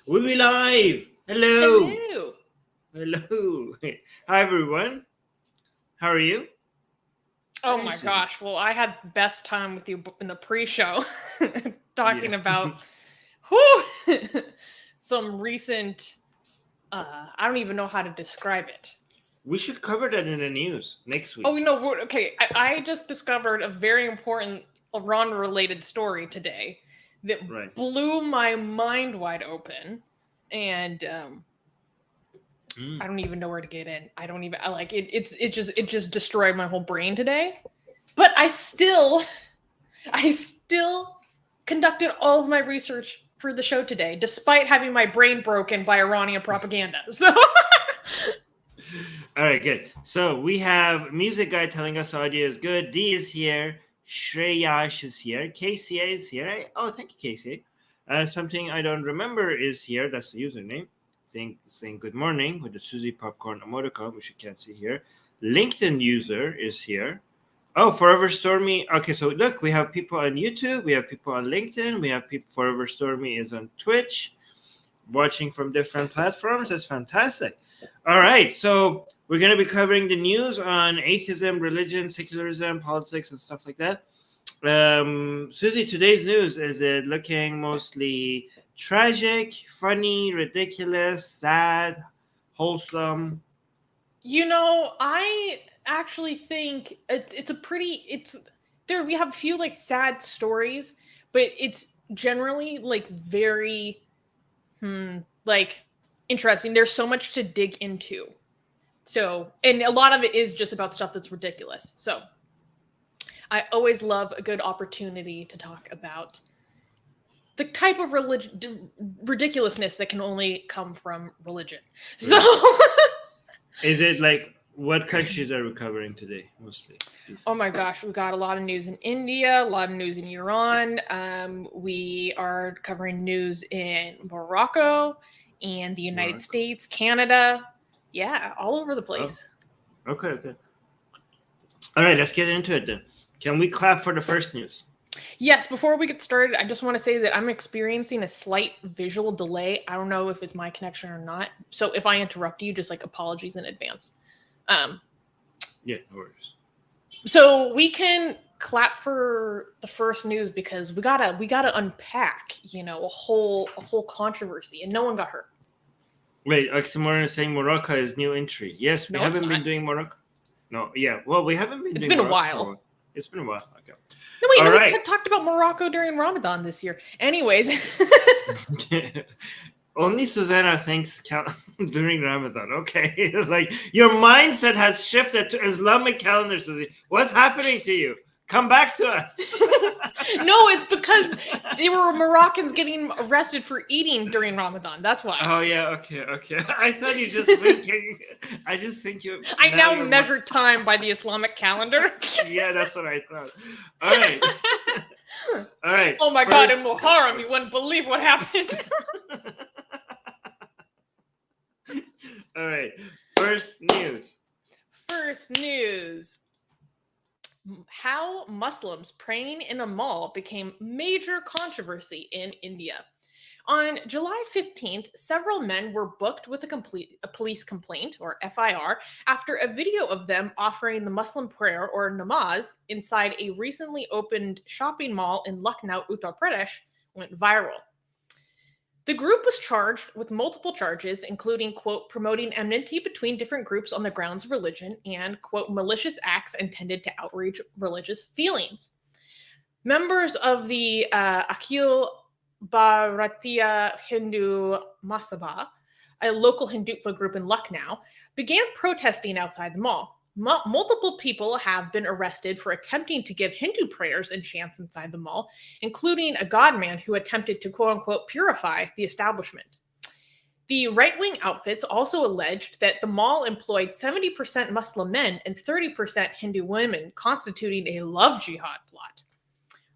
We'll be live. Hello. Hello. Hello. Hi, everyone. How are you? Oh my gosh. Well, I had the best time with you in the pre-show talking about some recent, I don't even know how to describe it. We should cover that in the news next week. Oh, no, okay. I just discovered a very important Iran-related story today that blew my mind wide open. And I don't even know where to get in. It just destroyed my whole brain today. But I still conducted all of my research for the show today, despite having my brain broken by Iranian propaganda. So all right, good. So we have Music Guy telling us audio is good. D is here. Shreyash is here. KCA is here. Oh, thank you, KCA. Something I don't remember is here. That's the username. Saying good morning with the Susie Popcorn emoticon, which you can't see here. LinkedIn user is here. Oh, Forever Stormy. Okay, so look, we have people on YouTube. We have people on LinkedIn. We have people. Forever Stormy is on Twitch, watching from different platforms. That's fantastic. All right, so we're going to be covering the news on atheism, religion, secularism, politics, and stuff like that. Susie, today's news, is it looking mostly tragic, funny, ridiculous, sad, wholesome? You know, I actually think we have a few like sad stories, but it's generally like very like interesting. There's so much to dig into. So, and a lot of it is just about stuff that's ridiculous. So I always love a good opportunity to talk about the type of ridiculousness that can only come from religion. So is it like, what countries are we covering today mostly? Oh my gosh, we got a lot of news in India, a lot of news in Iran. We are covering news in Morocco and the United States, Canada. Yeah, all over the place. Oh. Okay. All right, let's get into it then. Can we clap for the first news? Yes, before we get started, I just want to say that I'm experiencing a slight visual delay. I don't know if it's my connection or not. So if I interrupt you, just like apologies in advance. Yeah, no worries. So we can clap for the first news because we gotta unpack, a whole controversy, and no one got hurt. Wait, Oxymoron is saying Morocco is new entry. Yes, we haven't been doing Morocco. No, yeah. Well, we haven't been. It's been a while. It's been a while. Okay. No, wait. We have talked about Morocco during Ramadan this year. Anyways. Only Susanna thinks during Ramadan. Okay. Like, your mindset has shifted to Islamic calendar, Susie. What's happening to you? Come back to us. No, it's because there were Moroccans getting arrested for eating during Ramadan. That's why. Oh, yeah. Okay. I thought you just winking. I just think you. I now measure time by the Islamic calendar. Yeah, that's what I thought. All right. All right. Oh, my God. In Muharram, you wouldn't believe what happened. All right. First news. How Muslims praying in a mall became major controversy in India. On July 15th, several men were booked with a police complaint, or FIR, after a video of them offering the Muslim prayer, or namaz, inside a recently opened shopping mall in Lucknow, Uttar Pradesh, went viral. The group was charged with multiple charges, including, quote, promoting enmity between different groups on the grounds of religion and, quote, malicious acts intended to outrage religious feelings. Members of the Akhil Bharatiya Hindu Mahasabha, a local Hindutva group in Lucknow, began protesting outside the mall. Multiple people have been arrested for attempting to give Hindu prayers and chants inside the mall, including a godman who attempted to, quote-unquote, purify the establishment. The right-wing outfits also alleged that the mall employed 70% Muslim men and 30% Hindu women, constituting a love jihad plot.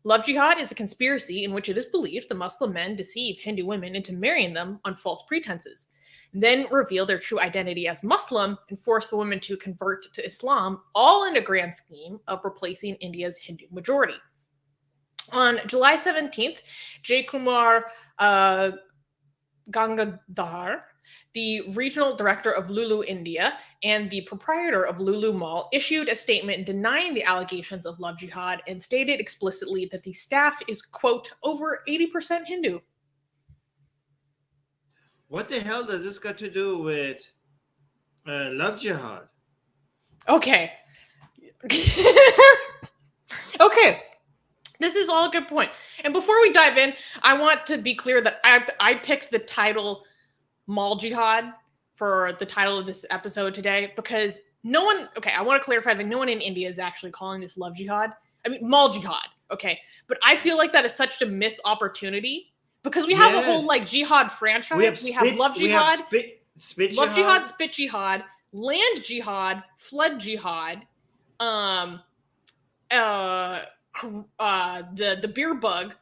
Love jihad is a conspiracy in which it is believed the Muslim men deceive Hindu women into marrying them on false pretenses, then reveal their true identity as Muslim and force the women to convert to Islam, all in a grand scheme of replacing India's Hindu majority. On July 17th, Jay Kumar Gangadhar, the regional director of Lulu India and the proprietor of Lulu Mall, issued a statement denying the allegations of love jihad and stated explicitly that the staff is, quote, over 80% Hindu. What the hell does this got to do with love jihad? Okay. Okay. This is all a good point. And before we dive in, I want to be clear that I picked the title Mall Jihad for the title of this episode today because no one, okay, I want to clarify that no one in India is actually calling this love jihad. I mean, Mall Jihad, okay? But I feel like that is such a missed opportunity because we have a whole like jihad franchise. We have love jihad, spit love jihad, spit jihad, land jihad, flood jihad, the beer bug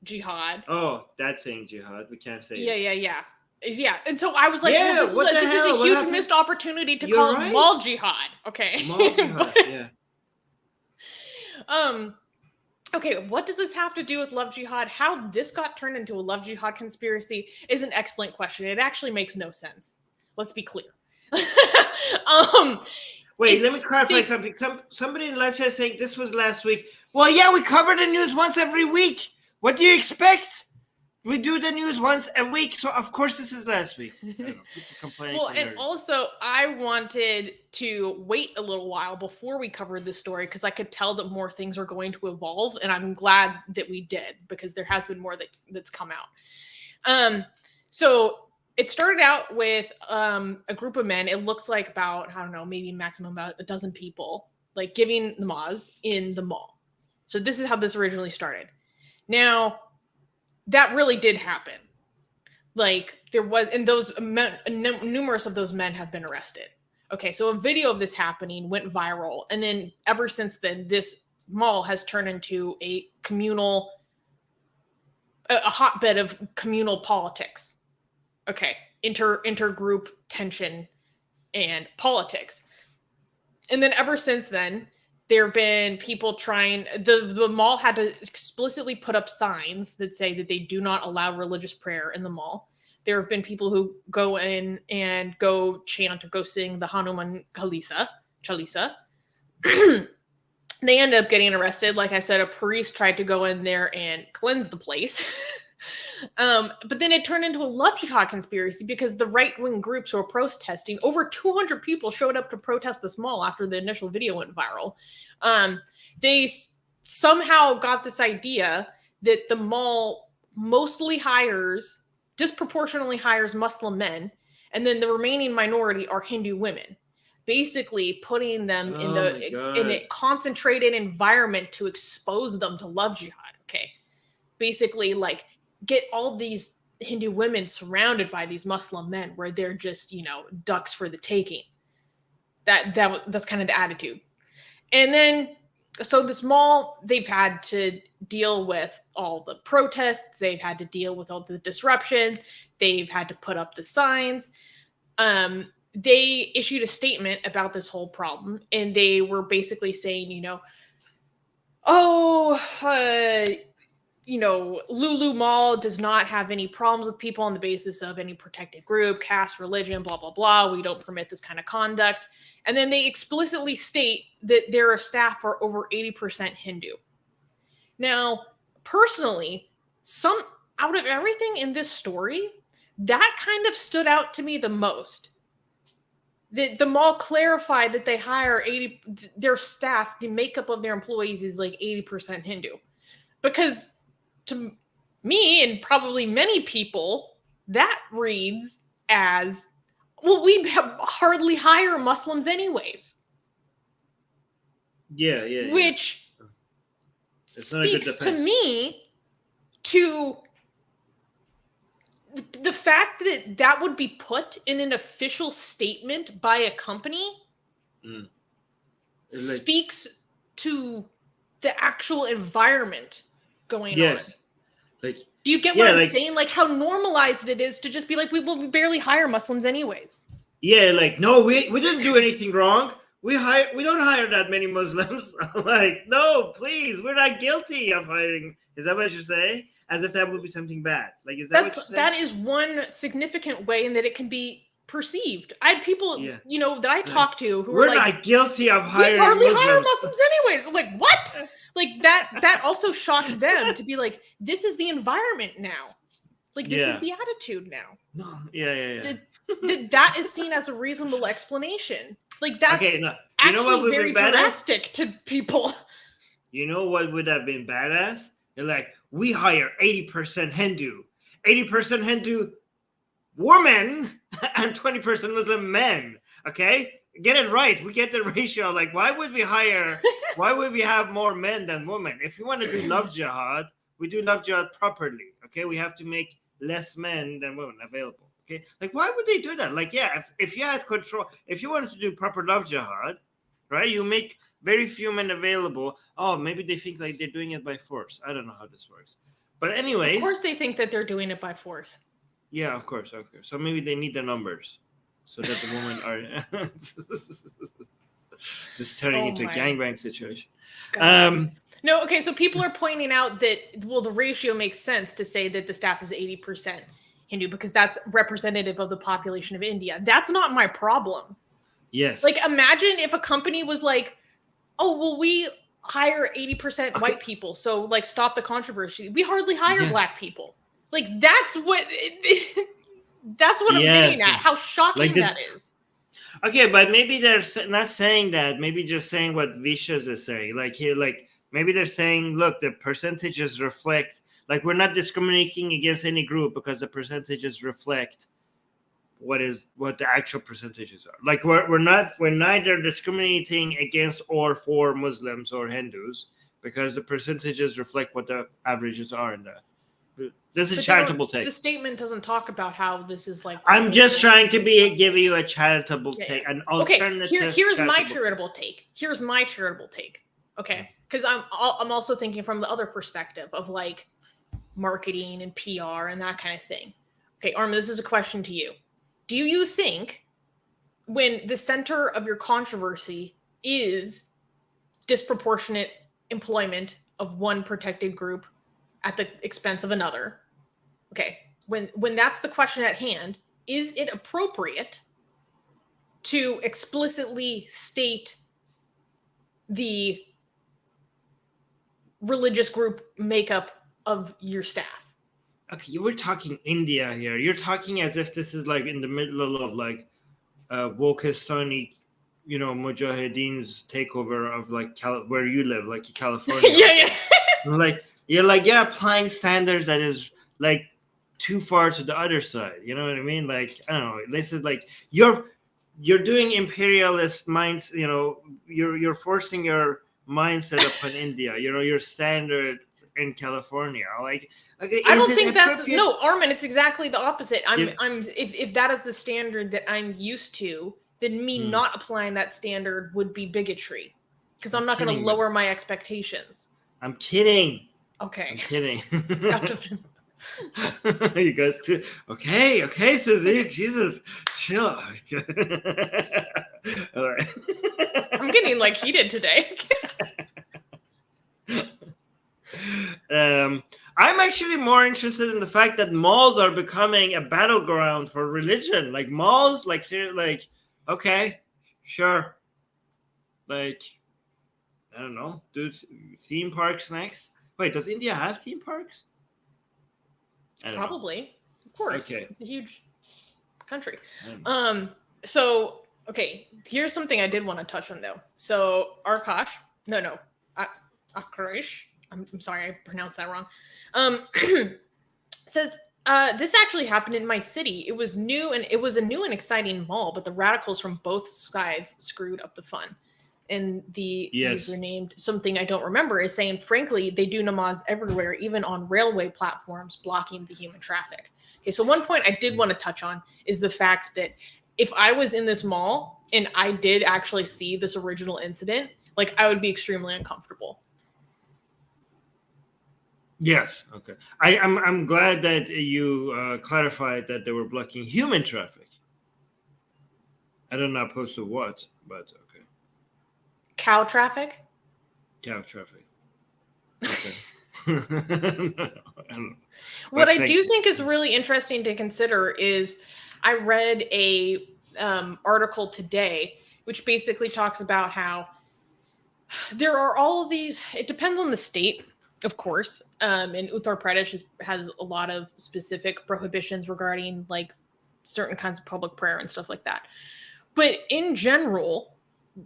jihad. Oh, that thing jihad. We can't say Yeah. And so I was like, yeah, well, this is a huge missed opportunity to call it Mall Jihad. Okay. Mall Jihad, yeah. Okay, what does this have to do with love jihad? How this got turned into a love jihad conspiracy is an excellent question. It actually makes no sense. Let's be clear. Wait, let me clarify something. Somebody in live chat is saying this was last week. Well, yeah, we cover the news once every week. What do you expect? We do the news once a week, so of course this is last week. I don't know, people complaining. Well, and also I wanted to wait a little while before we covered this story because I could tell that more things are going to evolve, and I'm glad that we did because there has been more that's come out. So it started out with a group of men. It looks like about, I don't know, maybe maximum about a dozen people, like giving namaz in the mall. So this is how this originally started. Now, that really did happen. Like there was, and those men, numerous of those men have been arrested. Okay, so a video of this happening went viral, and then ever since then, this mall has turned into a hotbed of communal politics. Okay, intergroup tension and politics, and then ever since then, there have been people trying. The mall had to explicitly put up signs that say that they do not allow religious prayer in the mall. There have been people who go in and go chant or go sing the Hanuman Chalisa. They end up getting arrested. Like I said, a priest tried to go in there and cleanse the place. But then it turned into a love jihad conspiracy because the right-wing groups who were protesting, over 200 people showed up to protest this mall after the initial video went viral. They somehow got this idea that the mall disproportionately hires Muslim men, and then the remaining minority are Hindu women, basically putting them in a concentrated environment to expose them to love jihad. Okay, basically like get all these Hindu women surrounded by these Muslim men where they're just, ducks for the taking. That's kind of the attitude. And then, so this mall, they've had to deal with all the protests. They've had to deal with all the disruption. They've had to put up the signs. They issued a statement about this whole problem, and they were basically saying, Lulu Mall does not have any problems with people on the basis of any protected group, caste, religion, blah, blah, blah. We don't permit this kind of conduct. And then they explicitly state that their staff are over 80% Hindu. Now, personally, out of everything in this story, that kind of stood out to me the most. The mall clarified that they hire their staff, the makeup of their employees is like 80% Hindu. Because to me and probably many people, that reads as, well, we hardly hire Muslims anyways. Yeah. Which speaks to me to the fact that would be put in an official statement by a company speaks to the actual environment going on. Like, do you get what I'm saying? Like how normalized it is to just be like, we barely hire Muslims anyways. Yeah, like, no, we didn't do anything wrong. We don't hire that many Muslims. Like, no, please, we're not guilty of hiring. Is that what you're saying? as if that would be something bad. Like, is that what you're saying? That is one significant way in that it can be perceived. I had people, that I talked to who were we're like, not guilty of hiring we hardly hire Muslims. Muslims anyways. I'm like, what? Like that also shocked them to be like, this is the environment now. Like, this is the attitude now. No, yeah. That is seen as a reasonable explanation. Like, that's actually very drastic to people. You know what would have been badass? They're like, we hire 80% Hindu, 80% Hindu women, and 20% Muslim men. Okay? Get it right. We get the ratio. Like, why would we have more men than women? If you want to do love jihad, we do love jihad properly. Okay? We have to make less men than women available. Okay? Like, why would they do that? Like, yeah, if you had control, if you wanted to do proper love jihad, right, you make very few men available. Oh, maybe they think like they're doing it by force. I don't know how this works. But anyways. Of course they think that they're doing it by force. Yeah, of course. So maybe they need the numbers so that the women are this turning into a gangbang situation. No, okay, so people are pointing out that, well, the ratio makes sense to say that the staff is 80% Hindu because that's representative of the population of India. That's not my problem. Yes. Like, imagine if a company was like, oh, well, we hire 80% white people, so, like, stop the controversy. We hardly hire black people. Like, that's what I'm getting at, how shocking that is. Okay, but maybe they're not saying that. Maybe just saying what Vicious is saying. Like, here, like, maybe they're saying, look, the percentages reflect, like, we're not discriminating against any group because the percentages reflect what the actual percentages are. Like, we're neither discriminating against or for Muslims or Hindus because the percentages reflect what the averages are in that. This is a charitable take. The statement doesn't talk about how this is like. I'm just trying to give you a charitable take, an alternative. Okay, here's my charitable take. Here's my charitable take. Okay, because I'm also thinking from the other perspective of like marketing and PR and that kind of thing. Okay, Armin, this is a question to you. Do you think when the center of your controversy is disproportionate employment of one protected group at the expense of another, okay, when that's the question at hand, is it appropriate to explicitly state the religious group makeup of your staff? Okay, you were talking India here. You're talking as if this is like in the middle of like Wokistani, Mujahideen's takeover of like where you live, like California. Yeah. Like, you're applying standards that is like too far to the other side. You know what I mean? Like, I don't know. This is like you're doing imperialist minds. You're forcing your mindset upon India. Your standard in California. Like, okay, I don't think that's no, Armin. It's exactly the opposite. If that is the standard that I'm used to, then me not applying that standard would be bigotry, because I'm not going to lower my expectations. I'm kidding. Okay. I'm kidding. You got to. Okay, Susie. Jesus, chill. All right. I'm getting like heated today. I'm actually more interested in the fact that malls are becoming a battleground for religion. Like malls, like okay, sure. Like, I don't know, do theme parks next. Wait, does India have theme parks? Probably. Of course. Okay. It's a huge country. So, okay, here's something I did want to touch on though. So, Akash, I'm sorry, I pronounced that wrong. Says, this actually happened in my city. It was new and it was a new and exciting mall, but the radicals from both sides screwed up the fun. And the user named something I don't remember is saying, frankly, they do namaz everywhere, even on railway platforms, blocking the human traffic. Okay, so one point I did want to touch on is the fact that if I was in this mall and I did actually see this original incident, like, I would be extremely uncomfortable. Yes. Okay. I'm glad that you clarified that they were blocking human traffic. I don't know opposed to what, but okay. Cow traffic? Cow traffic. Okay. No, I don't know. What But I do think is really interesting to consider is I read a article today which basically talks about how there are all of these. It depends on the state, of course. And Uttar Pradesh has a lot of specific prohibitions regarding like certain kinds of public prayer and stuff like that. But in general,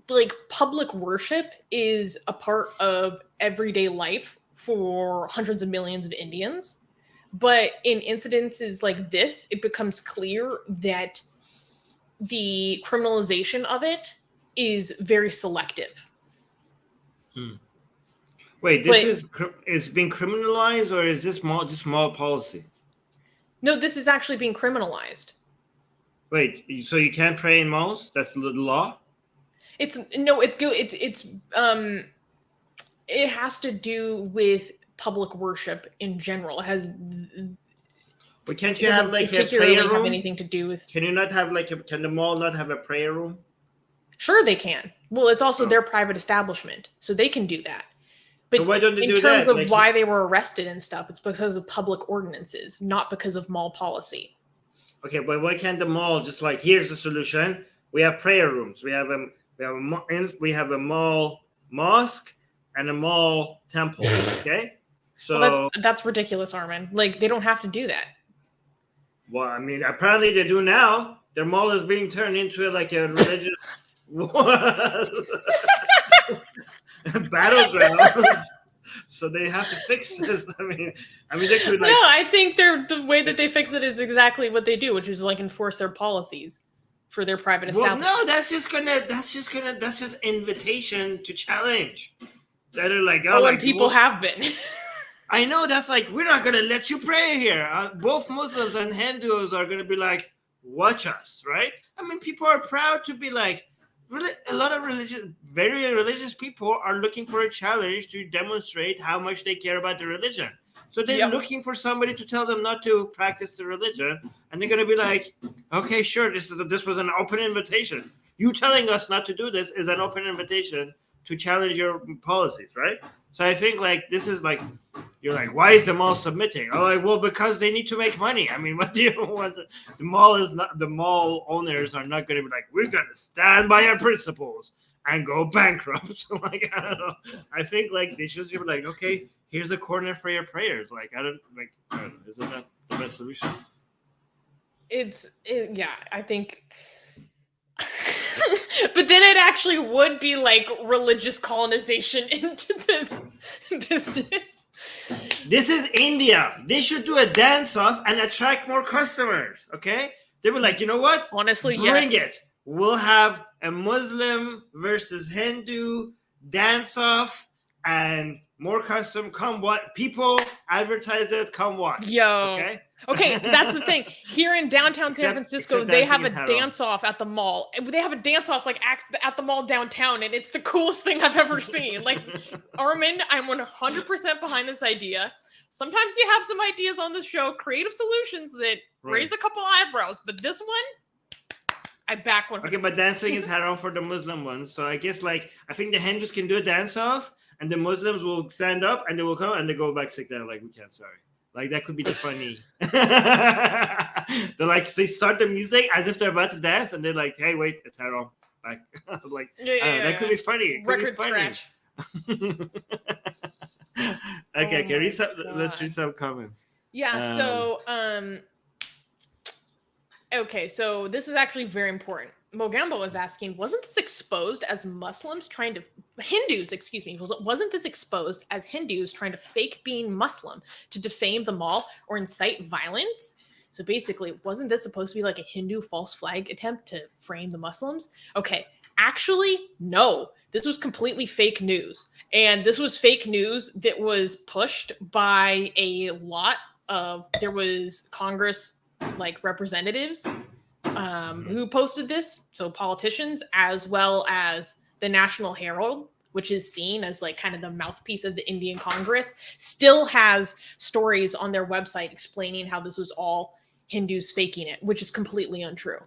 like public worship is a part of everyday life for hundreds of millions of Indians. But in incidences like this, it becomes clear that the criminalization of it is very selective. Wait, is being criminalized, or is this just mall policy? No, this is actually being criminalized. Wait, so you can't pray in malls? That's the law? It has to do with public worship in general. It has. But can't you have like a prayer room? Have anything to do with? Can you not have can the mall not have a prayer room? Sure, they can. Well, it's also their private establishment, so they can do that. But why don't they do that? In terms of why they were arrested and stuff, it's because of public ordinances, not because of mall policy. Okay, but why can't the mall just like, here's the solution? We have prayer rooms. We have a mall mosque and a mall temple. Okay, so well, that's ridiculous, Armin. Like they don't have to do that. Well, I mean, apparently they do now. Their mall is being turned into like a religious battleground. So they have to fix this. I mean, they could like. No, I think the way that they fix it is exactly what they do, which is like enforce their policies for their private establishment. Well, no, that's just invitation to challenge. That are like, oh, and people have been. I know that's like, we're not gonna let you pray here. Both Muslims and Hindus are gonna be like, watch us, right? I mean, people are proud to be like. A lot of very religious people are looking for a challenge to demonstrate how much they care about the religion. So they're looking for somebody to tell them not to practice the religion, and they're going to be like, "Okay, sure, this was an open invitation. You telling us not to do this is an open invitation to challenge your policies, right?" So I think like this is like, you're like, why is the mall submitting? I'm like, well, because they need to make money. I mean, what do you want? The mall owners are not going to be like, we're going to stand by our principles and go bankrupt. Like, I don't know. I think like they should be like, okay, here's a corner for your prayers. Like, I don't know, isn't that the best solution? Yeah, I think. But then it actually would be like religious colonization into the business. This is India. They should do a dance-off and attract more customers, okay? They were like, you know what? Honestly, Bring it. We'll have a Muslim versus Hindu dance-off and more custom. Come what? People advertise it. Come watch. Yo. Okay, that's the thing. Here in downtown San Francisco, they have a dance-off at the mall. They have a dance-off like at the mall downtown, and it's the coolest thing I've ever seen. Like, Armin, I'm 100% behind this idea. Sometimes you have some ideas on this show, creative solutions that raise a couple eyebrows, but this one, I back one. Okay, but dancing is haram for the Muslim ones, so I guess like I think the Hindus can do a dance-off, and the Muslims will stand up, and they will come, and they go back sit down like, we can't, sorry. Like, that could be funny. They're like, they start the music as if they're about to dance, and they're like, hey, wait, it's haram. Like, like that could be funny. Record scratch. Okay, let's read some comments. Yeah, okay, so this is actually very important. Mogambo was asking, wasn't this exposed as Hindus, excuse me, wasn't this exposed as Hindus trying to fake being Muslim to defame the mall or incite violence? So basically, wasn't this supposed to be like a Hindu false flag attempt to frame the Muslims? Okay, actually, no. This was completely fake news. And this was fake news that was pushed by a lot of, there was Congress like representatives who posted this, so politicians, as well as the National Herald, which is seen as like kind of the mouthpiece of the Indian Congress, still has stories on their website explaining how this was all Hindus faking it, which is completely untrue.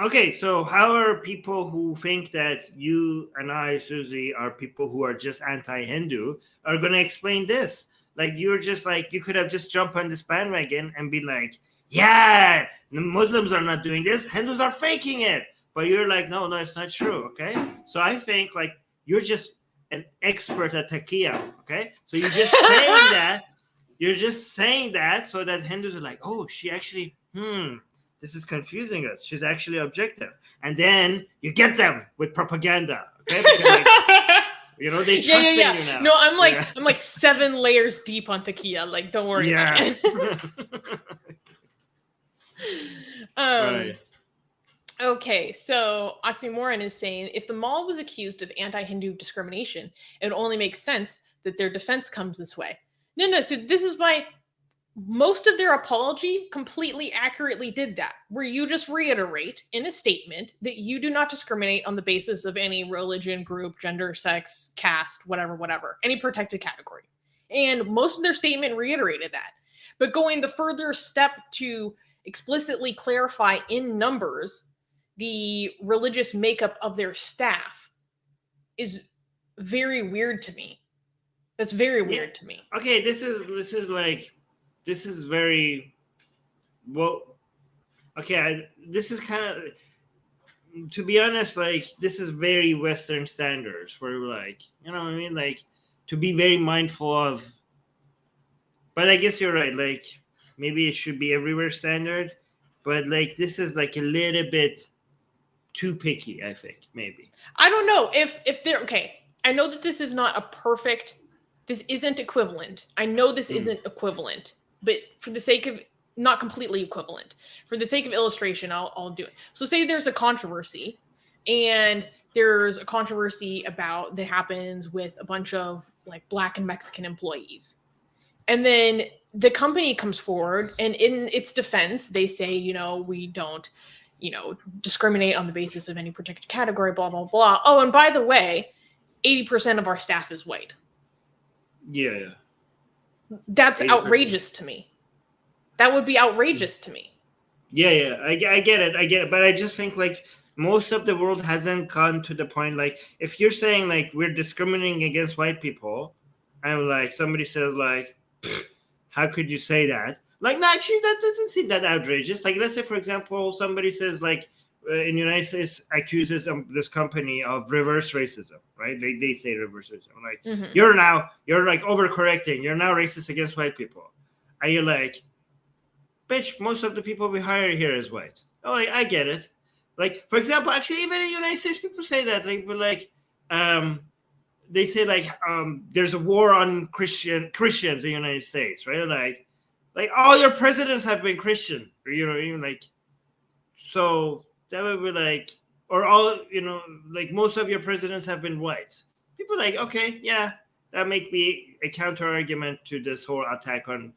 Okay, so how are people who think that you and I, Susie, are people who are just anti-Hindu are going to explain this? Like you're just like you could have just jumped on this bandwagon and be like, yeah, the Muslims are not doing this, Hindus are faking it. But you're like, no, it's not true. Okay, so I think like you're just an expert at taqiyya. Okay, so you're just saying that. You're just saying that so that Hindus are like, oh, she actually, this is confusing us. She's actually objective. And then you get them with propaganda. Okay? Because, like, they trust in you now. No, I'm like 7 layers deep on taqiyya. Like, don't worry about it. Right. Okay, so Oxymoron is saying, if the mall was accused of anti-Hindu discrimination, it only makes sense that their defense comes this way. No, so this is why most of their apology completely accurately did that, where you just reiterate in a statement that you do not discriminate on the basis of any religion, group, gender, sex, caste, whatever, any protected category. And most of their statement reiterated that. But going the further step to explicitly clarify in numbers the religious makeup of their staff is very weird to me. That's very weird to me. Okay, this is very well. Okay, this is kind of, to be honest, like this is very Western standards for like, you know what I mean, like to be very mindful of. But I guess you're right. Like maybe it should be everywhere standard, but like this is like a little bit too picky. I think maybe. I don't know if they're okay. I know that this is not a perfect. This isn't equivalent. I know this isn't equivalent, but for the sake of not completely equivalent, for the sake of illustration, I'll do it. So say there's a controversy, and there's a controversy about that happens with a bunch of like Black and Mexican employees, and then the company comes forward, and in its defense, they say, we don't, discriminate on the basis of any protected category, blah blah blah. Oh, and by the way, 80% of our staff is white. Yeah. That's 80%. outrageous to me. That would be outrageous to me. Yeah. I get it. But I just think like most of the world hasn't gone to the point. Like if you're saying like we're discriminating against white people, and like somebody says like, how could you say that? Like, no, actually, that doesn't seem that outrageous. Like, let's say, for example, somebody says like, in the United States accuses this company of reverse racism, right? They say reverse racism. Like, you're like overcorrecting. You're now racist against white people. And you're like, bitch, most of the people we hire here is white. Oh, like, I get it. Like, for example, actually, even in the United States, people say that. They say like, there's a war on Christians in the United States, right? Like all your presidents have been Christian, even like, so. That would be like, or all, like most of your presidents have been white. People are like, okay, yeah, that might be a counter argument to this whole attack on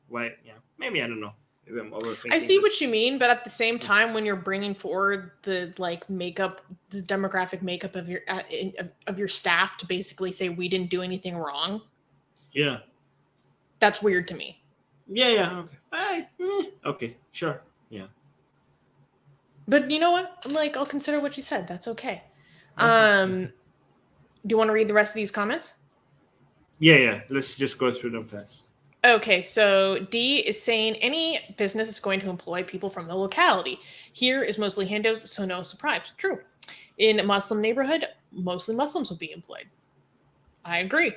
white. Yeah, maybe, I don't know. Maybe I'm overthinking. I see what you mean, but at the same time, when you're bringing forward the like makeup, the demographic makeup of your staff to basically say we didn't do anything wrong. Yeah. That's weird to me. Yeah. Okay. Okay. Sure. Yeah. But you know what? I'll consider what you said. That's okay. Do you want to read the rest of these comments? Yeah. Let's just go through them fast. Okay, so D is saying any business is going to employ people from the locality. Here is mostly Hindus, so no surprise. True. In a Muslim neighborhood, mostly Muslims will be employed. I agree.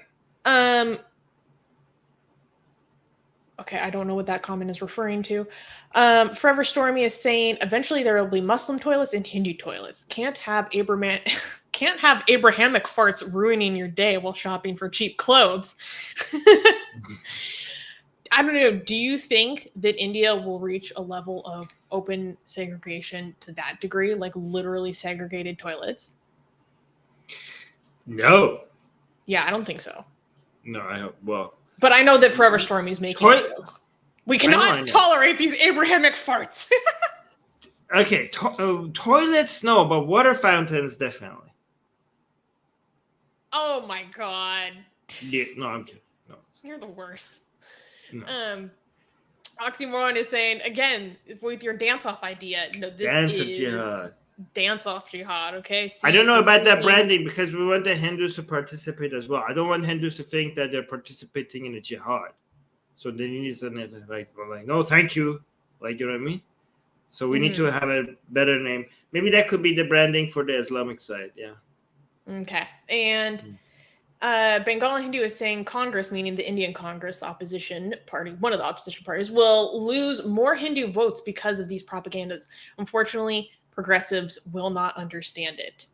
Okay, I don't know what that comment is referring to. Forever Stormy is saying, eventually there will be Muslim toilets and Hindu toilets. Can't have Abrahamic farts ruining your day while shopping for cheap clothes. I don't know. Do you think that India will reach a level of open segregation to that degree, like literally segregated toilets? No. Yeah, I don't think so. No, I hope. Well. But I know that Forever Stormy's making it. We cannot tolerate these Abrahamic farts. Okay, toilets, no, but water fountains, definitely. Oh my god. Yeah, no, I'm kidding. No. You're the worst. No. Oxymoron is saying, again, with your dance-off idea, this Dance is... of Jihad. dance off jihad, okay? I don't know about that branding because we want the Hindus to participate as well. I don't want Hindus to think that they're participating in a jihad. So they need to like no, thank you. Like, you know what I mean? So we need to have a better name. Maybe that could be the branding for the Islamic side. Yeah. Okay. And Bengali Hindu is saying Congress, meaning the Indian Congress, the opposition party, one of the opposition parties, will lose more Hindu votes because of these propagandas. Unfortunately, progressives will not understand it.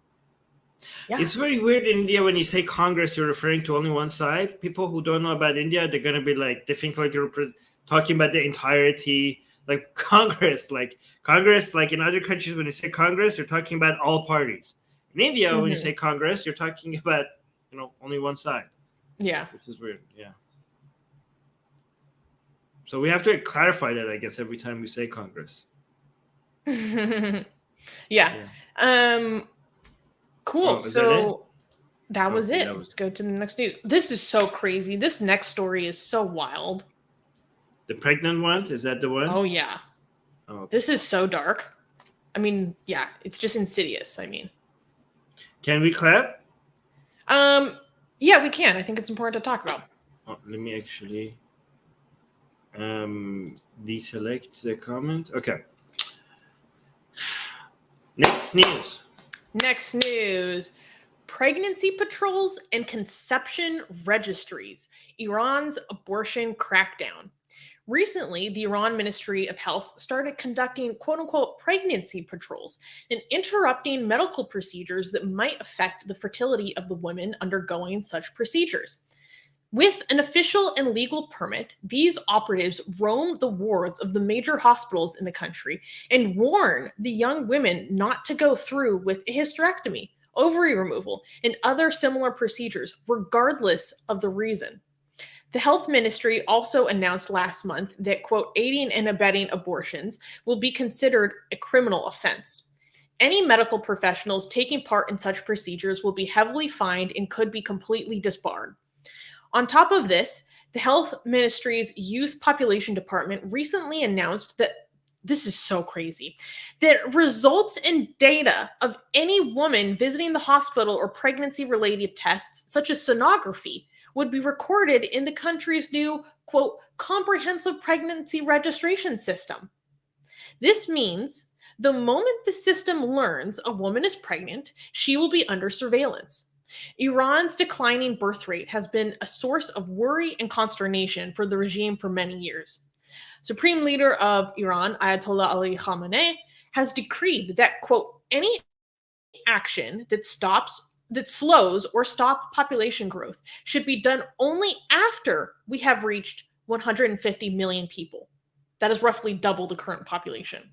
Yeah. It's very weird in India when you say Congress, you're referring to only one side. People who don't know about India, they're going to be like, they think like you're talking about the entirety, like Congress, like in other countries, when you say Congress, you're talking about all parties. In India, when you say Congress, you're talking about, only one side. Yeah. Which is weird. Yeah. So we have to clarify that, I guess, every time we say Congress. Yeah. Cool. So that was it. Let's go to the next news. This is so crazy. This next story is so wild. The pregnant one? Is that the one? Oh, yeah. Oh, okay. This is so dark. I mean, yeah, it's just insidious. I mean. Can we clap? Yeah, we can. I think it's important to talk about. Oh, let me actually deselect the comment. Okay. Next news. Pregnancy patrols and conception registries. Iran's abortion crackdown. Recently, the Iran Ministry of Health started conducting quote-unquote pregnancy patrols and interrupting medical procedures that might affect the fertility of the women undergoing such procedures. With an official and legal permit, these operatives roam the wards of the major hospitals in the country and warn the young women not to go through with a hysterectomy, ovary removal, and other similar procedures, regardless of the reason. The health ministry also announced last month that, quote, aiding and abetting abortions will be considered a criminal offense. Any medical professionals taking part in such procedures will be heavily fined and could be completely disbarred. On top of this, the health ministry's youth population department recently announced that this is so crazy, that results and data of any woman visiting the hospital or pregnancy-related tests, such as sonography, would be recorded in the country's new, quote, comprehensive pregnancy registration system. This means the moment the system learns a woman is pregnant, she will be under surveillance. Iran's declining birth rate has been a source of worry and consternation for the regime for many years. Supreme leader of Iran, Ayatollah Ali Khamenei, has decreed that, quote, any action that slows or stops population growth should be done only after we have reached 150 million people. That is roughly double the current population.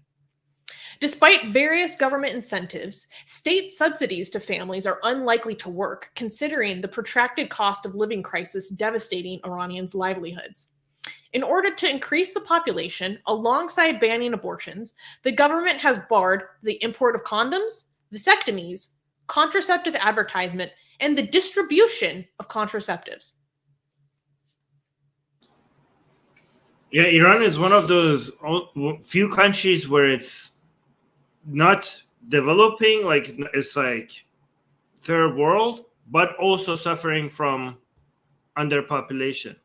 Despite various government incentives, state subsidies to families are unlikely to work, considering the protracted cost of living crisis devastating Iranians' livelihoods. In order to increase the population, alongside banning abortions, the government has barred the import of condoms, vasectomies, contraceptive advertisement, and the distribution of contraceptives. Yeah, Iran is one of those few countries where it's not developing, like it's like third world, but also suffering from underpopulation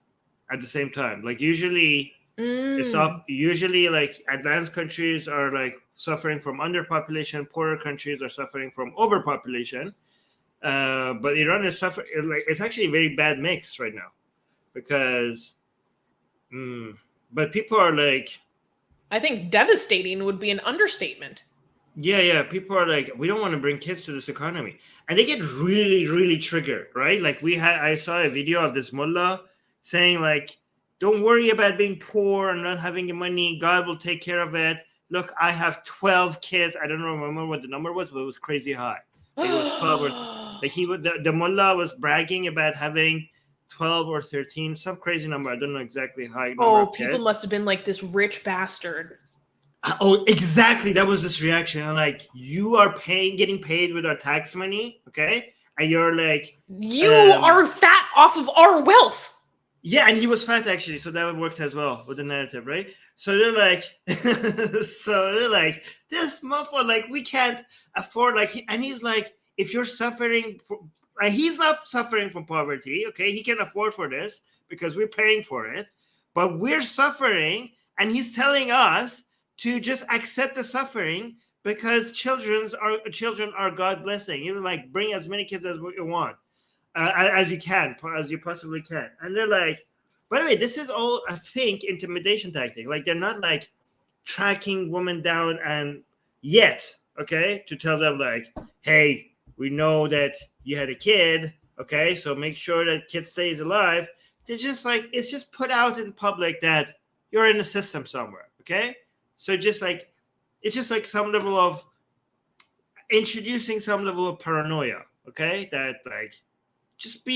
at the same time. Like usually like advanced countries are like suffering from underpopulation, poorer countries are suffering from overpopulation. But Iran is suffering, like it's actually a very bad mix right now because but people are like, I think devastating would be an understatement. Yeah. People are like, we don't want to bring kids to this economy. And they get really, really triggered, right? Like I saw a video of this mullah saying like, don't worry about being poor and not having money. God will take care of it. Look, I have 12 kids. I don't remember what the number was, but it was crazy high. Like it was 12 or like the mullah was bragging about having 12 or 13, some crazy number. I don't know exactly how. Oh, people must have been like this rich bastard. Oh, exactly. That was this reaction. I'm like, you are getting paid with our tax money, okay? And you're like, you are fat off of our wealth. Yeah, and he was fat actually, so that worked as well with the narrative, right? So they're like, this motherfucker, like we can't afford, like, and he's like, if you're suffering for, he's not suffering from poverty, okay? He can afford for this because we're paying for it, but we're suffering, and he's telling us to just accept the suffering because children are God blessing. Even like bring as many kids as you want, as you can, as you possibly can. And they're like, by the way, this is all a fake intimidation tactic. Like they're not like tracking women down and yet, okay, to tell them like, hey, we know that you had a kid, okay, so make sure that kid stays alive. They're just like, it's just put out in public that you're in the system somewhere, okay? So just like, it's just like some level of introducing some level of paranoia, okay? That like, just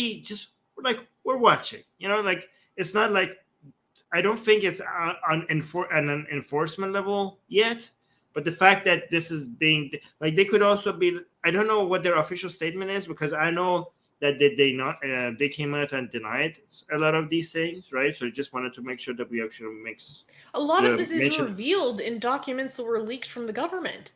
like we're watching, like it's not like, I don't think it's on an enforcement level yet, but the fact that this is being like, they could also be, I don't know what their official statement is, because I know that they came out and denied a lot of these things, right? So I just wanted to make sure that we actually a lot of this is revealed in documents that were leaked from the government.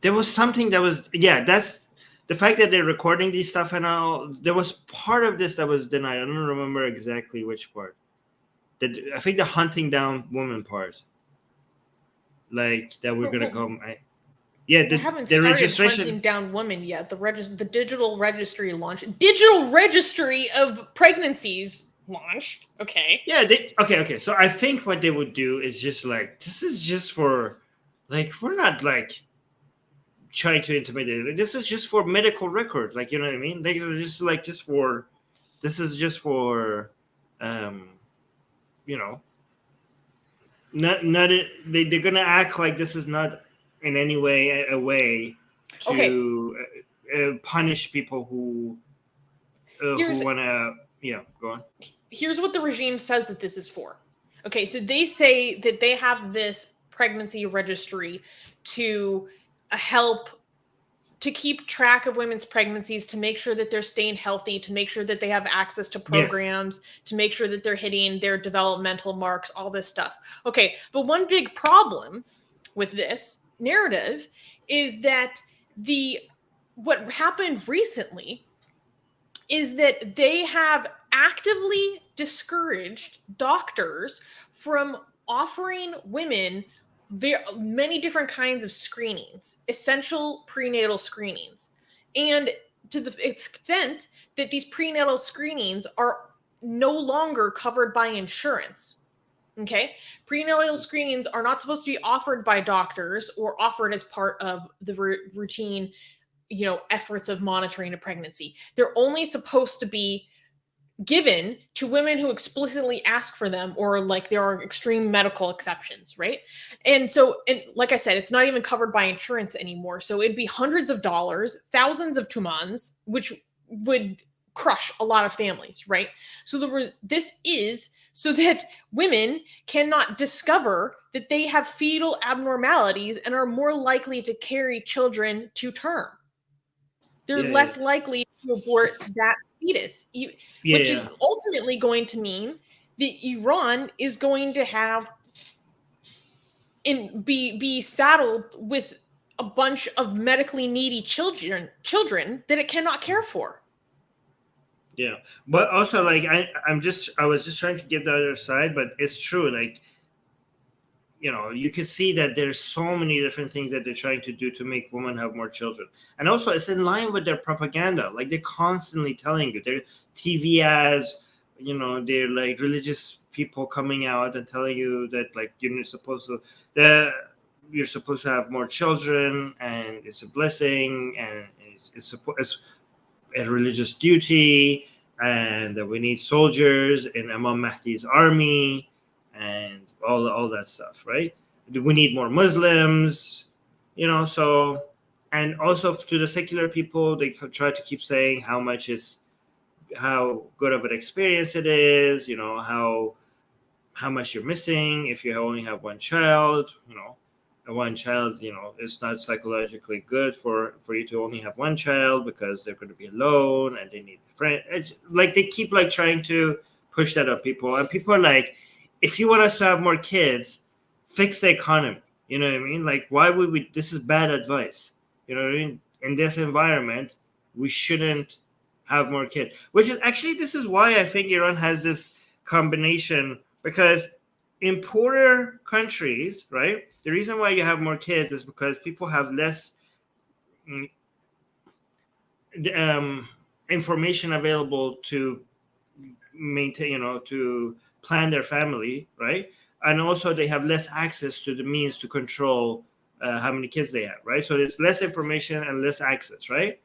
There was something that was, that's the fact that they're recording these stuff and all. There was part of this that was denied. I don't remember exactly which part. I think the hunting down woman part, like that we're gonna come. They haven't started registration hunting down women yet. The digital registry launched. Digital registry of pregnancies launched. Okay. Yeah. Okay. So I think what they would do is just like, this is just for, like, we're not like trying to intimidate it. This is just for medical record, like, you know what I mean? They are just like, this is just for they're gonna act like this is not in any way a way to punish people who want to go on. Here's what the regime says that this is for. Okay, so they say that they have this pregnancy registry to help to keep track of women's pregnancies, to make sure that they're staying healthy, to make sure that they have access to programs, to make sure that they're hitting their developmental marks, all this stuff. Okay, but one big problem with this narrative is that what happened recently is that they have actively discouraged doctors from offering women many different kinds of screenings, essential prenatal screenings. And to the extent that these prenatal screenings are no longer covered by insurance. Okay? Prenatal screenings are not supposed to be offered by doctors or offered as part of the routine, efforts of monitoring a pregnancy. They're only supposed to be given to women who explicitly ask for them, or like there are extreme medical exceptions, right? And so, and like I said, it's not even covered by insurance anymore. So it'd be hundreds of dollars, thousands of tumans, which would crush a lot of families, right? So this is so that women cannot discover that they have fetal abnormalities and are more likely to carry children to term. They're less likely to abort that fetus, which is ultimately going to mean that Iran is going to have be saddled with a bunch of medically needy children that it cannot care for. Yeah, but also like I was just trying to give the other side, but it's true. Like, you can see that there's so many different things that they're trying to do to make women have more children. And also it's in line with their propaganda. Like they're constantly telling you, they're TV ads, they're like religious people coming out and telling you that like you're supposed to have more children and it's a blessing and it's a religious duty and that we need soldiers in Imam Mahdi's army and all that stuff, right? We need more Muslims, so, and also to the secular people, they try to keep saying how good of an experience it is, how much you're missing if you only have one child, and one child, it's not psychologically good for you to only have one child because they're going to be alone and they need a friend. It's like they keep like trying to push that on people. And people are like, if you want us to have more kids, fix the economy. You know what I mean? Like, why would we? This is bad advice. You know what I mean? In this environment, we shouldn't have more kids. Which is actually, this is why I think Iran has this combination, because in poorer countries, right, the reason why you have more kids is because people have less information available to maintain, to plan their family, right? And also they have less access to the means to control how many kids they have, right? So there's less information and less access, right?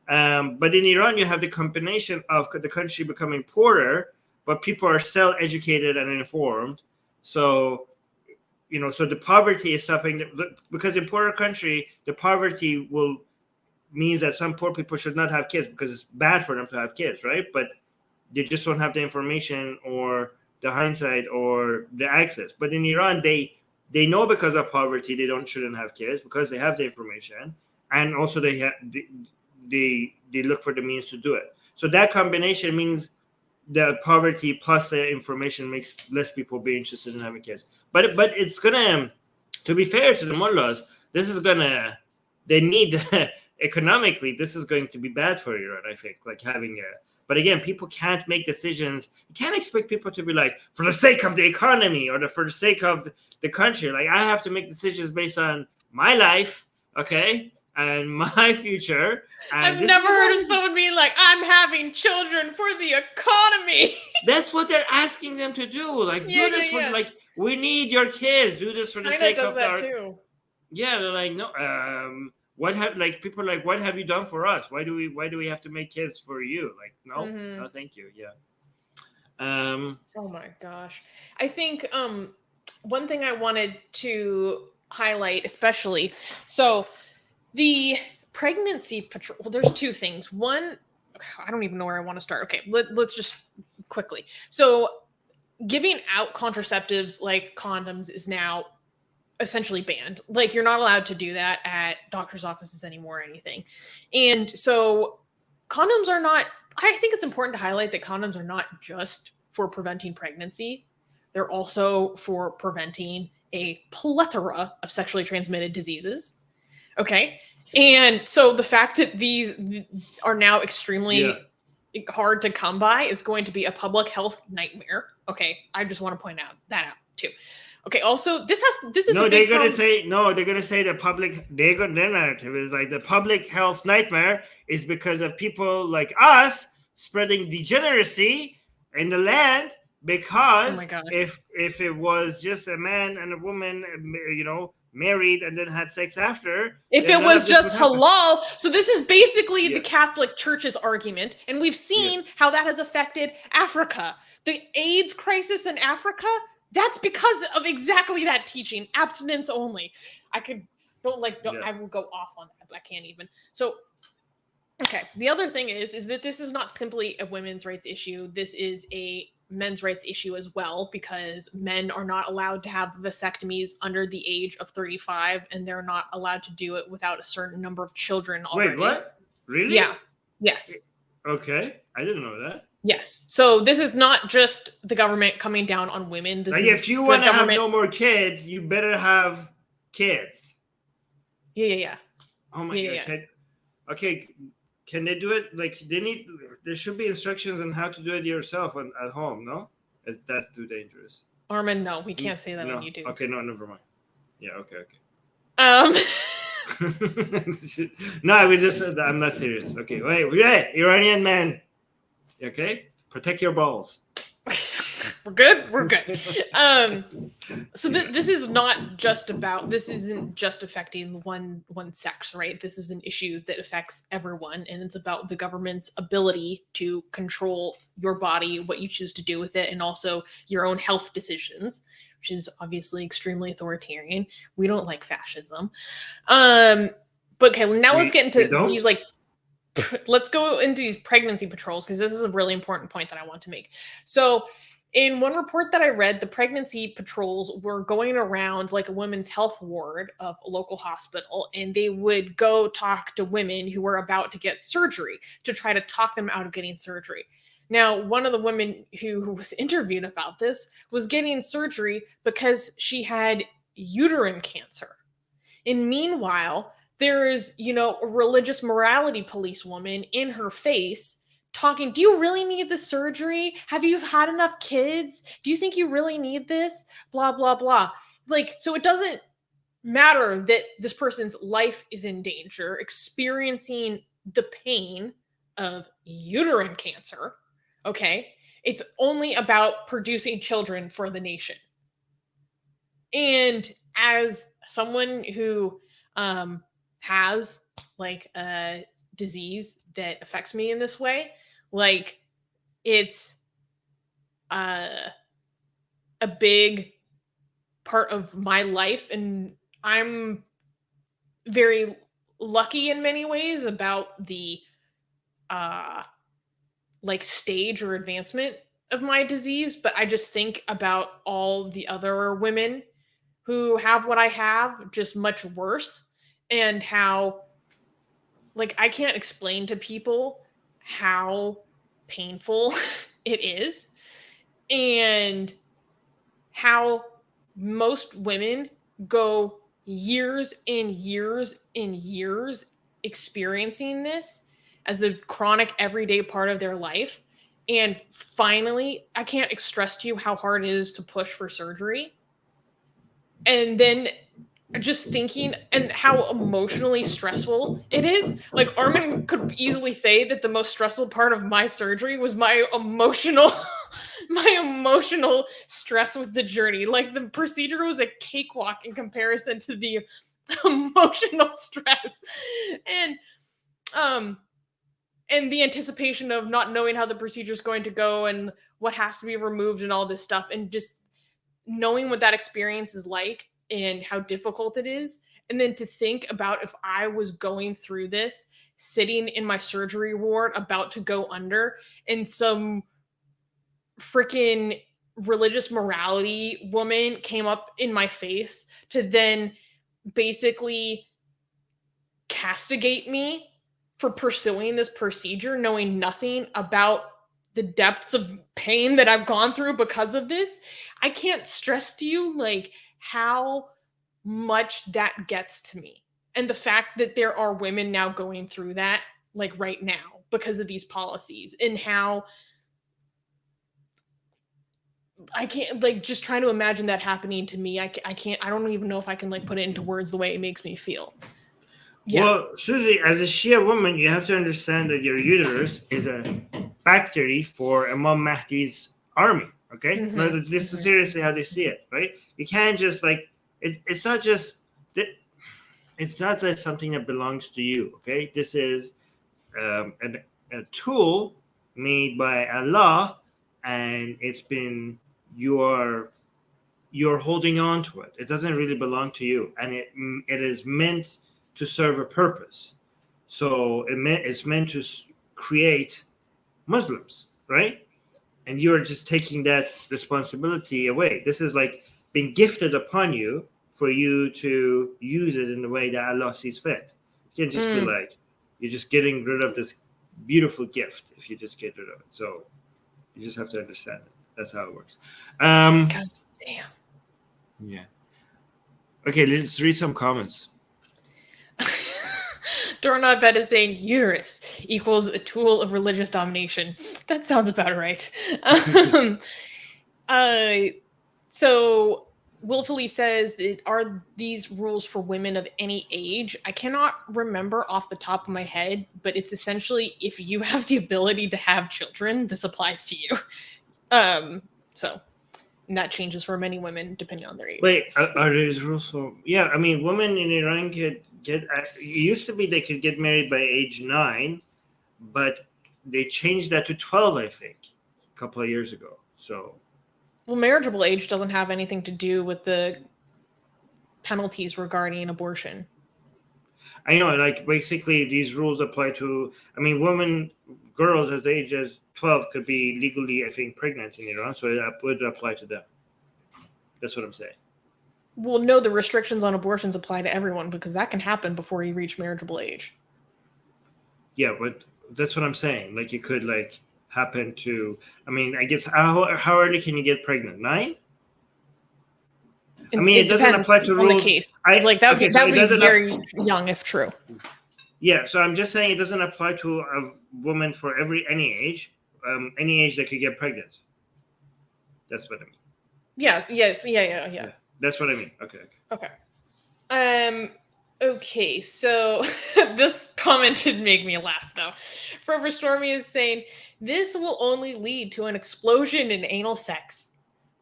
But in Iran, you have the combination of the country becoming poorer, but people are still educated and informed. So, so the poverty is stopping, because in poorer country, the poverty means that some poor people should not have kids because it's bad for them to have kids, right? But they just don't have the information or the hindsight or the access. But in Iran, they know because of poverty they shouldn't have kids because they have the information, and also they look for the means to do it. So that combination means the poverty plus the information makes less people be interested in having kids. But it's gonna, to be fair to the mullahs, they need economically, this is going to be bad for Iran, I think, like having but again, people can't make decisions. You can't expect people to be like, for the sake of the economy or for the sake of the country. Like, I have to make decisions based on my life, okay, and my future. And I've never heard of someone being like, I'm having children for the economy. That's what they're asking them to do. Like, do this for, like, we need your kids. Do this for the sake of that too. Yeah, they're like, no, people are like, what have you done for us? Why do we have to make kids for you? Like, no, no, thank you. Yeah. Oh my gosh. I think one thing I wanted to highlight, especially, so the pregnancy patrol, well, there's two things. One, I don't even know where I want to start. Okay, let's just quickly. So giving out contraceptives like condoms is now essentially banned. Like, you're not allowed to do that at doctor's offices anymore or anything. And so condoms are not, I think it's important to highlight that condoms are not just for preventing pregnancy. They're also for preventing a plethora of sexually transmitted diseases. Okay. And so the fact that these are now extremely hard to come by is going to be a public health nightmare. Okay. I just want to point that out too. Okay. Also, this is no. They're gonna say their narrative is like the public health nightmare is because of people like us spreading degeneracy in the land. Because if it was just a man and a woman, married and then had sex after, if it was just halal. So this is basically the Catholic Church's argument, and we've seen how that has affected Africa. The AIDS crisis in Africa, that's because of exactly that teaching, abstinence only. I will go off on that, but I can't even. So, okay. The other thing is that this is not simply a women's rights issue. This is a men's rights issue as well, because men are not allowed to have vasectomies under the age of 35, and they're not allowed to do it without a certain number of children already. Wait, what? Really? Yeah. Yes. Okay. I didn't know that. Yes. So this is not just the government coming down on women. This is if you want to have no more kids, you better have kids. Yeah. Oh my God. Okay. Can they do it? Like, there should be instructions on how to do it yourself at home, no? That's too dangerous. Armin, no, we can't say that on YouTube. Okay, no, never mind. Yeah, okay. No, I'm not serious. Okay, wait, Iranian man. Okay? Protect your balls. We're good. So this is not just about, this isn't just affecting one sex, right? This is an issue that affects everyone, and it's about the government's ability to control your body, what you choose to do with it, and also your own health decisions, which is obviously extremely authoritarian. We don't like fascism. But okay, now let's get into these, let's go into these pregnancy patrols, because this is a really important point that I want to make. So in one report that I read, the pregnancy patrols were going around like a women's health ward of a local hospital, and they would go talk to women who were about to get surgery to try to talk them out of getting surgery. Now, one of the women who was interviewed about this was getting surgery because she had uterine cancer. And meanwhile, there is, a religious morality police woman in her face talking, do you really need the surgery? Have you had enough kids? Do you think you really need this? Blah, blah, blah. Like, so it doesn't matter that this person's life is in danger, experiencing the pain of uterine cancer. Okay. It's only about producing children for the nation. And as someone who has like a disease that affects me in this way, like it's a big part of my life, and I'm very lucky in many ways about the like stage or advancement of my disease, but I just think about all the other women who have what I have, just much worse, and how like I can't explain to people how painful it is, and how most women go years and years and years experiencing this as a chronic everyday part of their life. And finally, I can't stress to you how hard it is to push for surgery. And then just thinking and how emotionally stressful it is. Like Armin could easily say that the most stressful part of my surgery was my emotional stress with the journey. Like the procedure was a cakewalk in comparison to the emotional stress. And the anticipation of not knowing how the procedure is going to go and what has to be removed and all this stuff, and just knowing what that experience is like and how difficult it is. And then to think about if I was going through this, sitting in my surgery ward about to go under, and some freaking religious morality woman came up in my face to then basically castigate me for pursuing this procedure, knowing nothing about the depths of pain that I've gone through because of this. I can't stress to you like how much that gets to me. And the fact that there are women now going through that like right now because of these policies, and how I can't like just trying to imagine that happening to me. I don't even know if I can like put it into words the way it makes me feel. Yeah. Well, Susie, as a Shia woman, you have to understand that your uterus is a factory for Imam Mahdi's army. Okay, this is seriously how they see it, right? You can't just like it's not just it's not just something that belongs to you. Okay, this is a tool made by Allah, and it's been you're holding on to it. It doesn't really belong to you, and it is meant to serve a purpose. So it's meant to create Muslims, right? And you're just taking that responsibility away. This is like being gifted upon you for you to use it in the way that Allah sees fit. You can't just be like, you're just getting rid of this beautiful gift if you just get rid of it. So you just have to understand it. That's how it works. God damn. Yeah. Okay, let's read some comments. Doorknob Bed is saying uterus equals a tool of religious domination. That sounds about right. So Willfully says, are these rules for women of any age? I cannot remember off the top of my head, but it's essentially if you have the ability to have children, this applies to you. So and that changes for many women depending on their age. Wait, are these rules for? Yeah, I mean, women in Iran could get. It used to be they could get married by age 9, but they changed that to 12, I think, a couple of years ago. So, well, marriageable age doesn't have anything to do with the penalties regarding abortion. I know, like basically these rules apply to. I mean, girls as age as 12 could be legally, I think, pregnant in Iran, so that would apply to them. That's what I'm saying. Well, no, the restrictions on abortions apply to everyone because that can happen before you reach marriageable age. Yeah, but that's what I'm saying. Like you could like happen to. I mean, I guess how early can you get pregnant? 9. I mean, it doesn't depends apply to on rules. the case. Like that would be very young if true. Yeah, so I'm just saying it doesn't apply to a woman for any age that could get pregnant. That's what I mean. Yes. Yeah. That's what I mean. Okay. Okay, so this comment did make me laugh though. Forever Stormy is saying this will only lead to an explosion in anal sex.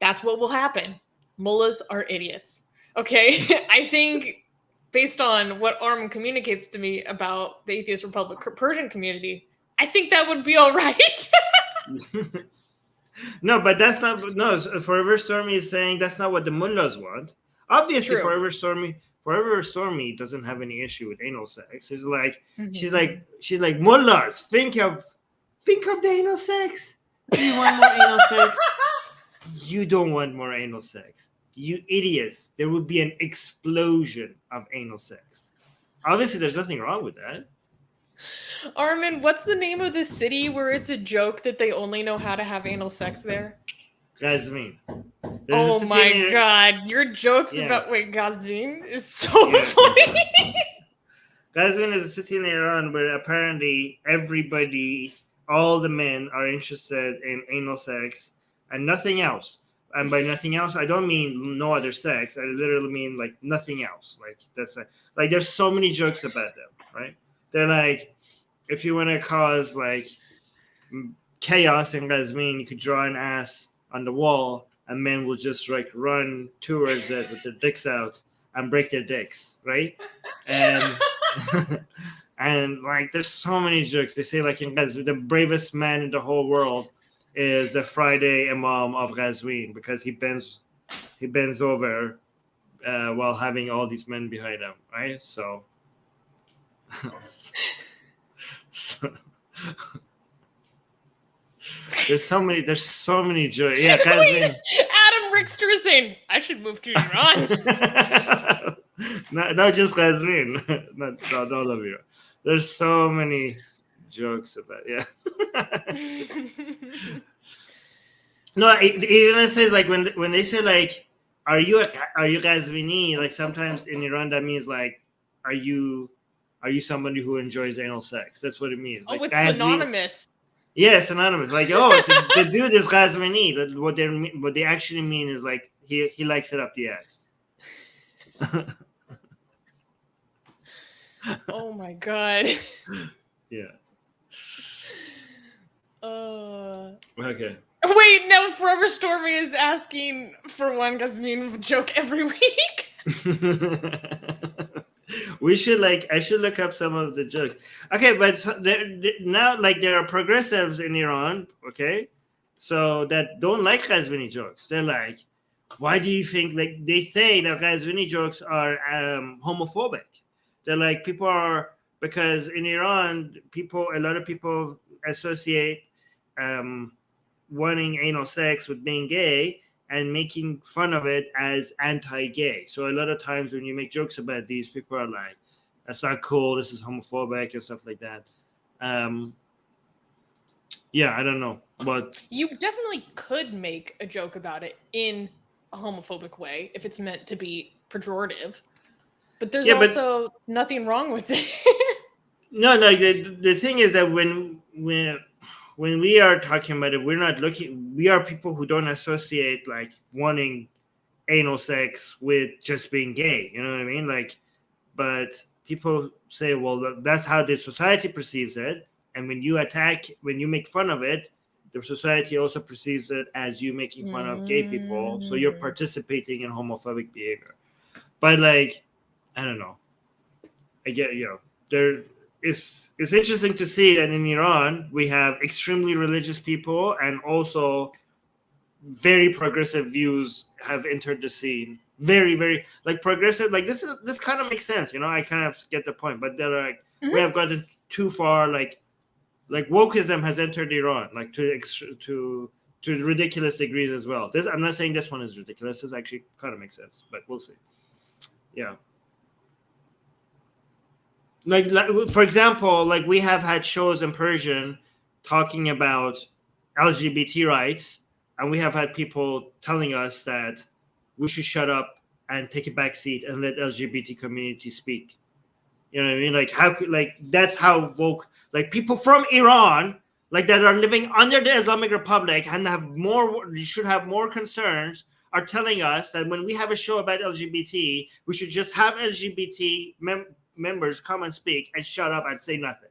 That's what will happen. Mullahs are idiots. Okay, I think based on what Armin communicates to me about the Atheist Republic Persian community, I think that would be all right. No, but that's not. No, Forever Stormy is saying that's not what the mullahs want. Obviously, True. Forever Stormy doesn't have any issue with anal sex. She's like, she's like, mullahs, think of the anal sex. Do you want more anal sex? You don't want more anal sex. You idiots. There would be an explosion of anal sex. Obviously, there's nothing wrong with that. Armin, what's the name of the city where it's a joke that they only know how to have anal sex there? Gazvin. Oh my god, your jokes about Gazvin is so funny. Gazvin is a city in Iran where apparently everybody, all the men, are interested in anal sex and nothing else. And by nothing else, I don't mean no other sex. I literally mean like nothing else. Like like there's so many jokes about them, right? They're like, if you want to cause like chaos in Gazvin, you could draw an ass on the wall, and men will just like run towards it with their dicks out and break their dicks, right? And and like there's so many jokes. They say like in Gazvin, the bravest man in the whole world is the Friday Imam of Gazvin because he bends over while having all these men behind him, right? So there's so many jokes. Yeah, Gazvin. Adam Rickster is saying I should move to Iran. not just Gazvin. not all of you. There's so many jokes about No, it even says like when they say like are you Gazvini, like sometimes in Iran that means like are you somebody who enjoys anal sex? That's what it means. Oh, like, it's synonymous. Yeah, synonymous. Like, oh, the dude is Gazvini. What they actually mean is like he likes it up the ass. Oh my god. Yeah. Okay. Wait, no, Forever Stormy is asking for one Gazvin joke every week. I should look up some of the jokes. Okay, but now like there are progressives in Iran, okay, so that don't like Ghazvini jokes. They're like, why do you think, like they say that Ghazvini jokes are homophobic? They're like because in Iran a lot of people associate wanting anal sex with being gay and making fun of it as anti-gay. So a lot of times when you make jokes about these, people are like, that's not cool, this is homophobic and stuff like that. Yeah, I don't know. But you definitely could make a joke about it in a homophobic way if it's meant to be pejorative. But there's also nothing wrong with it. No, the thing is that when we are talking about it, we are people who don't associate like wanting anal sex with just being gay. You know what I mean? Like, but people say, well, that's how the society perceives it. And when you make fun of it, the society also perceives it as you making fun of gay people. So you're participating in homophobic behavior. But like, I don't know. I get, it's interesting to see that in Iran we have extremely religious people and also very progressive views have entered the scene. Very, very like progressive. Like this kind of makes sense, I kind of get the point. But they're like we have gotten too far. Like wokeism has entered Iran, like to ridiculous degrees as well. I'm not saying this one is ridiculous. This actually kind of makes sense, but we'll see. Yeah. Like for example, like we have had shows in Persian talking about LGBT rights, and we have had people telling us that we should shut up and take a back seat and let LGBT community speak. You know what I mean? Like how could that's how woke people from Iran that are living under the Islamic Republic and should have more concerns are telling us that when we have a show about LGBT, we should just have LGBT members come and speak and shut up and say nothing.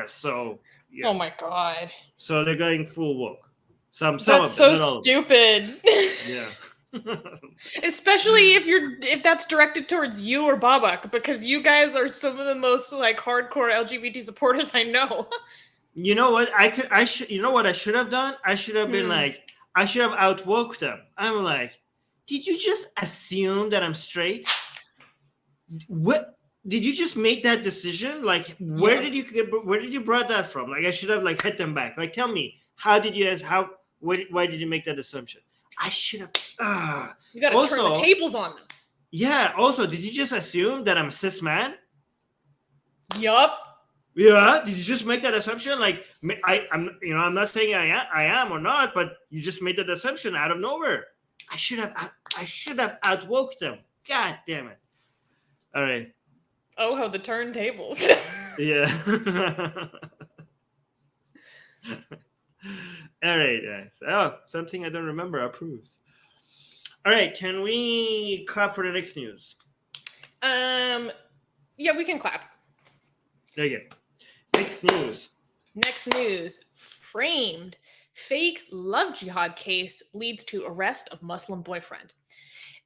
So yeah. Oh my god. So they're going full woke. Some That's of them, so stupid. Yeah. Especially if that's directed towards you or Babak, because you guys are some of the most hardcore LGBT supporters I know. You know what? You know what I should have done? I should have been I should have outwoke them. I'm like, did you just assume that I'm straight? What? Did you just make that decision? Where did you brought that from? I should have hit them back. Tell me, why did you make that assumption? I should have. You got to turn the tables on them. Yeah. Also, did you just assume that I'm a cis man? Yup. Yeah. Did you just make that assumption? I'm not saying I am or not, but you just made that assumption out of nowhere. I should have outwoke them. God damn it. All right. Oh, how the turntables. Yeah. All right, guys. Oh, something I don't remember approves. All right, can we clap for the next news? Yeah, we can clap. There you go. Next news. Framed. Fake love jihad case leads to arrest of Muslim boyfriend.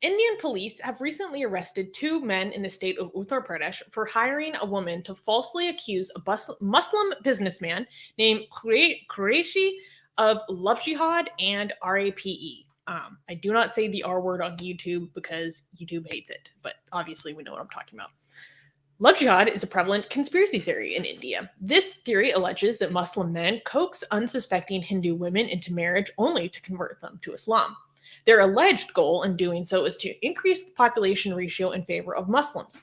Indian police have recently arrested 2 men in the state of Uttar Pradesh for hiring a woman to falsely accuse a Muslim businessman named Qureshi of love jihad and RAPE. I do not say the R word on YouTube because YouTube hates it, but obviously we know what I'm talking about. Love jihad is a prevalent conspiracy theory in India. This theory alleges that Muslim men coax unsuspecting Hindu women into marriage only to convert them to Islam. Their alleged goal in doing so is to increase the population ratio in favor of Muslims.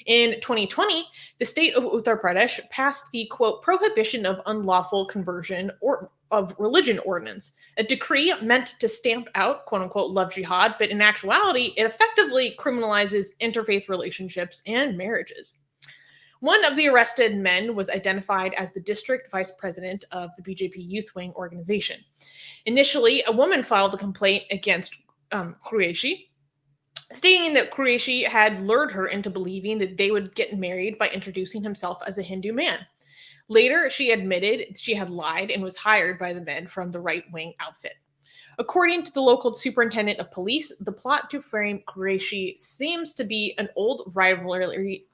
In 2020, the state of Uttar Pradesh passed the, quote, prohibition of unlawful conversion or of religion ordinance, a decree meant to stamp out, quote unquote, love jihad, but in actuality, it effectively criminalizes interfaith relationships and marriages. One of the arrested men was identified as the district vice president of the BJP Youth Wing organization. Initially, a woman filed a complaint against Qureshi, stating that Qureshi had lured her into believing that they would get married by introducing himself as a Hindu man. Later, she admitted she had lied and was hired by the men from the right-wing outfit. According to the local superintendent of police, the plot to frame Qureshi seems to be an old rivalry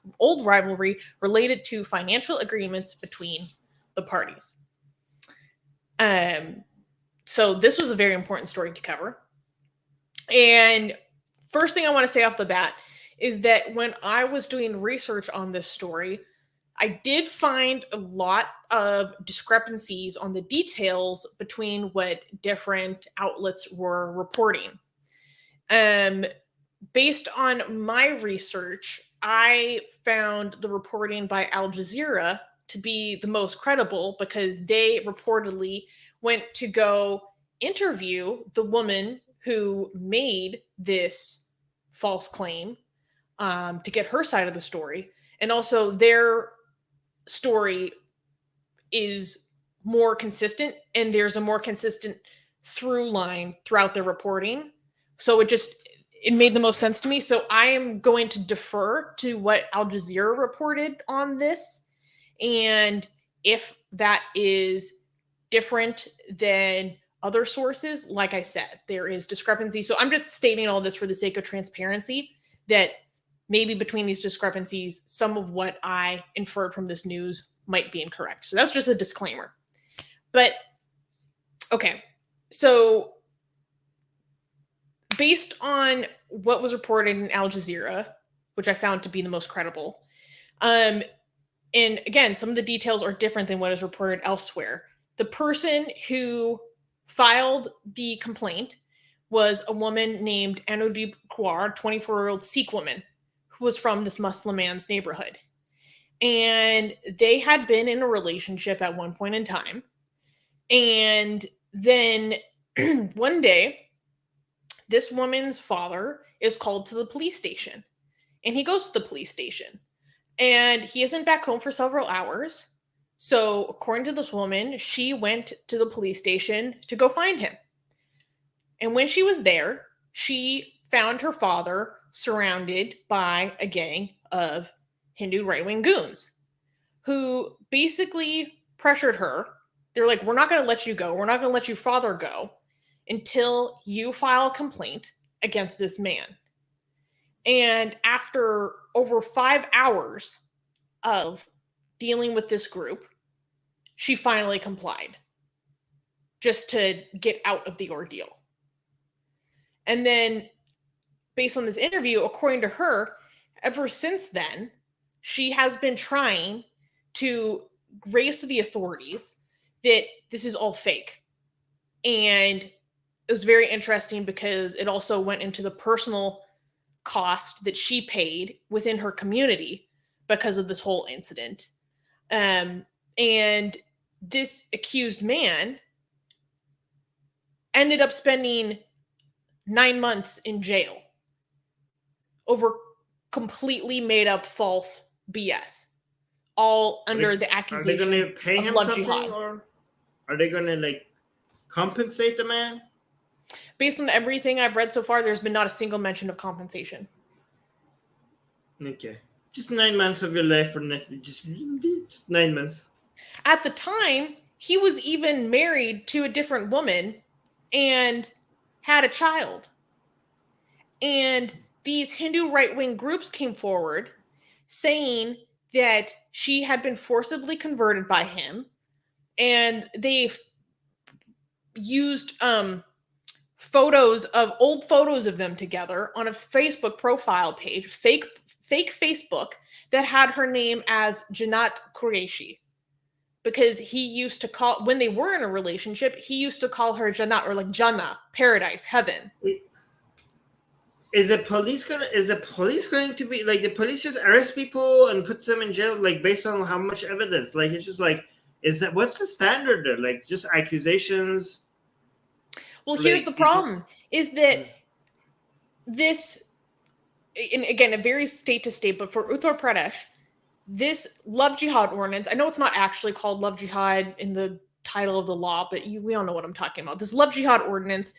related to financial agreements between the parties. So this was a very important story to cover. And first thing I want to say off the bat is that when I was doing research on this story, I did find a lot of discrepancies on the details between what different outlets were reporting. Based on my research, I found the reporting by Al Jazeera to be the most credible because they reportedly went to go interview the woman who made this false claim to get her side of the story. And also their story is more consistent and there's a more consistent through line throughout their reporting. So it made the most sense to me. So I am going to defer to what Al Jazeera reported on this. And if that is different than other sources, like I said, there is discrepancy. So I'm just stating all this for the sake of transparency, that maybe between these discrepancies, some of what I inferred from this news might be incorrect. So that's just a disclaimer. But, okay. So based on what was reported in Al Jazeera, which I found to be the most credible, and again, some of the details are different than what is reported elsewhere. The person who filed the complaint was a woman named Anudeep Kaur, 24-year-old Sikh woman, who was from this Muslim man's neighborhood. And they had been in a relationship at one point in time. And then one day, this woman's father is called to the police station. And he goes to the police station. And he isn't back home for several hours. So, according to this woman, she went to the police station to go find him. And when she was there, she found her father surrounded by a gang of Hindu right-wing goons who basically pressured her. They're like, we're not going to let you go. We're not going to let your father go until you file a complaint against this man. And after over 5 hours of dealing with this group, she finally complied just to get out of the ordeal. And then, based on this interview, according to her, ever since then, she has been trying to raise to the authorities that this is all fake. And it was very interesting because it also went into the personal cost that she paid within her community because of this whole incident. And this accused man ended up spending 9 months in jail over completely made up false BS, all under the accusation. Are they going to pay him something, jihad. or are they going to like compensate the man? Based on everything I've read so far, there's been not a single mention of compensation. Okay, just 9 months of your life for nothing. Just 9 months. At the time, he was even married to a different woman and had a child. And these Hindu right-wing groups came forward saying that she had been forcibly converted by him, and they used old photos of them together on a Facebook profile page, fake Facebook, that had her name as Jannat Qureshi. Because he used to call, when they were in a relationship, he used to call her Jannat, or like Jannah, paradise, heaven. Is the police going to be like, the police just arrest people and put them in jail, like based on how much evidence? Like, it's just like, what's the standard there? Like, just accusations? Well, here's the problem, is that this, and again, it varies state to state, but for Uttar Pradesh, this love jihad ordinance, I know it's not actually called love jihad in the title of the law, but we all know what I'm talking about. This love jihad ordinance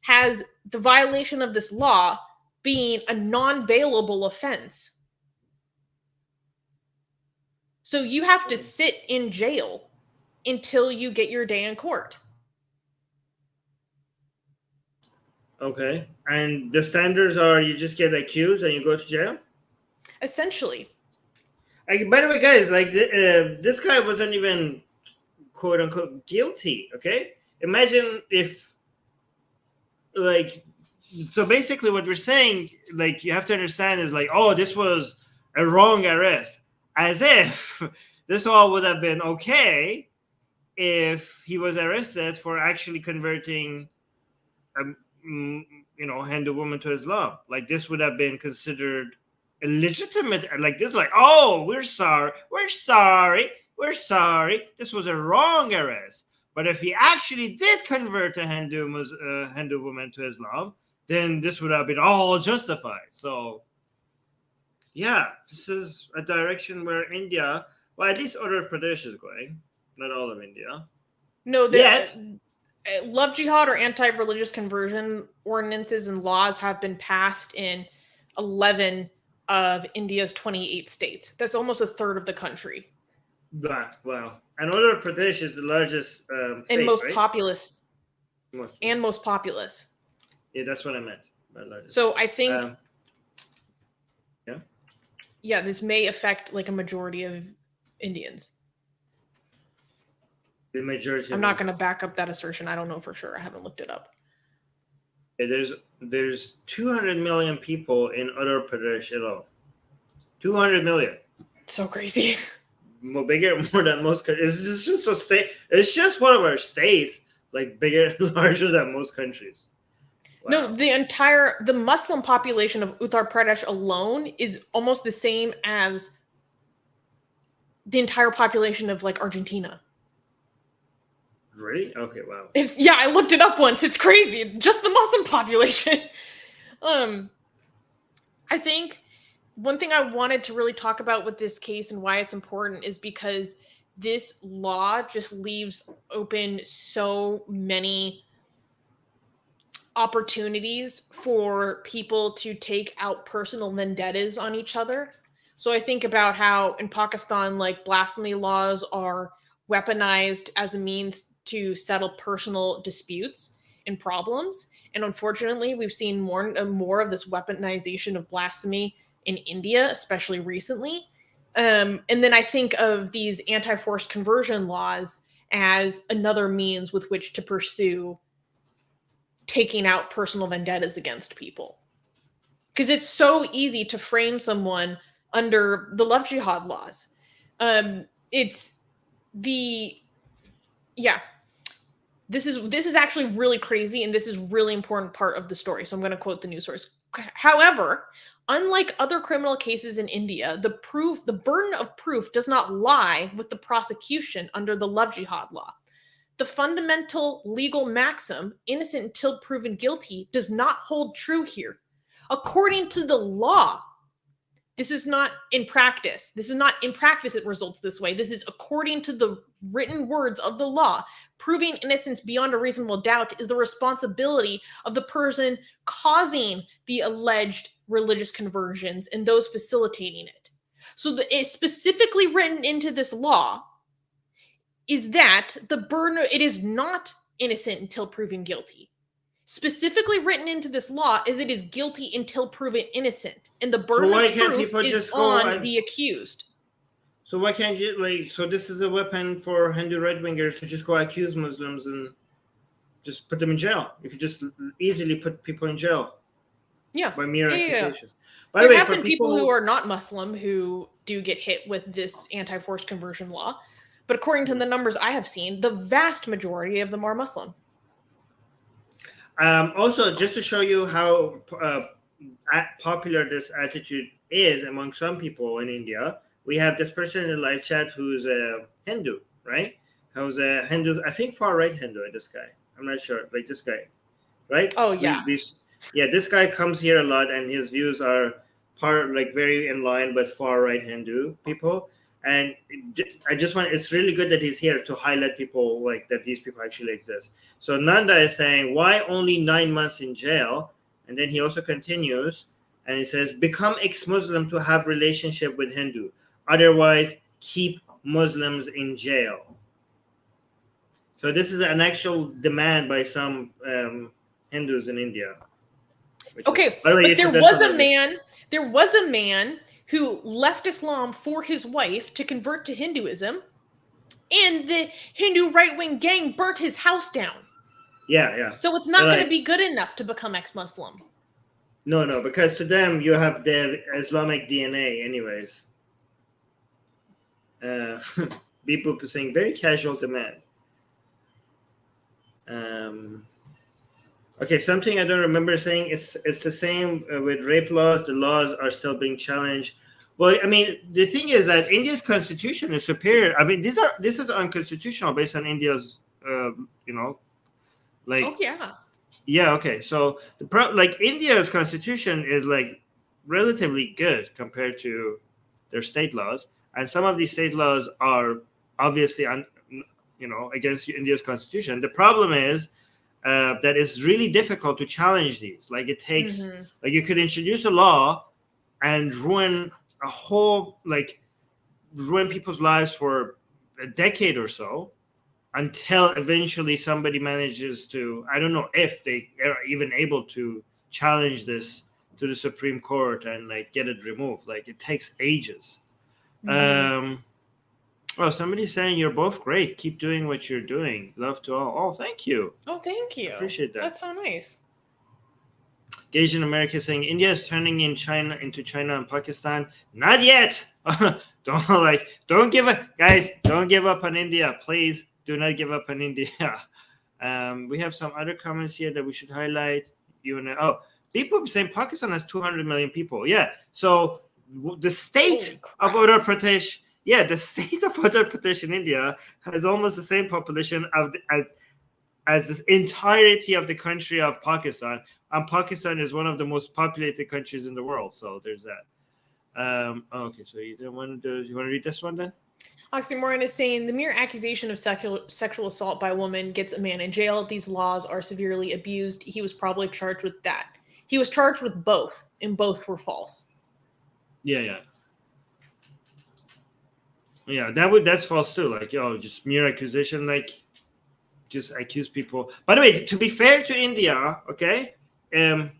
has the violation of this law being a non-bailable offense. So you have to sit in jail until you get your day in court. Okay. And the standards are you just get accused and you go to jail? Essentially. By the way, guys, like this guy wasn't even quote unquote guilty. Okay. Imagine if, like, so basically what we're saying, like, you have to understand is like, oh, this was a wrong arrest. As if this all would have been okay if he was arrested for actually converting Hindu woman to Islam. Like, this would have been considered illegitimate. Like, this, like, oh, we're sorry, this was a wrong arrest. But if he actually did convert a Hindu woman to Islam, then this would have been all justified. So yeah, this is a direction where India, well, at least Uttar Pradesh is going, not all of India. No, love jihad or anti-religious conversion ordinances and laws have been passed in 11 of India's 28 states. That's almost a third of the country. Wow. And Uttar Pradesh is the largest state, and most right? populous. And most populous. Yeah, that's what I meant. So I think, yeah, this may affect like a majority of Indians. The majority. I'm not going to back up that assertion. I don't know for sure. I haven't looked it up. Yeah, there's 200 million people in Uttar Pradesh alone. 200 million. So crazy. More than most countries. It's just It's just one of our states, like larger than most countries. Wow. No, the Muslim population of Uttar Pradesh alone is almost the same as the entire population of like Argentina. Really? Okay, wow. I looked it up once. It's crazy. Just the Muslim population. I think one thing I wanted to really talk about with this case and why it's important is because this law just leaves open so many opportunities for people to take out personal vendettas on each other. So I think about how in Pakistan, like, blasphemy laws are weaponized as a means to settle personal disputes and problems. And unfortunately, we've seen more and more of this weaponization of blasphemy in India, especially recently. And then I think of these anti-forced conversion laws as another means with which to pursue taking out personal vendettas against people. Because it's so easy to frame someone under the love jihad laws. It's the This is actually really crazy, and this is really important part of the story. So I'm going to quote the news source. However, unlike other criminal cases in India, the burden of proof does not lie with the prosecution under the love jihad law. The fundamental legal maxim, innocent until proven guilty, does not hold true here. According to the law, this is not in practice. It results this way. This is according to the written words of the law. Proving innocence beyond a reasonable doubt is the responsibility of the person causing the alleged religious conversions and those facilitating it. So it's specifically written into this law is that the burden, it is not innocent until proven guilty. Specifically written into this law is it is guilty until proven innocent, and the burden of proof is on the accused. So why can't you, so this is a weapon for Hindu right-wingers to just go accuse Muslims and just put them in jail. You could just easily put people in jail. Yeah. By mere accusations. By the way, have been people who are not Muslim who do get hit with this anti-forced conversion law. But according to the numbers I have seen, the vast majority of them are Muslim. Also, just to show you how popular this attitude is among some people in India, we have this person in the live chat who's a Hindu, right? Who's a Hindu, I think far-right Hindu, this guy. I'm not sure, like this guy, right? Oh, yeah. This guy comes here a lot, and his views are very in line with far-right Hindu people. And it's really good that he's here to highlight people that these people actually exist. So Nanda is saying, why only 9 months in jail? And then he also continues and he says, become ex-Muslim to have relationship with Hindu. Otherwise, keep Muslims in jail. So this is an demand by some Hindus in India. Okay, but there was a man who left Islam for his wife to convert to Hinduism, and the Hindu right-wing gang burnt his house down. Yeah. So it's not going to be good enough to become ex-Muslim. No, because to them, you have the Islamic DNA anyways. People saying very casual demand. Okay, something I don't remember saying. It's the same with rape laws. The laws are still being challenged. Well, I mean, the thing is that India's constitution is superior. I mean, this is unconstitutional based on India's, Oh yeah. Yeah. Okay. So India's constitution is relatively good compared to their state laws, and some of these state laws are obviously against India's constitution. The problem is that it's really difficult to challenge these. It takes you could introduce a law and ruin people's lives for a decade or so until eventually somebody manages to, I don't know if they are even able to challenge this to the Supreme Court and get it removed. It takes ages. Oh, somebody's saying you're both great. Keep doing what you're doing. Love to all. Oh, thank you. Oh, thank you. Appreciate that. That's so nice. Asian America saying India is turning into China and Pakistan. Not yet. Don't give up, guys. Don't give up on India, please. Do not give up on India. We have some other comments here that we should highlight. People saying Pakistan has 200 million people. Yeah. So the state of Uttar Pradesh yeah, the state of Uttar Pradesh in India has almost the same population as this entirety of the country of Pakistan, and Pakistan is one of the most populated countries in the world. So there's that. Okay, so you want to read this one then? Oxymoron is saying the mere accusation of sexual assault by a woman gets a man in jail. These laws are severely abused. He was probably charged with that. He was charged with both, and both were false. Yeah, that's false too. Like, just mere accusation, like just accuse people. By the way, to be fair to India, okay, even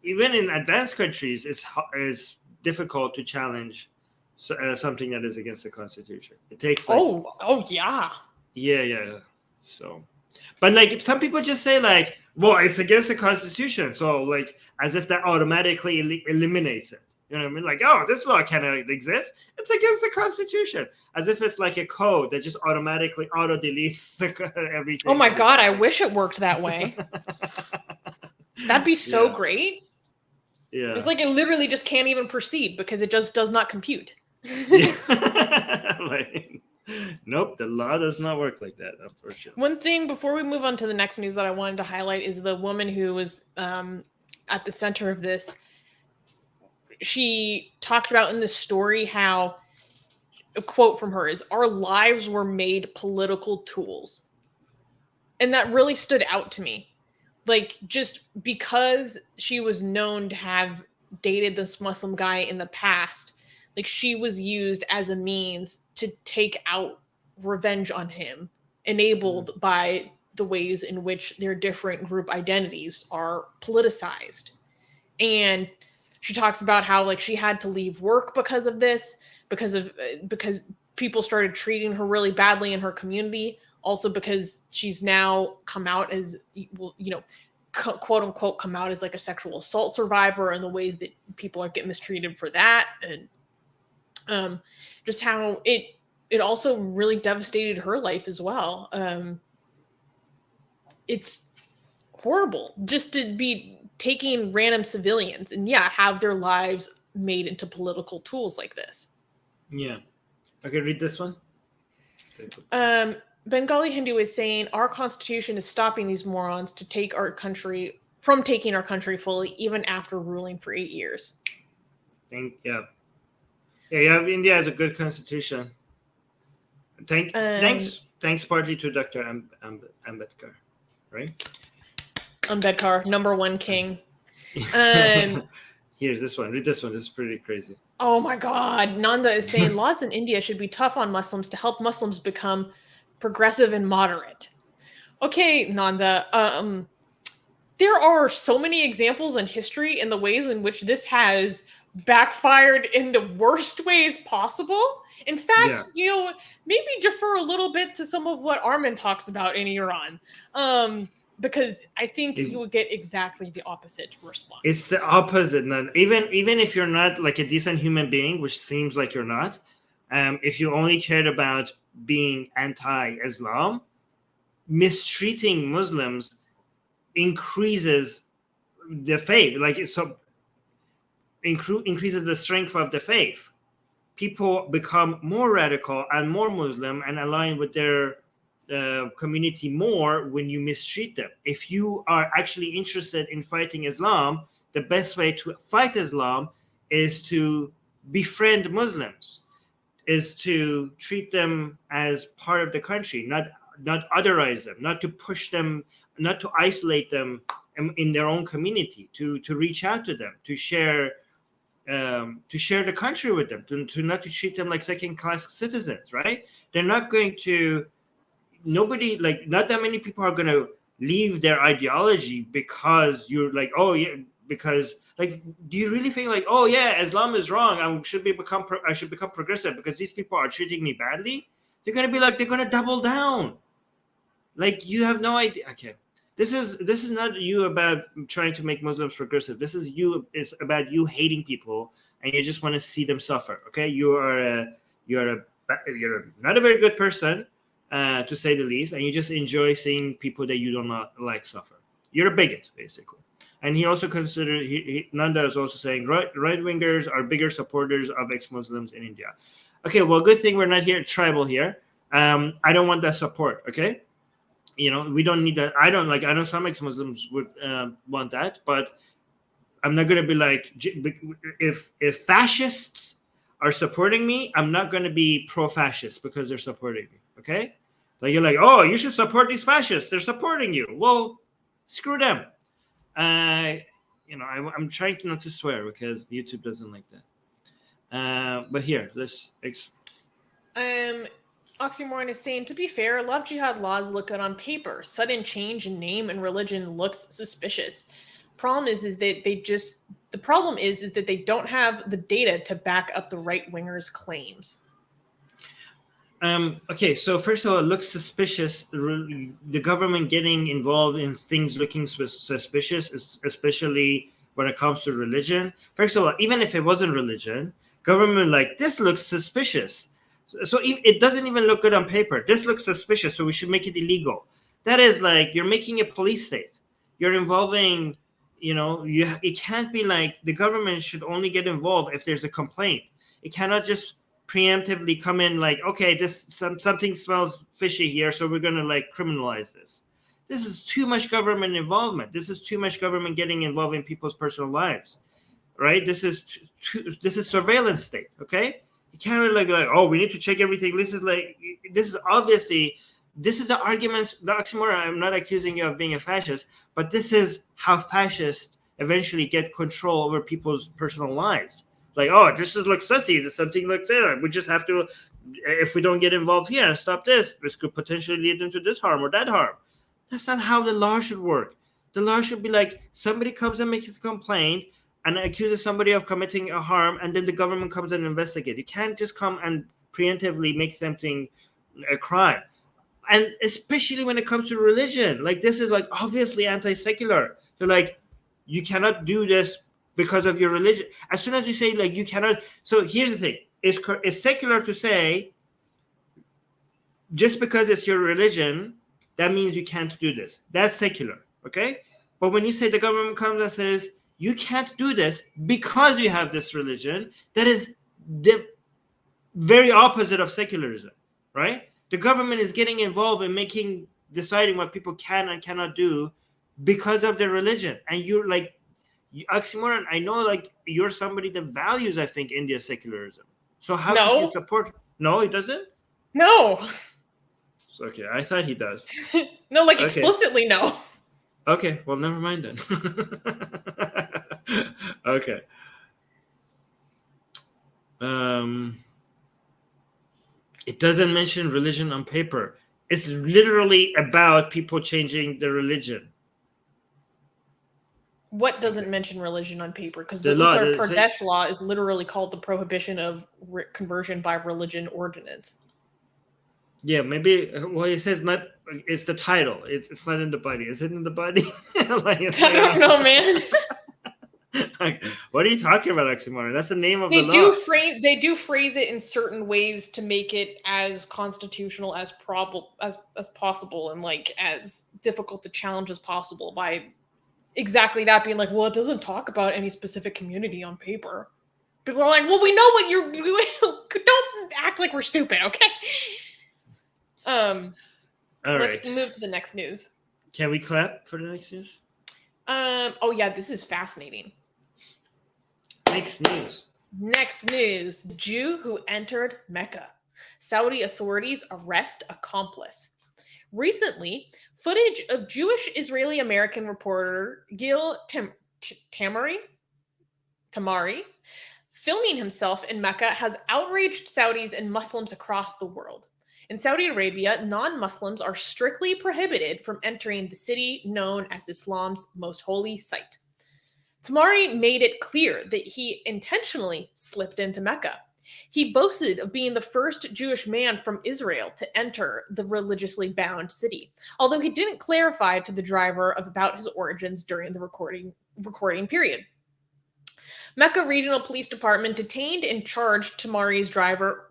in advanced countries, it's difficult to challenge something that is against the Constitution. It takes yeah. So, but like some people just say like, well, it's against the Constitution, so like as if that automatically eliminates it. You know what I mean? Like, oh, this law cannot exist. It's against the Constitution. As if it's like a code that just automatically auto-deletes everything. Oh my God, I wish it worked that way. That'd be so great. Yeah. It's like it literally just can't even proceed because it just does not compute. Like, nope, the law does not work like that, unfortunately. One thing before we move on to the next news that I wanted to highlight is the woman who was at the center of this. She talked about in the story how, a quote from her is, "Our lives were made political tools." And that really stood out to me. Like, just because she was known to have dated this Muslim guy in the past, like she was used as a means to take out revenge on him, enabled by the ways in which their different group identities are politicized. And she talks about how like she had to leave work because of this, because people started treating her really badly in her community. Also because she's now come out as, quote unquote, come out as like a sexual assault survivor, and the ways that people get mistreated for that, and just how it also really devastated her life as well. It's horrible just to be taking random civilians and have their lives made into political tools like this. Yeah. Okay, read this one. Bengali Hindu is saying our constitution is stopping these morons to take our country from taking our country fully, even after ruling for 8 years. India has a good constitution. Thanks partly to Dr. Ambedkar, right? Ambedkar, number one king. Here's this one. Read this one. This is pretty crazy. Oh my God. Nanda is saying laws in India should be tough on Muslims to help Muslims become progressive and moderate. Okay, Nanda. There are so many examples in history in the ways in which this has backfired in the worst ways possible. In fact, maybe defer a little bit to some of what Armin talks about in Iran. Because I think you would get exactly the opposite response. It's the opposite. Even if you're not like a decent human being, which seems like you're not, if you only cared about being anti-Islam, mistreating Muslims increases the faith. Like so, increases the strength of the faith. People become more radical and more Muslim and align with their community more when you mistreat them. If you are actually interested in fighting Islam, the best way to fight Islam is to befriend Muslims, is to treat them as part of the country, not otherize them, not to push them, not to isolate them in their own community, to reach out to them, to share the country with them, to not to treat them like second-class citizens, right? They're not going to. Nobody, like, not that many people are going to leave their ideology because you're like, oh yeah, because like, do you really think like, oh yeah, Islam is wrong, I should become progressive because these people are treating me badly? They're going to be like, they're going to double down. Like, you have no idea. Okay, this is not you about trying to make Muslims progressive. This is you. It's about you hating people and you just want to see them suffer. Okay, you're not a very good person. To say the least, and you just enjoy seeing people that you do not like suffer. You're a bigot, basically. And he also Nanda is also saying right-wingers are bigger supporters of ex-Muslims in India. Okay, well, good thing we're not here tribal here. I don't want that support. Okay, we don't need that. I know some ex-Muslims would want that, but I'm not going to be like, if fascists are supporting me, I'm not going to be pro-fascist because they're supporting me. Okay, like you're like, oh, you should support these fascists. They're supporting you. Well, screw them. I'm trying not to swear because YouTube doesn't like that. But here, let's. Oxymoron is saying, to be fair, love jihad laws look good on paper. Sudden change in name and religion looks suspicious. The problem is that they don't have the data to back up the right wingers' claims. Okay, so first of all, it looks suspicious. The government getting involved in things looking suspicious, especially when it comes to religion. First of all, even if it wasn't religion, government like, this looks suspicious. So it doesn't even look good on paper. This looks suspicious, so we should make it illegal. That is like, you're making a police state. You're involving, it can't be like the government should only get involved if there's a complaint. It cannot just preemptively come in like, okay, something smells fishy here, so we're going to like criminalize this. This is too much government involvement. This is too much government getting involved in people's personal lives, right? This is surveillance state, okay? You can't really like, oh, we need to check everything. This is the arguments, the oxymoron. I'm not accusing you of being a fascist, but this is how fascists eventually get control over people's personal lives. Like, oh, this looks sussy. There's something like that. We just have to, if we don't get involved here and stop this could potentially lead into this harm or that harm. That's not how the law should work. The law should be like, somebody comes and makes a complaint and accuses somebody of committing a harm, and then the government comes and investigates. You can't just come and preemptively make something a crime. And especially when it comes to religion, like this is like obviously anti-secular. So like, you cannot do this because of your religion. As soon as you say like you cannot, so here's the thing: it's secular to say just because it's your religion, that means you can't do this. That's secular, okay? But when you say the government comes and says you can't do this because you have this religion, that is the very opposite of secularism, right? The government is getting involved in deciding what people can and cannot do because of their religion. And you're like, oxymoron, I know like you're somebody that values, I think, India's secularism. So how could you support? No, he doesn't? No. Okay, I thought he does. No, like explicitly no. Okay, well, never mind then. Okay. It doesn't mention religion on paper. It's literally about people changing their religion. What doesn't mention religion on paper? Because the Uttar Pradesh law is literally called the Prohibition of Conversion by Religion Ordinance. Yeah, maybe. Well, it says not. It's the title. It's not in the body. Is it in the body? I don't know, man. Like, what are you talking about, oxymoron? That's the name of the law. They do phrase it in certain ways to make it as constitutional as possible, and like as difficult to challenge as possible by exactly that being like, well, it doesn't talk about any specific community on paper. People are like, well, we know what you're doing. Don't act like we're stupid, okay? Let's move to the next news. Can we clap for the next news? Oh yeah, this is fascinating. Next news. Jew who entered Mecca. Saudi authorities arrest accomplice. Recently, footage of Jewish Israeli-American reporter Gil Tamari filming himself in Mecca has outraged Saudis and Muslims across the world. In Saudi Arabia, non-Muslims are strictly prohibited from entering the city known as Islam's most holy site. Tamari made it clear that he intentionally slipped into Mecca. He boasted of being the first Jewish man from Israel to enter the religiously bound city, although he didn't clarify to the driver about his origins during the recording period. Mecca Regional Police Department detained and charged Tamari's driver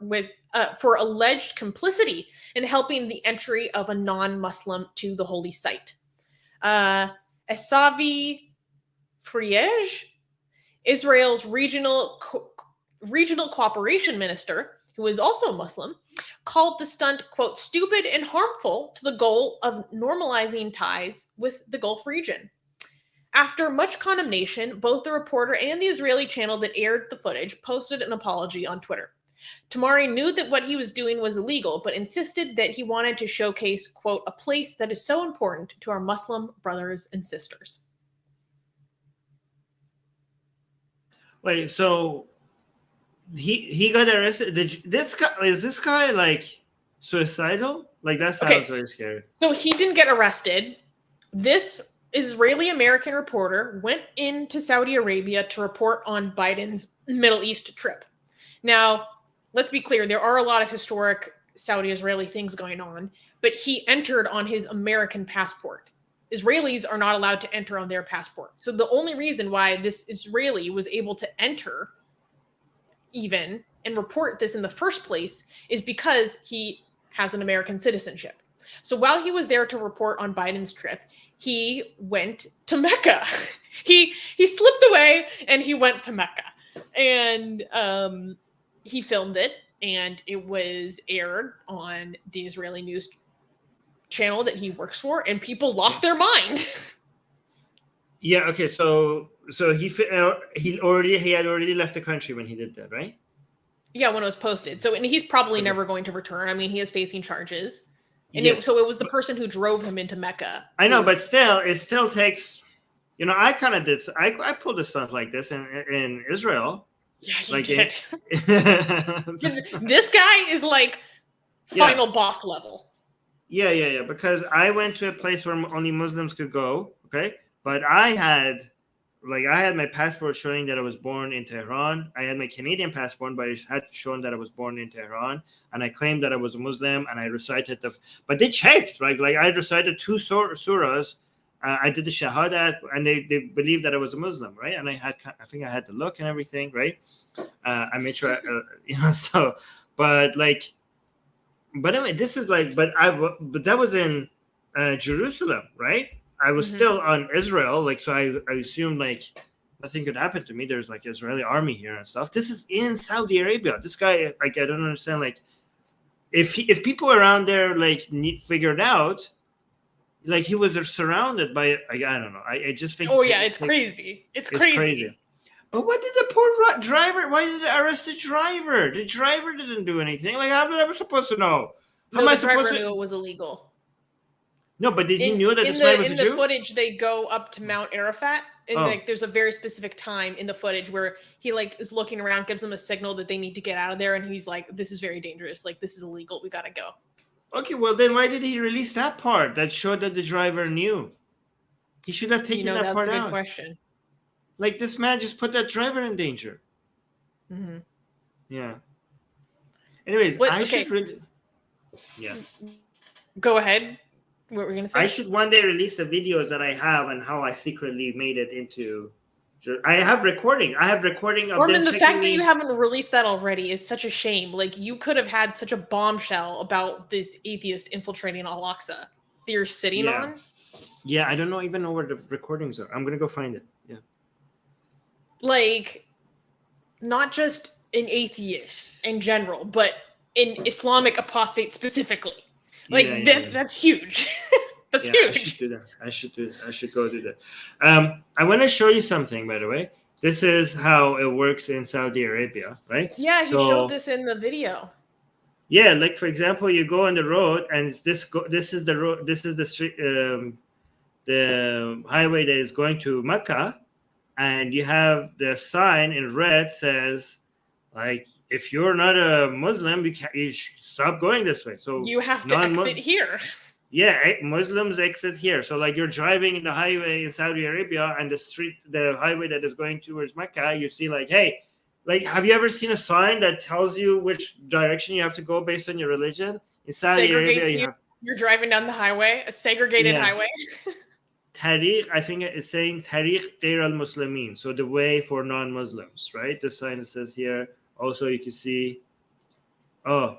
for alleged complicity in helping the entry of a non-Muslim to the holy site. Esavi Friege, Israel's regional cooperation minister, who is also a Muslim, called the stunt, quote, stupid and harmful to the goal of normalizing ties with the Gulf region. After much condemnation, both the reporter and the Israeli channel that aired the footage posted an apology on Twitter. Tamari knew that what he was doing was illegal, but insisted that he wanted to showcase, quote, a place that is so important to our Muslim brothers and sisters. Wait, so he got arrested. Is this guy like suicidal? Like that sounds very scary. So he didn't get arrested. This Israeli-American reporter went into Saudi Arabia to report on Biden's Middle East trip. Now, let's be clear, there are a lot of historic Saudi-Israeli things going on, but he entered on his American passport. Israelis are not allowed to enter on their passport. So the only reason why this Israeli was able to enter even and report this in the first place is because he has an American citizenship. So while he was there to report on Biden's trip, he went to Mecca. He slipped away and he went to Mecca. And he filmed it, and it was aired on the Israeli news channel that he works for, and people lost their mind. Yeah. Okay. So he had already left the country when he did that, right? Yeah, when it was posted. So, and he's probably never going to return. I mean, he is facing charges. And yes. So it was the person who drove him into Mecca. I know, but still, it still takes. You know, I kind of did. I pulled a stunt like this in Israel. Yeah, you did. This guy is like final boss level. Yeah. Because I went to a place where only Muslims could go. Okay, but I had my passport showing that I was born in Tehran. I had my Canadian passport, but it had shown that I was born in Tehran. And I claimed that I was a Muslim, and I recited but they checked. Like I recited 2 surahs. I did the Shahadat, and they believed that I was a Muslim, right? And I think I had the look and everything, right? I made sure, so, but anyway, this is but that was in Jerusalem, right? I was still on Israel, so I assumed nothing could happen to me. There's Israeli army here and stuff. This is in Saudi Arabia. This guy, I don't understand. If people around there figured out, he was surrounded by I don't know. I just think. Oh yeah, it's crazy. It's crazy. But what did the poor driver? Why did they arrest the driver? The driver didn't do anything. How am I supposed to know? The driver knew it was illegal. No, but did he knew that this man was a Jew? In the footage, they go up to Mount Arafat, and there's a very specific time in the footage where he is looking around, gives them a signal that they need to get out of there, and he's like, "This is very dangerous. This is illegal. We gotta go." Okay, well then, why did he release that part that showed that the driver knew? He should have taken that part out. That's a good question. This man just put that driver in danger. Mm-hmm. Yeah. Anyways, should really. Yeah. Go ahead. What were we gonna say? I should one day release the videos that I have and how I secretly made it into. I have recording. Of Armin, the fact that you haven't released that already is such a shame. You could have had such a bombshell about this atheist infiltrating Al-Aqsa that you're sitting on. Yeah, I don't even know where the recordings are. I'm gonna go find it. Yeah. Not just an atheist in general, but an Islamic apostate specifically. That's huge. That's huge. I should do that. I should go do that. I want to show you something, by the way. This is how it works in Saudi Arabia, right? Yeah, he showed this in the video. Yeah, for example, you go on the road, and this is the road. This is the street, the highway that is going to Mecca, and you have the sign in red says, if you're not a Muslim, you stop going this way. So you have to exit here. Yeah, Muslims exit here. So you're driving in the highway in Saudi Arabia, and the highway that is going towards Mecca, you see hey, have you ever seen a sign that tells you which direction you have to go based on your religion? In Saudi Arabia, you're driving down the highway, a segregated highway. Tariq, I think it's saying Tariq Ghair al-Muslimin, so the way for non-Muslims, right? The sign that says here. Also, you can see, this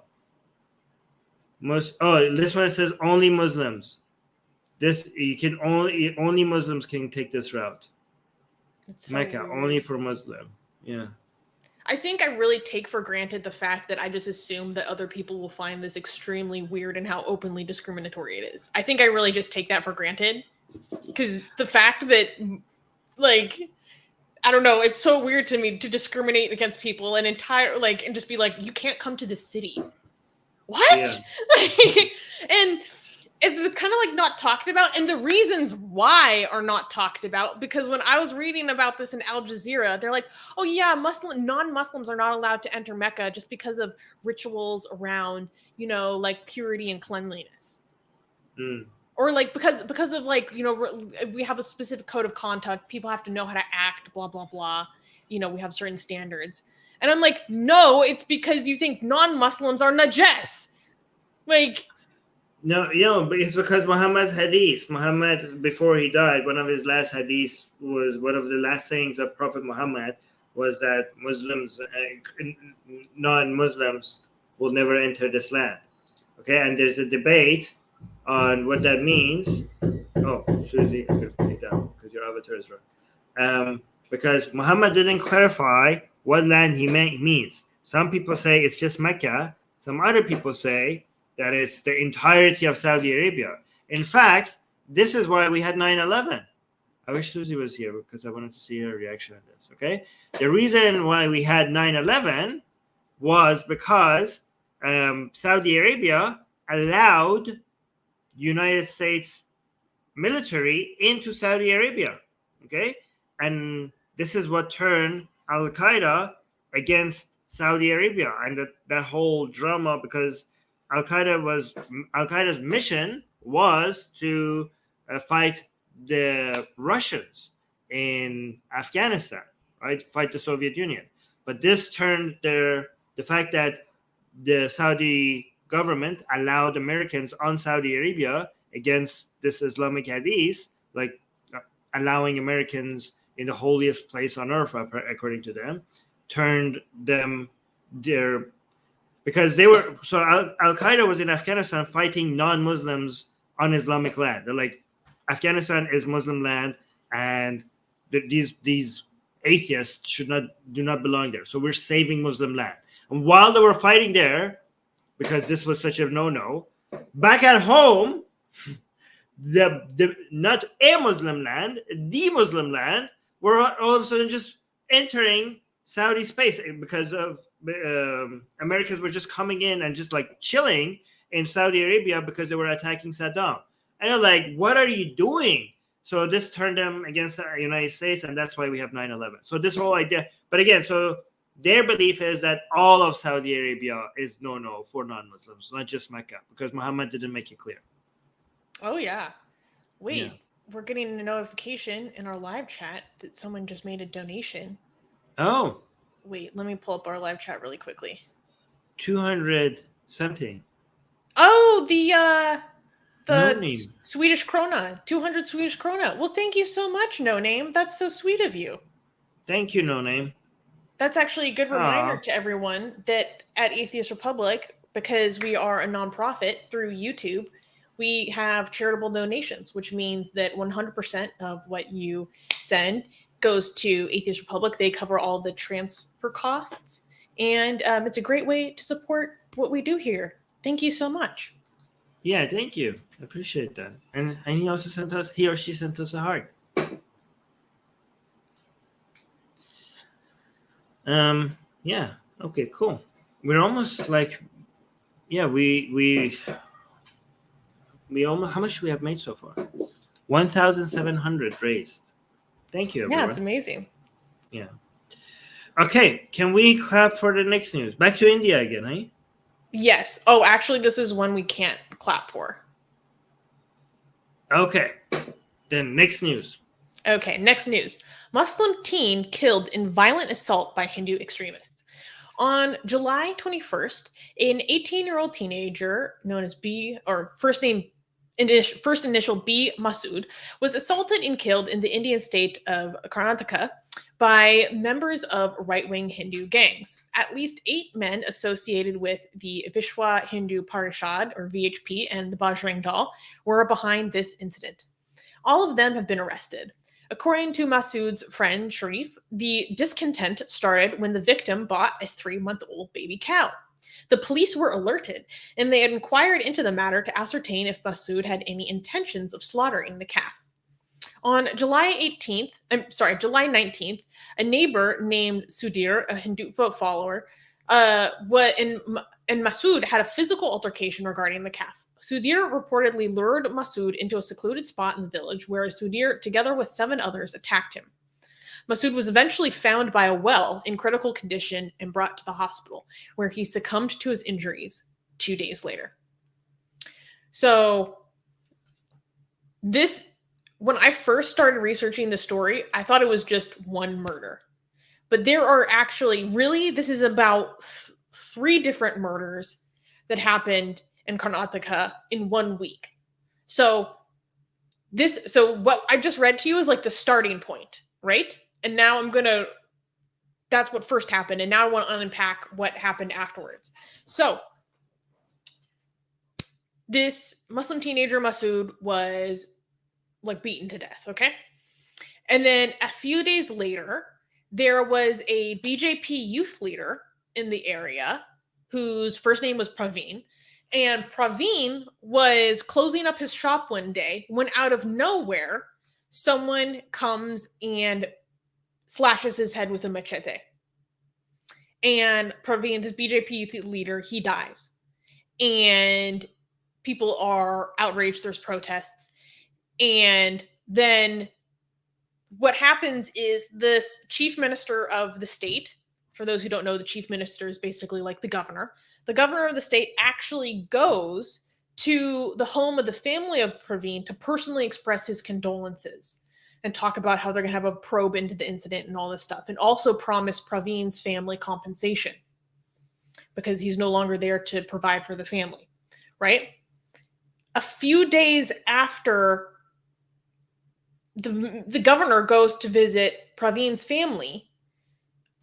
one says only Muslims. Only Muslims can take this route. Mecca, only for Muslim. Yeah. I think I really take for granted the fact that I just assume that other people will find this extremely weird and how openly discriminatory it is. I think I really just take that for granted. Because the fact that, like, I don't know, it's so weird to me to discriminate against people and just be like, you can't come to the city. What? Yeah. And it's kind of like not talked about, and the reasons why are not talked about, because when I was reading about this in Al Jazeera, they're like, oh yeah, non-Muslims are not allowed to enter Mecca just because of rituals around, like purity and cleanliness. Or like because of like, we have a specific code of conduct, people have to know how to act, blah blah blah, we have certain standards. And I'm like, no, it's because you think non-Muslims are najas. Like, no, but it's because Muhammad's hadith. Muhammad, before he died, one of his last hadiths was, one of the last sayings of Prophet Muhammad was that Muslims, non-Muslims will never enter this land. Okay, and there's a debate on what that means. Oh, Susie, I could put it down because your avatar is wrong. Because Muhammad didn't clarify what land he means. Some people say it's just Mecca. Some other people say that it's the entirety of Saudi Arabia. In fact, this is why we had 9/11. I wish Susie was here because I wanted to see her reaction on this, okay? The reason why we had 9/11 was because Saudi Arabia allowed United States military into Saudi Arabia, okay? And this is what turned Al-Qaeda against Saudi Arabia, and that whole drama, because Al-Qaeda's mission was to fight the Russians in Afghanistan, right? Fight the Soviet Union. But this turned the fact that the Saudi government allowed Americans on Saudi Arabia against this Islamic hadith, like allowing Americans in the holiest place on earth, according to them, turned them their, because they were, so Al-Qaeda was in Afghanistan fighting non-Muslims on Islamic land. They're like, Afghanistan is Muslim land, and these atheists do not belong there. So we're saving Muslim land. And while they were fighting there, because this was such a no-no, back at home, the not a Muslim land, the Muslim land, were all of a sudden just entering Saudi space because of Americans were just coming in and just like chilling in Saudi Arabia because they were attacking Saddam. And they're like, what are you doing? So this turned them against the United States, and that's why we have 9/11. So this whole idea, but again, so their belief is that all of Saudi Arabia is no for non-Muslims, not just Mecca, because Muhammad didn't make it clear. Oh yeah. Wait, we're getting a notification in our live chat that someone just made a donation. Oh. Wait, let me pull up our live chat really quickly. 200 something. Oh, the No Name. Swedish krona, 200 Swedish krona. Well, thank you so much, No Name. That's so sweet of you. Thank you, No Name. That's actually a good reminder to everyone that at Atheist Republic, because we are a nonprofit through YouTube, we have charitable donations, which means that 100% of what you send goes to Atheist Republic. They cover all the transfer costs, and it's a great way to support what we do here. Thank you so much. Yeah, thank you. I appreciate that. And he also he or she sent us a heart. Yeah. Okay, cool. We're almost like, yeah, we almost, how much we have made so far? 1,700 raised. Thank you, everyone. Yeah, it's amazing. Yeah. Okay, can we clap for the next news? Back to India again, eh? Yes. Oh, actually, this is one we can't clap for. Okay. Then next news. Okay, next news. Muslim teen killed in violent assault by Hindu extremists. On July 21st, an 18-year-old teenager known as B, or first initial B Masood, was assaulted and killed in the Indian state of Karnataka by members of right-wing Hindu gangs. At least 8 men associated with the Vishwa Hindu Parishad, or VHP, and the Bajrang Dal were behind this incident. All of them have been arrested. According to Masood's friend Sharif, the discontent started when the victim bought a 3-month-old baby cow. The police were alerted, and they had inquired into the matter to ascertain if Masood had any intentions of slaughtering the calf. On July 19th, a neighbor named Sudhir, a Hindu follower, and Masood had a physical altercation regarding the calf. Sudhir reportedly lured Masood into a secluded spot in the village where Sudhir, together with 7 others, attacked him. Masood was eventually found by a well in critical condition and brought to the hospital, where he succumbed to his injuries 2 days later. So when I first started researching the story, I thought it was just one murder. But there are actually, this is about 3 different murders that happened in Karnataka in 1 week. So what I just read to you is like the starting point, right? And now that's what first happened. And now I want to unpack what happened afterwards. So this Muslim teenager, Masood, was like beaten to death. Okay. And then a few days later, there was a BJP youth leader in the area whose first name was Praveen. And Praveen was closing up his shop one day when out of nowhere, someone comes and slashes his head with a machete. And Praveen, this BJP youth leader, he dies. And people are outraged. There's protests. And then what happens is this chief minister of the state, for those who don't know, the chief minister is basically like the governor. The governor of the state actually goes to the home of the family of Praveen to personally express his condolences and talk about how they're going to have a probe into the incident and all this stuff, and also promise Praveen's family compensation because he's no longer there to provide for the family, right? A few days after the governor goes to visit Praveen's family,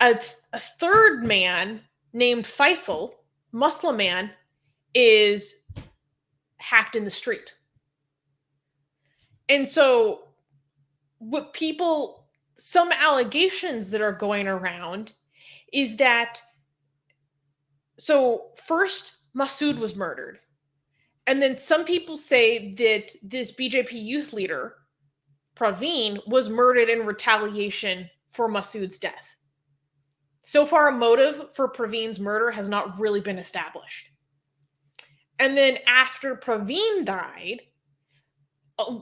a third man named Faisal, Muslim man, is hacked in the street. And so some allegations that are going around is that, so first Masood was murdered. And then some people say that this BJP youth leader, Praveen, was murdered in retaliation for Masood's death. So far, a motive for Praveen's murder has not really been established. And then after Praveen died,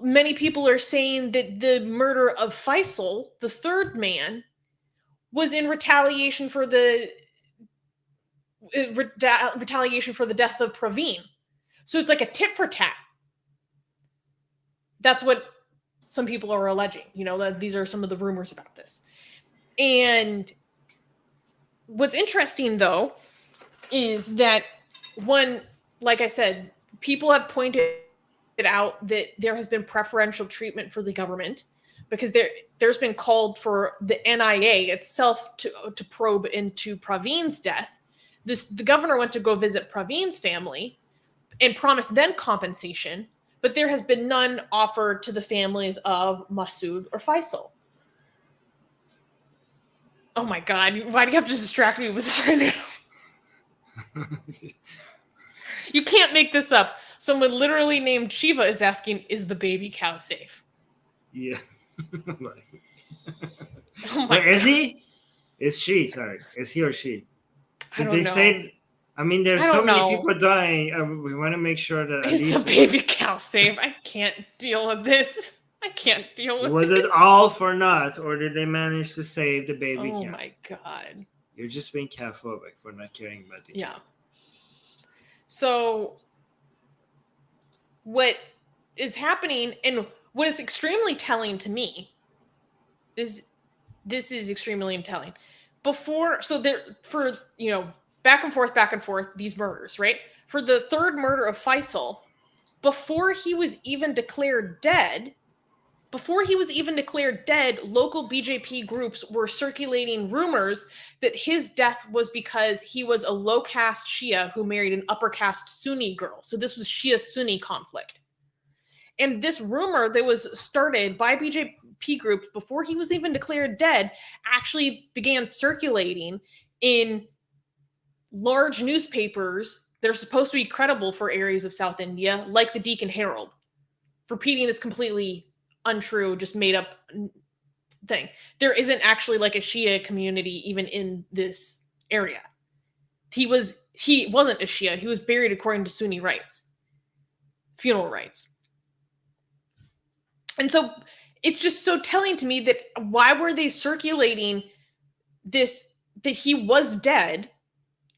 many people are saying that the murder of Faisal, the third man, was in retaliation for the death of Praveen. So it's like a tit for tat. That's what some people are alleging. These are some of the rumors about this. And what's interesting, though, is that like I said, people have pointed out that there has been preferential treatment for the government because there's been called for the NIA itself to probe into Praveen's death. The governor went to go visit Praveen's family and promised them compensation, but there has been none offered to the families of Masood or Faisal. Oh my God, why do you have to distract me with this right now? You can't make this up. Someone literally named Shiva is asking, is the baby cow safe? Yeah. Oh Wait, is he? Is she? Sorry. Is he or she? I don't know. There's so many people dying. We want to make sure that at is least the baby cow safe? I can't deal with this. I can't deal with was this. it all for naught, or did they manage to save the baby cow? Oh my God. You're just being cowphobic for not caring about the cow. So what is happening, and what is extremely telling to me is this is extremely telling. Back and forth, these murders, right? For the third murder of Faisal, before he was even declared dead, local BJP groups were circulating rumors that his death was because he was a low caste Shia who married an upper caste Sunni girl. So this was Shia-Sunni conflict. And this rumor that was started by BJP groups, before he was even declared dead, actually began circulating in large newspapers that are supposed to be credible for areas of South India, like the Deccan Herald, repeating this completely untrue, just made up thing. There isn't actually like a Shia community even in this area. He wasn't a Shia. He was buried according to Sunni rites, funeral rites. And so it's just so telling to me that why were they circulating this, that he was dead,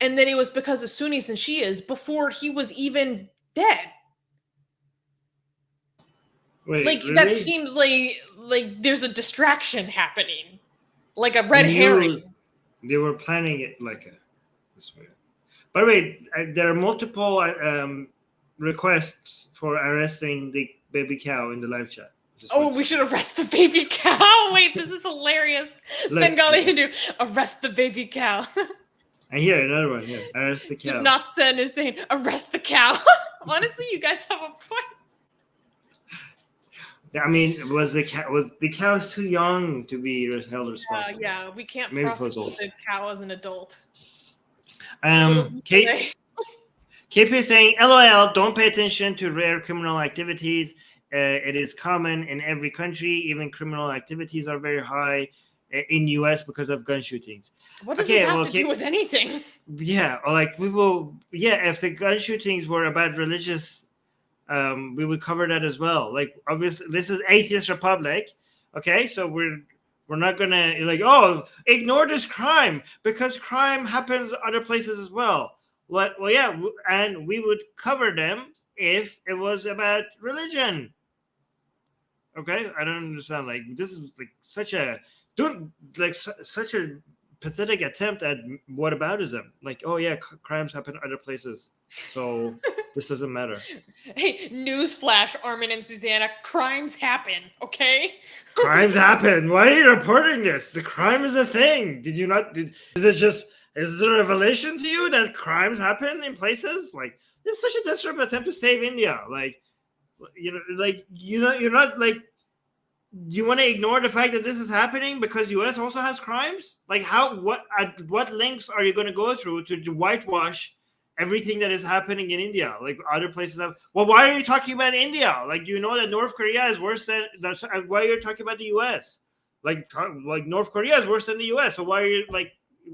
and that it was because of Sunnis and Shias before he was even dead. Wait, like really? That seems like there's a distraction happening, like a red herring. They were planning it like this way. By the way, there are multiple requests for arresting the baby cow in the live chat. We should arrest the baby cow. Wait, this is hilarious. Bengali Hindu, arrest the baby cow. I hear another one here. Arrest the cow. Natsen is saying, arrest the cow. Honestly, you guys have a point. I mean, was the cow too young to be held responsible? Yeah, we can't prosecute the cow as an adult. KP is saying, LOL, don't pay attention to rare criminal activities. It is common in every country. Even criminal activities are very high in U.S. because of gun shootings. What does this have to do with anything? Yeah, like if the gun shootings were about religious, we would cover that as well. Like, obviously, this is Atheist Republic. Okay, so we're not gonna ignore this crime because crime happens other places as well. And we would cover them if it was about religion. Okay, I don't understand. Like, this is such a pathetic attempt at whataboutism. Like, crimes happen other places, so this doesn't matter. Hey, newsflash, Armin and Susanna, crimes happen. Okay, crimes happen. Why are you reporting this? The crime is a thing. Did you not? Is it a revelation to you that crimes happen in places? Like, this is such a desperate attempt to save India. You want to ignore the fact that this is happening because U.S. also has crimes? Like, what lengths are you going to go through to whitewash everything that is happening in India? Like, other places have. Well, why are you talking about India? Like, do you know that North Korea is worse than? Why are you talking about the U.S.? Like North Korea is worse than the U.S. So why are you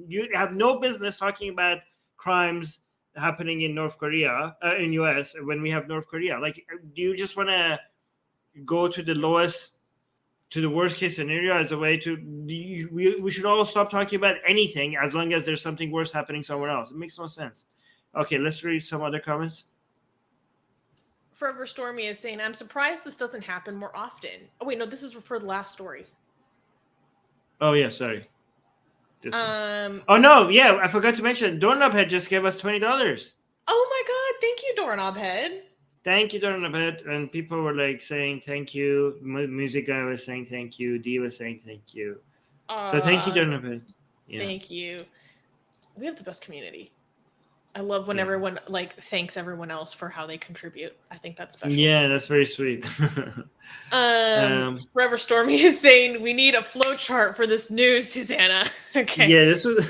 you have no business talking about crimes happening in North Korea, in U.S. when we have North Korea? Like, do you just want to go to the worst case scenario as a way to? We should all stop talking about anything as long as there's something worse happening somewhere else. It makes no sense. Okay, let's read some other comments. Forever Stormy is saying, I'm surprised this doesn't happen more often. Oh, wait, no, this is for the last story. Oh, yeah, sorry. Oh, no, yeah, I forgot to mention, Doorknob Head just gave us $20. Oh, my God. Thank you, Doorknob Head. Thank you, Doorknob Head. And people were saying thank you. Music guy was saying thank you. D was saying thank you. So thank you, Doorknob Head. Yeah. Thank you. We have the best community. I love when everyone thanks everyone else for how they contribute. I think that's special. Yeah, that's very sweet. Forever Stormy is saying we need a flow chart for this news, Susanna. Okay. Yeah, this was.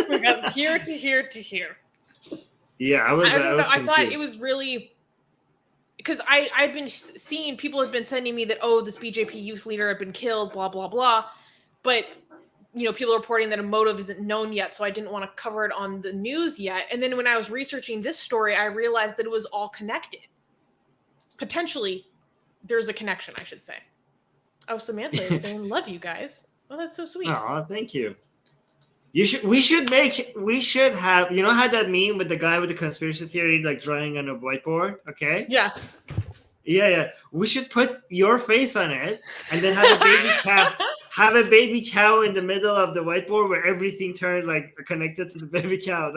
We got here to here to here. Yeah, I was. I thought it was really because I've been seeing people have been sending me that this BJP youth leader had been killed, blah blah blah, but. People are reporting that a motive isn't known yet, so I didn't want to cover it on the news yet. And then when I was researching this story, I realized that it was all connected. Potentially, there's a connection, I should say. Oh, Samantha is saying, love you guys. Oh, that's so sweet. Oh, thank you. We should have, how that meme with the guy with the conspiracy theory, drawing on a whiteboard? Okay. Yeah. Yeah. We should put your face on it and then have a baby cat. Have a baby cow in the middle of the whiteboard where everything turned connected to the baby cow.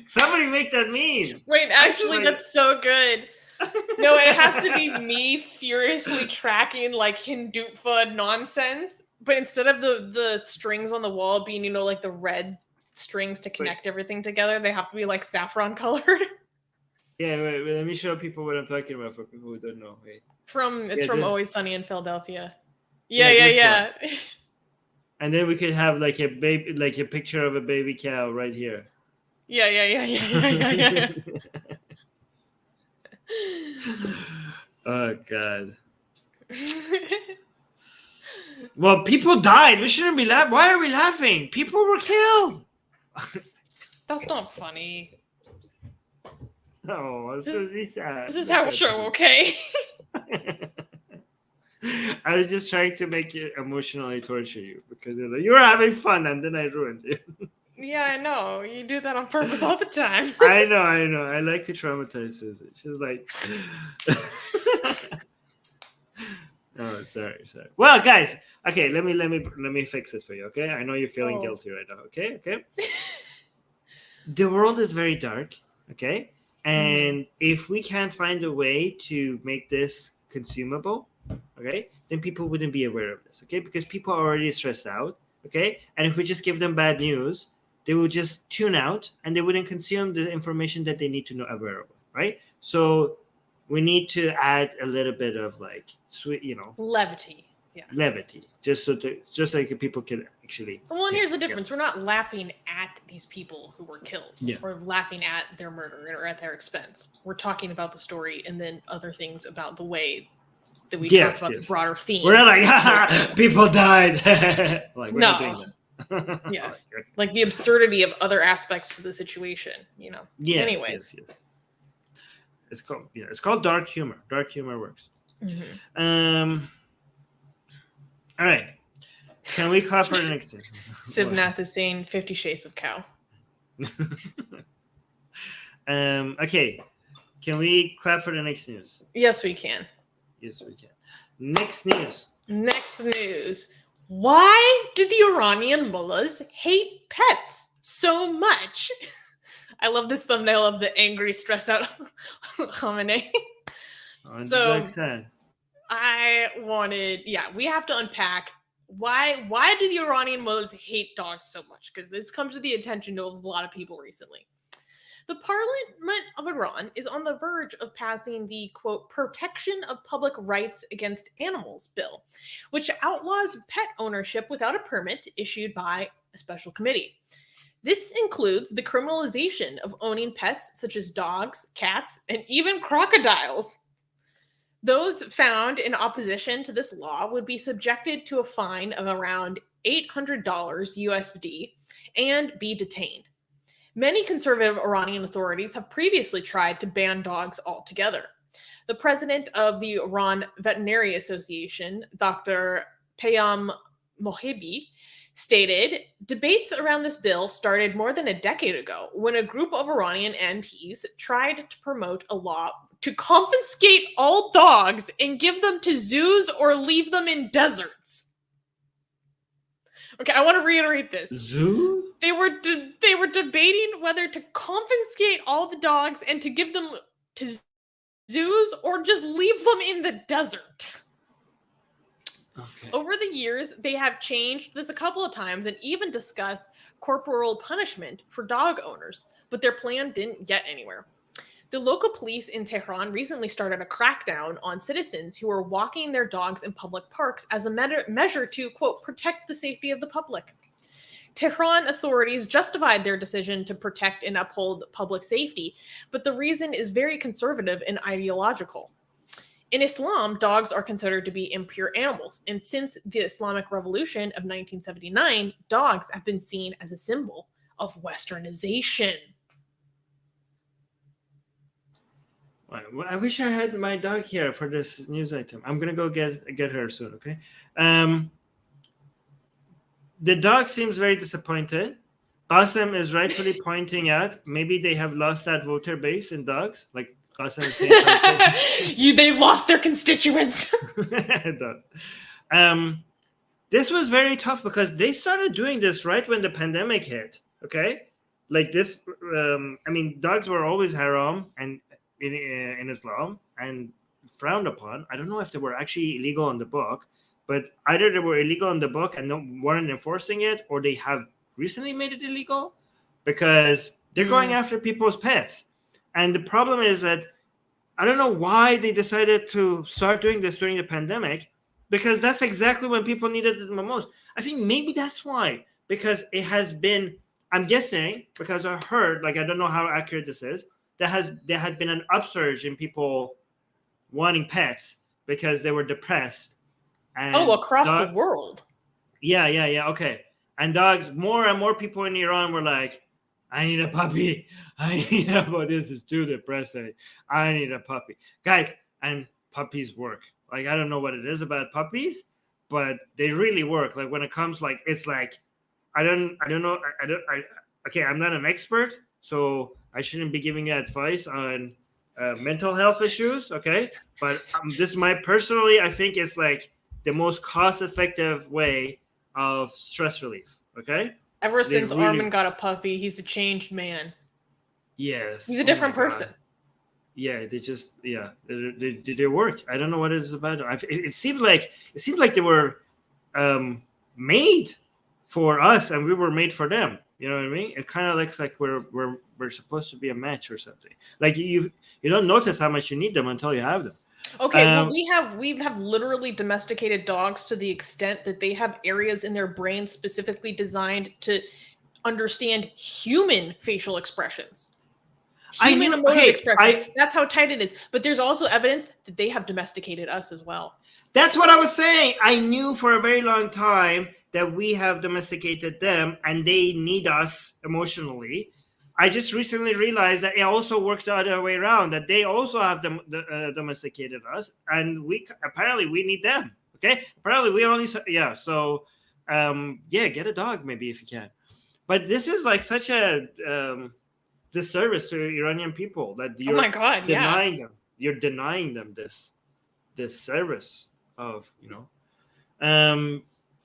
Somebody make that meme. Wait, actually, that's so good. No, it has to be me furiously tracking Hindu-Extremists nonsense, but instead of the strings on the wall being, the red strings to connect everything together, they have to be saffron colored. Yeah, wait, let me show people what I'm talking about for people who don't know. Wait. From Always Sunny in Philadelphia. Yeah, Yeah. And then we could have like a baby, like a picture of a baby cow right here. Yeah. Oh God. Well, people died. We shouldn't be laughing. Why are we laughing? People were killed. That's not funny. Oh, this is sad. This is how show, okay? I was just trying to make it emotionally torture you because you were having fun and then I ruined it. Yeah, I know. You do that on purpose all the time. I know. I like to traumatize Susan. She's like, oh, sorry. Well, guys, okay, let me fix this for you. Okay, I know you're feeling guilty right now. Okay. The world is very dark. Okay, and if we can't find a way to make this consumable, okay, then people wouldn't be aware of this. Okay, because people are already stressed out. Okay, and if we just give them bad news, they will just tune out and they wouldn't consume the information that they need to know aware of, right? So we need to add a little bit of like sweet, levity. Yeah. Levity, just like people can actually. Well, and here's the difference: we're not laughing at these people who were killed, yeah, or laughing at their murder or at their expense. We're talking about the story and then other things about the way that we talk about the broader themes. We're not like people died. Like we're not doing that. Yeah, like the absurdity of other aspects to the situation. Yes, anyways, yes. It's called dark humor. Dark humor works. All right. Can we clap for the next thing? Sivnath is saying 50 Shades of Cow. Okay. Can we clap for the next news? Yes, we can. Yes, we can. Next news. Why do the Iranian mullahs hate pets so much? I love this thumbnail of the angry, stressed out Khamenei. So we have to unpack why do the Iranian mullahs hate dogs so much? Because this comes to the attention of a lot of people recently. The Parliament of Iran is on the verge of passing the, quote, Protection of Public Rights Against Animals bill, which outlaws pet ownership without a permit issued by a special committee. This includes the criminalization of owning pets such as dogs, cats, and even crocodiles. Those found in opposition to this law would be subjected to a fine of around $800 USD and be detained. Many conservative Iranian authorities have previously tried to ban dogs altogether. The president of the Iran Veterinary Association, Dr. Payam Mohibi, stated, debates around this bill started more than a decade ago when a group of Iranian MPs tried to promote a law to confiscate all dogs and give them to zoos or leave them in deserts. Okay, I want to reiterate this. Zoo? They were debating whether to confiscate all the dogs and to give them to zoos or just leave them in the desert. Okay. Over the years, they have changed this a couple of times and even discussed corporal punishment for dog owners, but their plan didn't get anywhere. The local police in Tehran recently started a crackdown on citizens who were walking their dogs in public parks as a measure to, quote, protect the safety of the public. Tehran authorities justified their decision to protect and uphold public safety, but the reason is very conservative and ideological. In Islam, dogs are considered to be impure animals, and since the Islamic Revolution of 1979, dogs have been seen as a symbol of westernization. I wish I had my dog here for this news item. I'm gonna go get her soon. Okay. The dog seems very disappointed. Qasim is rightfully pointing out maybe they have lost that voter base in dogs. Like Qasim is saying, they've lost their constituents. This was very tough because they started doing this right when the pandemic hit. Okay, like this. Dogs were always haram and in Islam and frowned upon. I don't know if they were actually illegal in the book, but either they were illegal in the book and weren't enforcing it, or they have recently made it illegal because they're going after people's pets. And the problem is that I don't know why they decided to start doing this during the pandemic, because that's exactly when people needed it the most. I think maybe that's why, because it has been, I'm guessing, because I heard, like, I don't know how accurate this is, there had been an upsurge in people wanting pets because they were depressed. And across the world. Yeah. Okay. And dogs, more and more people in Iran were like, I need a puppy. This is too depressing. I need a puppy. Guys, and puppies work. Like, I don't know what it is about puppies, but they really work. Like, when it comes, like, it's like, I don't know. Okay, I'm not an expert, so I shouldn't be giving you advice on mental health issues. Okay. But this might personally, I think it's like the most cost-effective way of stress relief. Okay. Ever since Armin got a puppy, he's a changed man. Yes. He's a different person. Yeah, they work. I don't know what it is about. It seems like they were made for us, and we were made for them. You know what I mean? It kind of looks like we're supposed to be a match or something. Like, you don't notice how much you need them until you have them. Okay, well, we have literally domesticated dogs to the extent that they have areas in their brain specifically designed to understand human facial expressions. Human emotive expressions. That's how tight it is. But there's also evidence that they have domesticated us as well. That's what I was saying. I knew for a very long time that we have domesticated them and they need us emotionally. I just recently realized that it also works the other way around, that they also have domesticated us, and we need them. Okay, apparently we only So get a dog maybe if you can. But this is like such a disservice to Iranian people that you're denying them. You're denying them this service of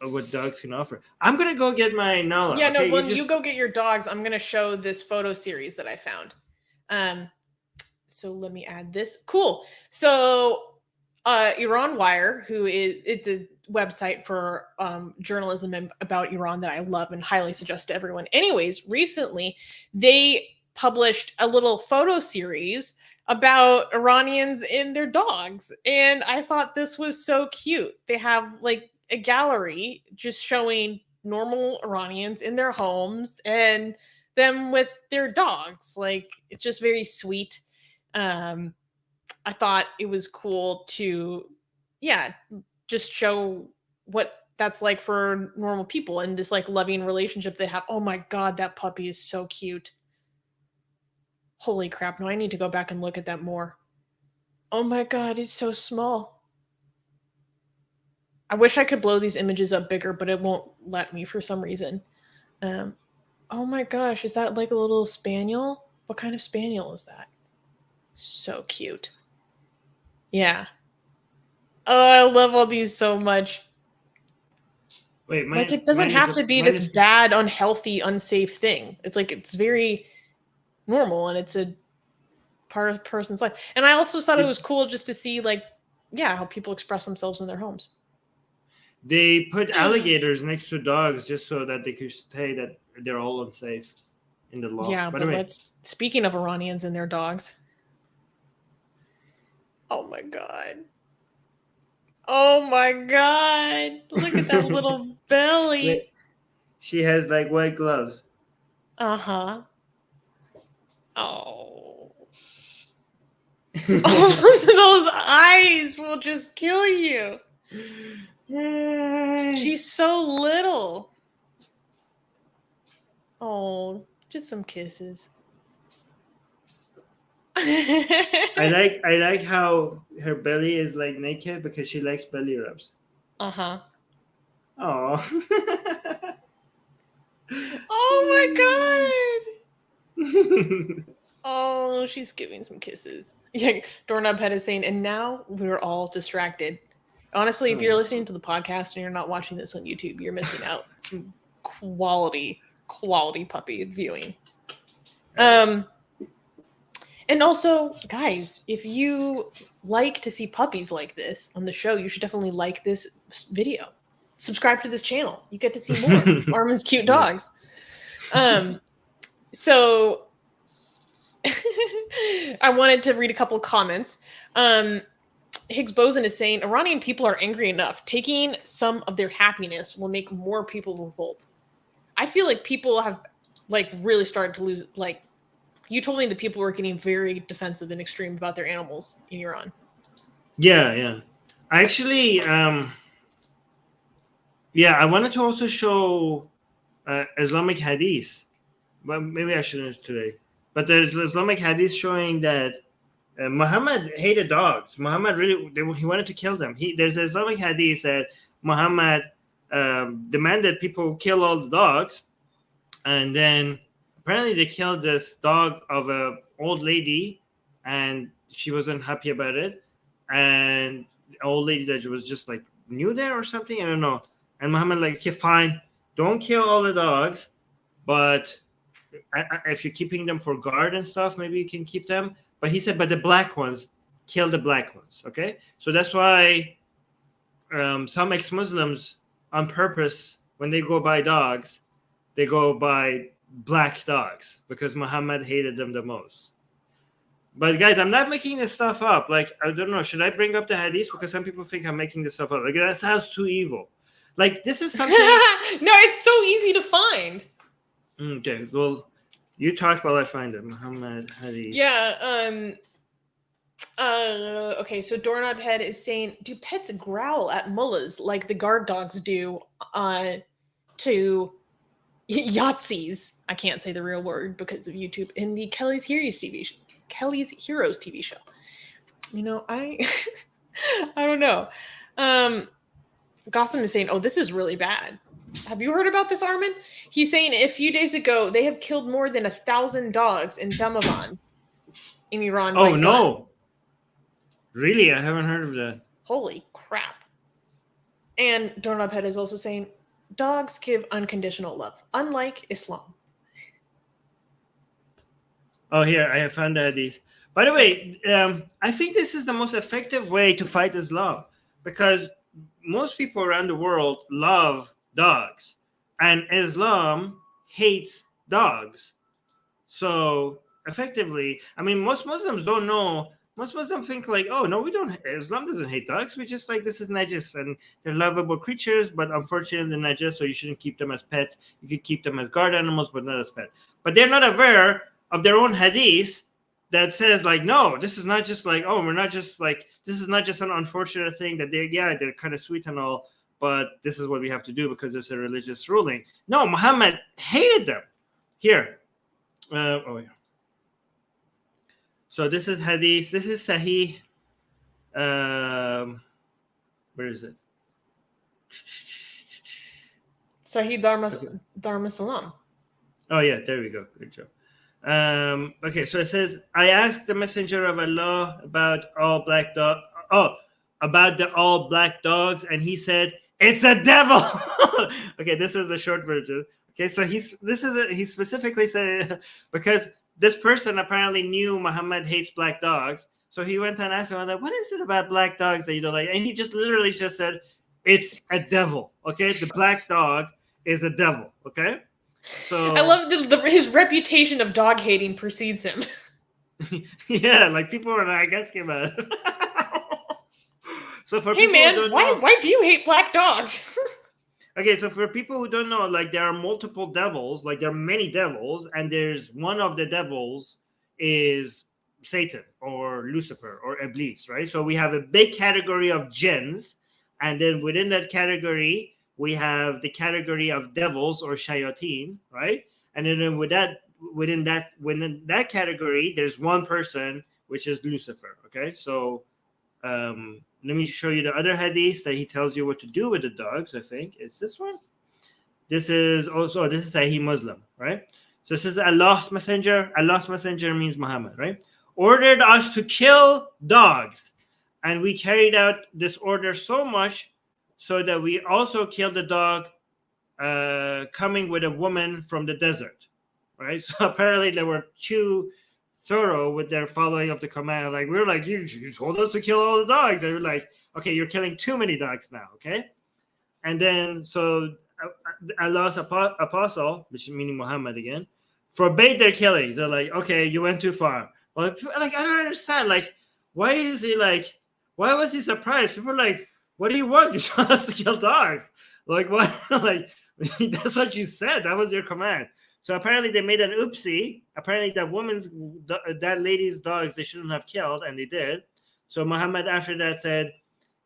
what dogs can offer. I'm gonna go get my Nala. Yeah, okay, no. When you go get your dogs, I'm gonna show this photo series that I found. So let me add this. Cool. So, Iran Wire, it's a website for journalism about Iran that I love and highly suggest to everyone. Anyways, recently they published a little photo series about Iranians and their dogs, and I thought this was so cute. They have like a gallery just showing normal Iranians in their homes and them with their dogs. Like, it's just very sweet. I thought it was cool to, just show what that's like for normal people and this like loving relationship they have. Oh my God, that puppy is so cute. Holy crap. No, I need to go back and look at that more. Oh my God, it's so small. I wish I could blow these images up bigger, but it won't let me for some reason. Oh my gosh, is that like a little spaniel? What kind of spaniel is that? So cute. Yeah. Oh, I love all these so much. Wait, like, it doesn't have to be this bad, unhealthy, unsafe thing. It's like, it's very normal and it's a part of a person's life. And I also thought it was cool just to see, like, how people express themselves in their homes. They put alligators next to dogs just so that they could say that they're all unsafe in the law. Yeah, but speaking of Iranians and their dogs. Oh my God. Oh my God. Look at that little belly. Wait, she has like white gloves. Uh-huh. Oh. Those eyes will just kill you. Yay. She's so little. Oh, just some kisses. I like how her belly is like naked because she likes belly rubs. Uh-huh. Oh. Oh my God. Oh, she's giving some kisses. Yeah, Doorknob Head is saying, and now we're all distracted. Honestly, if you're listening to the podcast and you're not watching this on YouTube, you're missing out. Some quality puppy viewing. And also, guys, if you like to see puppies like this on the show, you should definitely like this video. Subscribe to this channel. You get to see more Armin's cute dogs. So I wanted to read a couple of comments. Higgs Boson is saying Iranian people are angry enough. Taking some of their happiness will make more people revolt. I feel like people have like really started to lose. Like you told me that people were getting very defensive and extreme about their animals in Iran. Yeah. I actually, I wanted to also show Islamic hadith, but maybe I shouldn't today. But there's Islamic hadith showing that Muhammad hated dogs. Muhammad he wanted to kill them. There's an Islamic hadith that Muhammad demanded people kill all the dogs, and then apparently they killed this dog of a old lady, and she wasn't happy about it, and the old lady that was just like new there or something, I don't know. And Muhammad like, okay, fine, don't kill all the dogs, but if you're keeping them for guard and stuff, maybe you can keep them. But he said, but the black ones, kill the black ones. Okay, so that's why some ex-Muslims on purpose, when they go buy dogs, they go buy black dogs because Muhammad hated them the most. But guys, I'm not making this stuff up. Like, I don't know, should I bring up the hadith? Because some people think I'm making this stuff up. Like, that sounds too evil. Like, this is something. No, it's so easy to find. Okay, well, you talk while I find it. Muhammad hadith. Yeah. Okay, so Doorknob Head is saying, do pets growl at mullahs like the guard dogs do to Yahtzees? I can't say the real word because of YouTube in the Kelly's Heroes TV show. You know, I don't know. Gossam is saying, oh, this is really bad. Have you heard about this, Armin? He's saying a few days ago they have killed more than 1,000 dogs in Damavand in Iran. Oh no! Really, I haven't heard of that. Holy crap! And Doorknob Head is also saying dogs give unconditional love, unlike Islam. Oh, here I have found the hadith. By the way, I think this is the most effective way to fight Islam because most people around the world love dogs, and Islam hates dogs. So effectively, I mean, most Muslims don't know. Most Muslims think like, oh no, we don't. Islam doesn't hate dogs. We just like this is najis, and they're lovable creatures, but unfortunately they're najis, so you shouldn't keep them as pets. You could keep them as guard animals, but not as pets. But they're not aware of their own hadith that says like, no, this is not just like, oh, we're not just like, this is not just an unfortunate thing that they're kind of sweet and all, but this is what we have to do because it's a religious ruling. No, Muhammad hated them. Here. So this is hadith. This is Sahih. Where is it? Sahih Dharma Salam. Oh yeah, there we go. Good job. Okay, so it says, I asked the messenger of Allah about all black dogs, and he said, it's a devil. Okay, this is the short version. Okay, so he specifically said because this person apparently knew Muhammad hates black dogs, so he went and asked him, like, what is it about black dogs that you don't like? And he just literally just said, it's a devil. Okay, the black dog is a devil. Okay. So I love his reputation of dog hating precedes him. Yeah, like people are like asking about it. So for hey man, why do you hate black dogs? Okay, so for people who don't know, like there are multiple devils, like there are many devils, and there's one of the devils is Satan or Lucifer or Iblis, right? So we have a big category of jinns, and then within that category we have the category of devils or shayateen, right? And then within that category, there's one person, which is Lucifer. Okay, so let me show you the other hadith that he tells you what to do with the dogs. I think it's this one. This is Sahih Muslim, right? So it says Allah's messenger. Allah's messenger means Muhammad, right? Ordered us to kill dogs, and we carried out this order so much so that we also killed the dog coming with a woman from the desert, right? So apparently they were too thorough with their following of the command. Like, we were like, you told us to kill all the dogs. They were like, okay, you're killing too many dogs now, okay? And then, so Allah's apostle, which meaning Muhammad again, forbade their killings. They're like, okay, you went too far. Well, like, I don't understand. Like, why is he like, why was he surprised? People are like, what do you want? You told us to kill dogs. Like, what? Like, that's what you said. That was your command. So apparently they made an oopsie. Apparently that lady's dogs, they shouldn't have killed, and they did. So Muhammad after that said,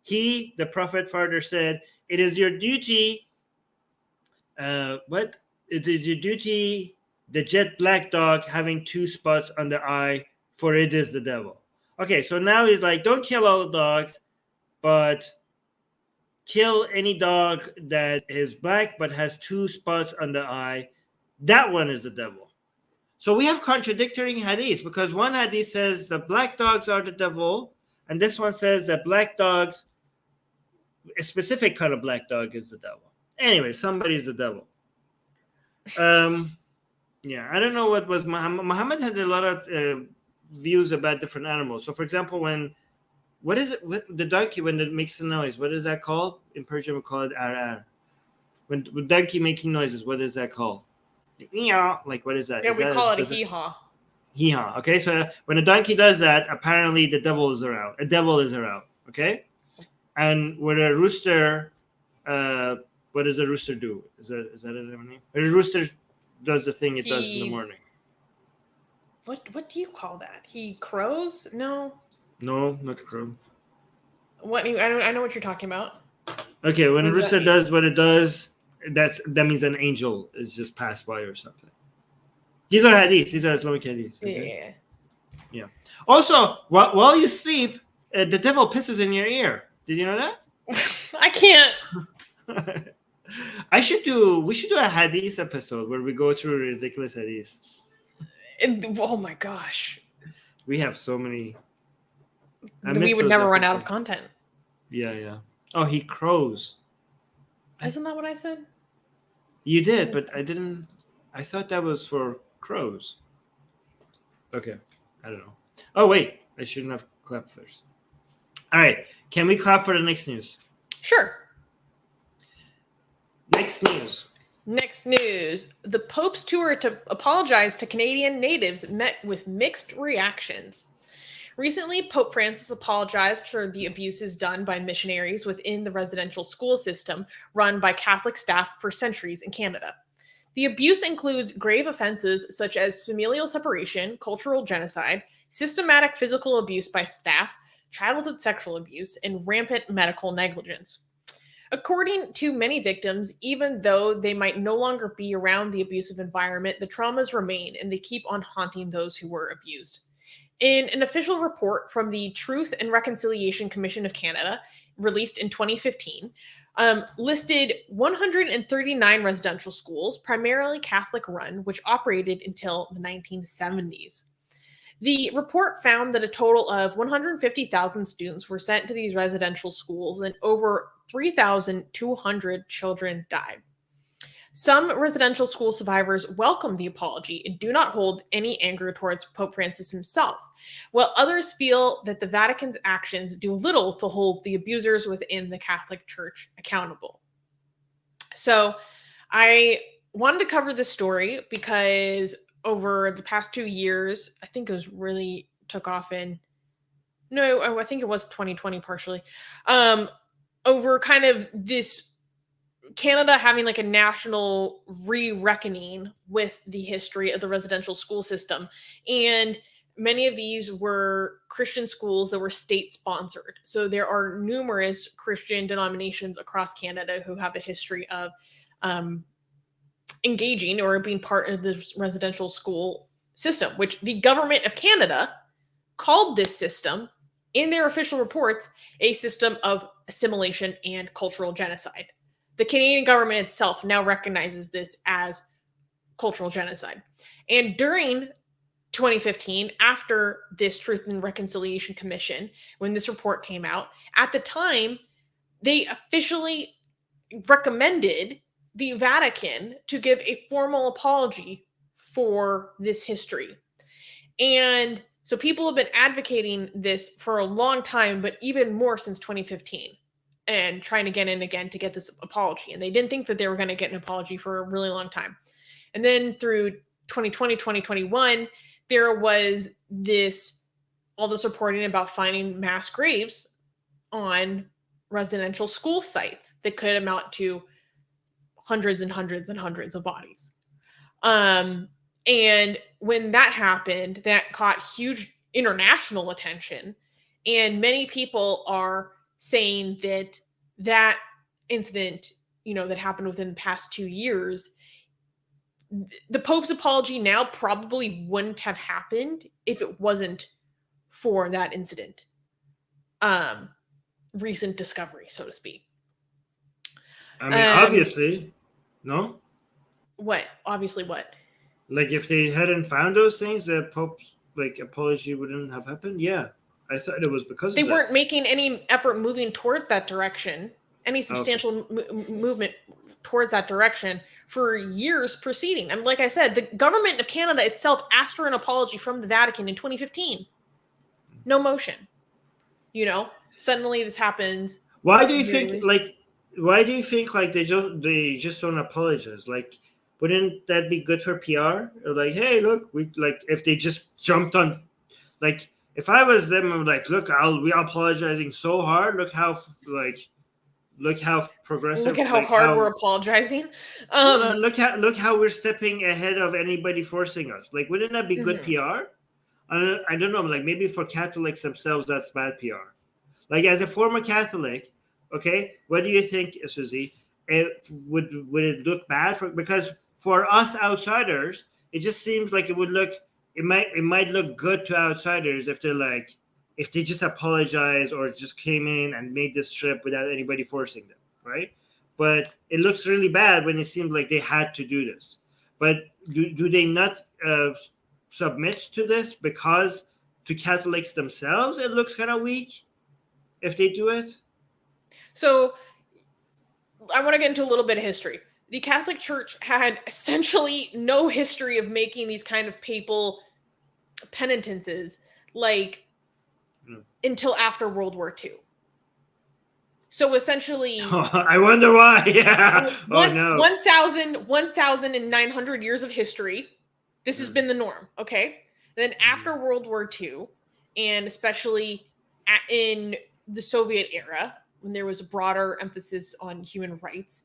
the prophet further said, it is your duty, it is your duty, the jet black dog having 2 spots on the eye, for it is the devil. Okay, so now he's like, don't kill all the dogs, but kill any dog that is black but has 2 spots on the eye. That one is the devil. So we have contradictory hadiths, because one hadith says the black dogs are the devil, and this one says that black dogs, a specific kind of black dog, is the devil. Anyway, somebody's the devil. Yeah, I don't know what was Muhammad had a lot of views about different animals. So, for example, what is it? The donkey, when it makes a noise, what is that called? In Persian, we call it ar. When donkey making noises, what is that called? Like, what is that? Yeah, we call it a hee-haw. Hee-haw. Okay, so when a donkey does that, apparently the devil is around. A devil is around. Okay, and when a rooster, what does a rooster do? Is that a name? A rooster does the thing it does in the morning. What do you call that? He crows? No, not crow. What? I know what you're talking about. Okay, when a rooster does what it does, that means an angel is just passed by or something. These are hadiths. These are Islamic hadiths. Okay? Yeah. Also, while you sleep, the devil pisses in your ear. Did you know that? I can't. We should do a hadith episode where we go through ridiculous hadiths. Oh my gosh. We have so many. We would never run out of content. Yeah. Oh, he crows. Isn't that what I said? You did, but I didn't. I thought that was for crows. Okay. I don't know. Oh, wait. I shouldn't have clapped first. All right. Can we clap for the next news? Sure. Next news. The Pope's tour to apologize to Canadian natives met with mixed reactions. Recently, Pope Francis apologized for the abuses done by missionaries within the residential school system run by Catholic staff for centuries in Canada. The abuse includes grave offenses such as familial separation, cultural genocide, systematic physical abuse by staff, childhood sexual abuse, and rampant medical negligence. According to many victims, even though they might no longer be around the abusive environment, the traumas remain and they keep on haunting those who were abused. In an official report from the Truth and Reconciliation Commission of Canada, released in 2015, listed 139 residential schools, primarily Catholic run, which operated until the 1970s. The report found that a total of 150,000 students were sent to these residential schools and over 3,200 children died. Some residential school survivors welcome the apology and do not hold any anger towards Pope Francis himself, while others feel that the Vatican's actions do little to hold the abusers within the Catholic Church accountable. So I wanted to cover this story because over the past 2 years, I think it was really took off I think it was 2020 partially, over kind of this Canada having like a national re-reckoning with the history of the residential school system. And many of these were Christian schools that were state-sponsored. So there are numerous Christian denominations across Canada who have a history of engaging or being part of the residential school system, which the government of Canada called this system in their official reports a system of assimilation and cultural genocide. The Canadian government itself now recognizes this as cultural genocide. And during 2015, after this Truth and Reconciliation Commission, when this report came out, at the time, they officially recommended the Vatican to give a formal apology for this history. And so people have been advocating this for a long time, but even more since 2015. And trying again and again to get this apology. And they didn't think that they were going to get an apology for a really long time. And then through 2020, 2021, there was all this reporting about finding mass graves on residential school sites that could amount to hundreds and hundreds and hundreds of bodies. And when that happened, that caught huge international attention. And many people are saying that incident, that happened within the past 2 years, the Pope's apology now probably wouldn't have happened if it wasn't for that incident. Recent discovery, so to speak. I mean, obviously, no? What? Obviously what? Like, if they hadn't found those things, the Pope's, apology wouldn't have happened? Yeah. I thought it was because they of that. weren't making any effort moving towards that direction, any substantial movement towards that direction for years preceding. And like I said, the government of Canada itself asked for an apology from the Vatican in 2015. No motion. Suddenly this happens. Why do you think they just don't apologize? Like, wouldn't that be good for PR? Like, hey, look, if they just jumped on, if I was them, I'm like, look, we are apologizing so hard. Look how progressive. Look at how hard we're apologizing. Look how we're stepping ahead of anybody forcing us. Like, wouldn't that be good PR? I don't know. Maybe for Catholics themselves, that's bad PR. Like, as a former Catholic, okay, what do you think, Susie? Would it look bad because for us outsiders, it just seems like it would look. It might look good to outsiders if they just apologize or just came in and made this trip without anybody forcing them, right? But it looks really bad when it seems like they had to do this. But do they not submit to this because to Catholics themselves it looks kind of weak if they do it? So I want to get into a little bit of history. The Catholic Church had essentially no history of making these kind of papal penitences until after World War II. So essentially, I wonder why. Yeah. 1,900 years of history. This has been the norm. Okay. And then after World War II, and especially in the Soviet era, when there was a broader emphasis on human rights,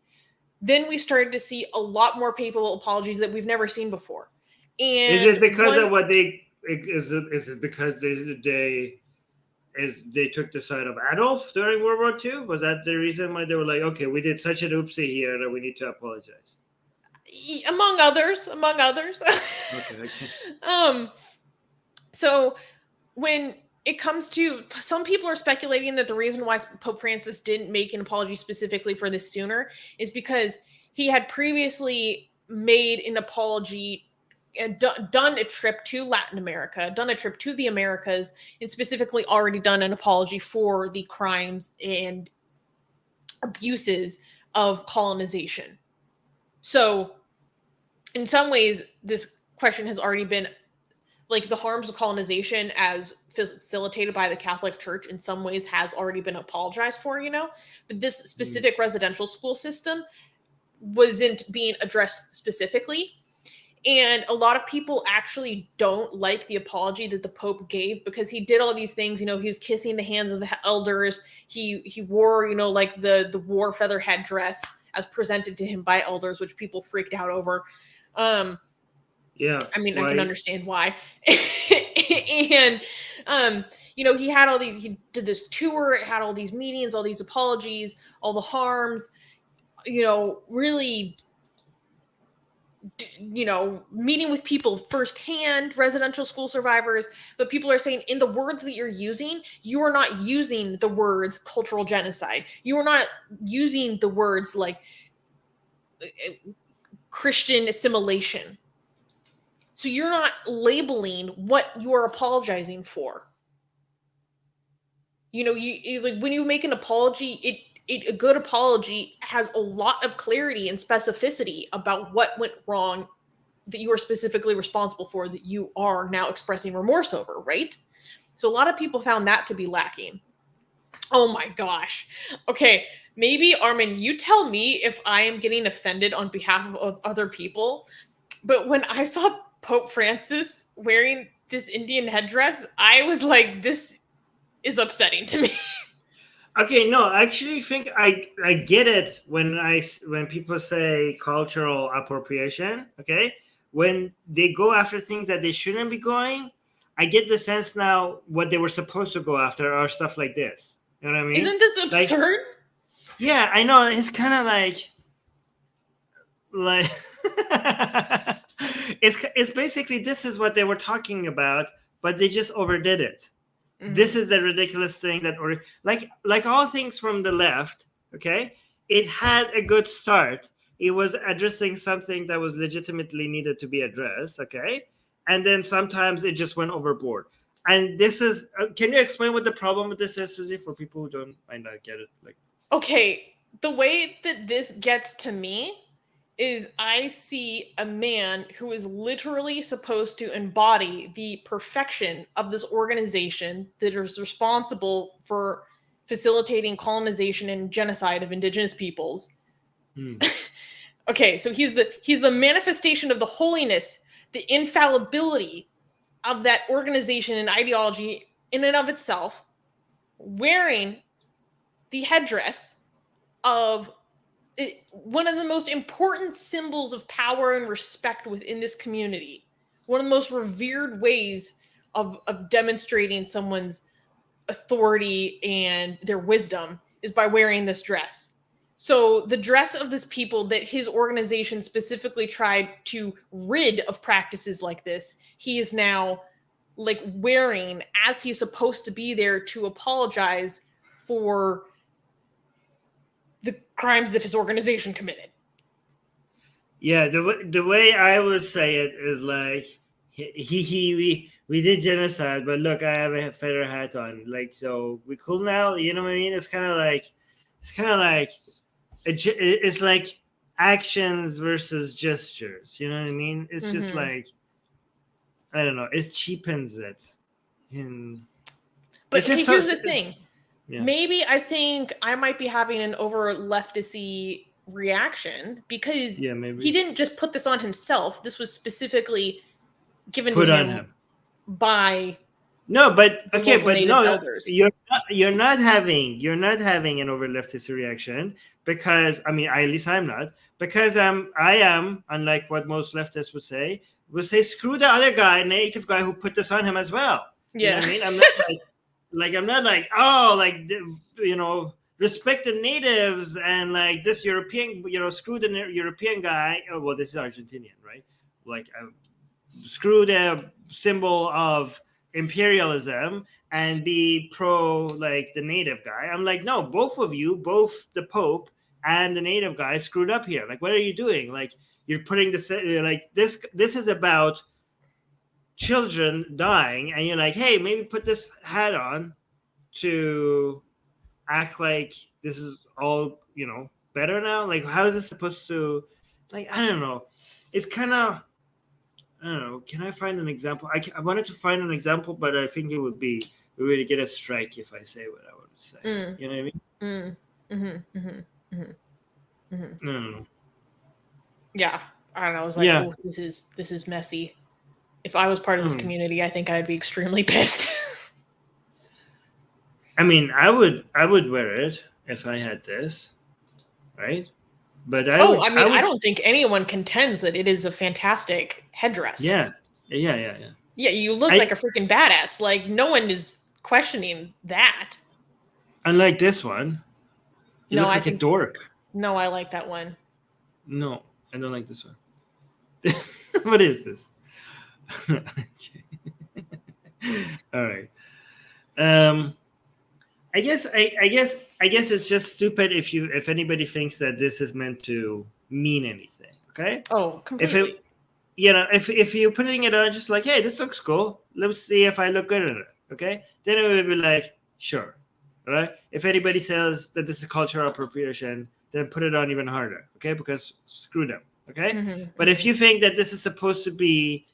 then we started to see a lot more papal apologies that we've never seen before. And is it because of what they? Is it because they took the side of Adolf during World War II? Was that the reason why they were like, okay, we did such an oopsie here that we need to apologize? Among others. Okay. So when it comes to, some people are speculating that the reason why Pope Francis didn't make an apology specifically for this sooner is because he had previously made an apology, done a trip to Latin America, done a trip to the Americas, and specifically already done an apology for the crimes and abuses of colonization. So in some ways, this question has already been, the harms of colonization as facilitated by the Catholic Church in some ways has already been apologized for, but this specific residential school system wasn't being addressed specifically. And a lot of people actually don't like the apology that the Pope gave because he did all these things. He was kissing the hands of the elders. He wore, the war feather headdress as presented to him by elders, which people freaked out over. Yeah. I mean, I can understand why. And, he had all these, he did this tour, it had all these meetings, all these apologies, all the harms, really, meeting with people firsthand, residential school survivors. But people are saying, in the words that you're using, you are not using the words cultural genocide. You are not using the words like Christian assimilation. So you're not labeling what you are apologizing for. When you make an apology, a good apology has a lot of clarity and specificity about what went wrong that you are specifically responsible for, that you are now expressing remorse over, right? So a lot of people found that to be lacking. Oh my gosh. Okay, maybe Armin, you tell me if I am getting offended on behalf of other people. But when I saw Pope Francis wearing this Indian headdress, I was like, this is upsetting to me. Okay, no, I actually think I get it when people say cultural appropriation. Okay, when they go after things that they shouldn't be going, I get the sense now what they were supposed to go after are stuff like this. You know what I mean? Isn't this absurd? Like, yeah, I know. It's kind of like it's basically this is what they were talking about, but they just overdid it. Mm-hmm. This is the ridiculous thing that, or like all things from the left, okay, it had a good start. It was addressing something that was legitimately needed to be addressed, okay, and then sometimes it just went overboard. And this is, can you explain what the problem with this is, Susie, for people who might not get it? Like, okay, the way that this gets to me is I see a man who is literally supposed to embody the perfection of this organization that is responsible for facilitating colonization and genocide of indigenous peoples. Okay, so he's the manifestation of the holiness, the infallibility of that organization and ideology in and of itself, wearing the headdress of one of the most important symbols of power and respect within this community. One of the most revered ways of demonstrating someone's authority and their wisdom is by wearing this dress. So the dress of this people that his organization specifically tried to rid of practices like this, he is now like wearing as he's supposed to be there to apologize for the crimes that his organization committed. Yeah, the way I would say it is like we did genocide, but look, I have a feather hat on, like, so we cool now. You know what I mean? It's kind of like it's like actions versus gestures. You know what I mean? It's just like, I don't know. It cheapens it. But here's the thing. Yeah. Maybe I think I might be having an over leftisty reaction because he didn't just put this on himself. This was specifically given to him by elders. You're not having an over leftist reaction because at least I'm not, because I am, unlike what most leftists would say screw the other guy, native guy who put this on him as well. Yeah, you know what I mean, I'm not like oh, like, you know, respect the natives and like this European, you know, screw the European guy. Oh, well, this is Argentinian, right? Like, screw the symbol of imperialism and be pro like the native guy. I'm like, no, both of you, both the Pope and the native guy, screwed up here. Like, what are you doing? Like, you're putting this like this is about children dying, and you're like, hey, maybe put this hat on to act like this is all, you know, better now. Like, how is this supposed to, like, I don't know. It's kind of, I don't know. Can I find an example? I wanted to find an example, but I think it would be, we would get a strike if I say what I would say. You know what I mean? No. Yeah, I don't know. I was like, oh, this is messy. If I was part of this community, I think I'd be extremely pissed. I mean, I would wear it if I had this, right? But I don't think anyone contends that it is a fantastic headdress. Yeah, you look like a freaking badass. Like, no one is questioning that. Unlike this one, you look like a dork. No, I like that one. No, I don't like this one. What is this? All right. I guess it's just stupid if anybody thinks that this is meant to mean anything. Okay. Oh, completely. If you're putting it on just like, hey, this looks cool, let's see if I look good in it. Okay. Then it would be like, sure. Right. If anybody says that this is cultural appropriation, then put it on even harder. Okay. Because screw them. Okay. But if you think that this is supposed to be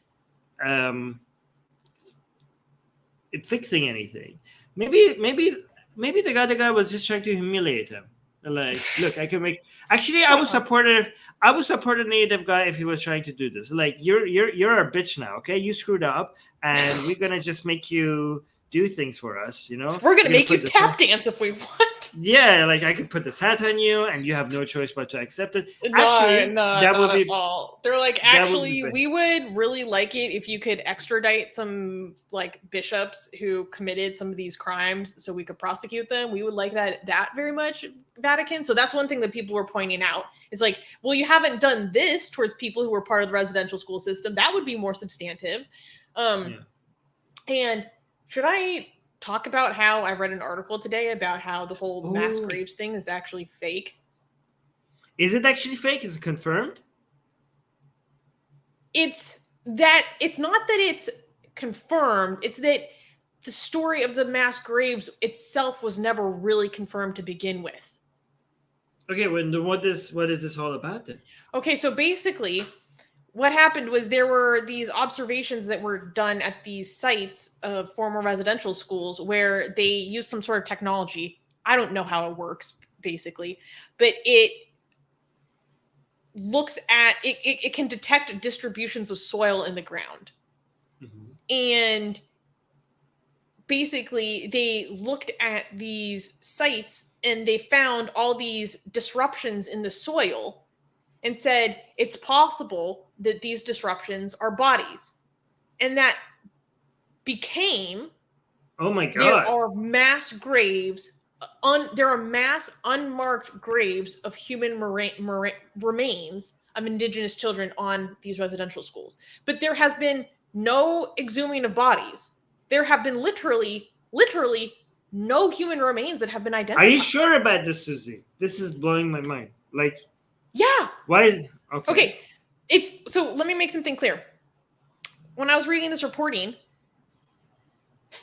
fixing anything, maybe the guy was just trying to humiliate him. Like, look, I can make. Actually, I would support it. I would support a native guy if he was trying to do this. Like, you're a bitch now, okay? You screwed up, and we're gonna just make you do things for us. You know, We're gonna make you put tap dance if we want. Yeah, like I could put this hat on you, and you have no choice but to accept it. No, Actually, that not would at be. all. They're like, that would actually, be- we would really like it if you could extradite some like bishops who committed some of these crimes, so we could prosecute them. We would like that very much, Vatican. So that's one thing that people were pointing out. It's like, well, you haven't done this towards people who were part of the residential school system. That would be more substantive. And should I talk about how I read an article today about how the whole mass graves thing is actually fake? Is it actually fake? Is it confirmed? It's not that it's confirmed. It's that the story of the mass graves itself was never really confirmed to begin with. Okay, what is this all about then? Okay, so basically what happened was there were these observations that were done at these sites of former residential schools where they used some sort of technology. I don't know how it works, basically, but it looks at it can detect distributions of soil in the ground. Mm-hmm. And basically they looked at these sites and they found all these disruptions in the soil and said it's possible that these disruptions are bodies. And that became, oh my God, there are mass graves, there are mass unmarked graves of human remains of indigenous children on these residential schools. But there has been no exhuming of bodies. There have been literally no human remains that have been identified. Are you sure about this, Susie? This is blowing my mind. Like, yeah. Why? Okay. So let me make something clear. When I was reading this reporting,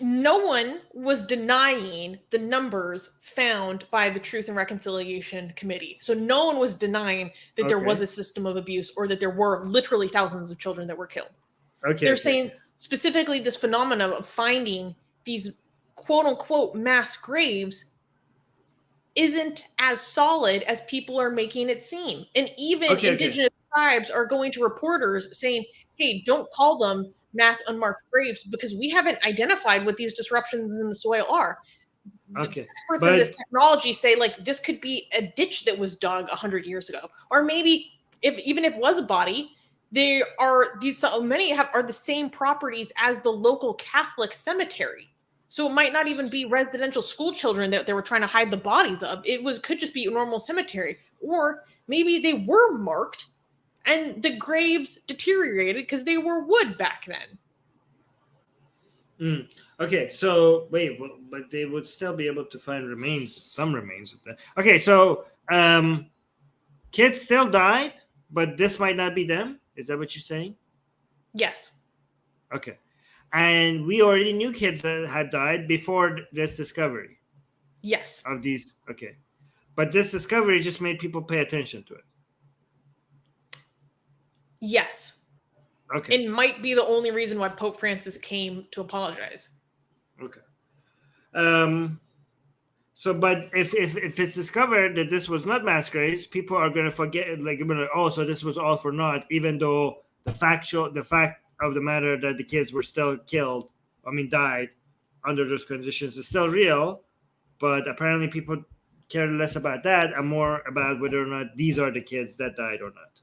no one was denying the numbers found by the Truth and Reconciliation Committee. So no one was denying that there was a system of abuse or that there were literally thousands of children that were killed. They're saying specifically this phenomenon of finding these quote unquote mass graves isn't as solid as people are making it seem. And even indigenous tribes are going to reporters saying, hey, don't call them mass unmarked graves because we haven't identified what these disruptions in the soil are. Experts in this technology say, like, this could be a ditch that was dug 100 years ago. Or maybe even if it was a body, they are are the same properties as the local Catholic cemetery. So it might not even be residential school children that they were trying to hide the bodies of. Could just be a normal cemetery. Or maybe they were marked and the graves deteriorated because they were wood back then. Okay, so wait, but they would still be able to find some remains of that. Okay, so kids still died, but this might not be them. Is that what you're saying? Yes. Okay. And we already knew kids that had died before this discovery. Yes. Of these, okay. But this discovery just made people pay attention to it. Yes. Okay. It might be the only reason why Pope Francis came to apologize. Okay. So, but if it's discovered that this was not mass graves, people are going to forget, like, oh, so this was all for naught, even though the fact of the matter that the kids were still died under those conditions is still real, but apparently people care less about that and more about whether or not these are the kids that died or not.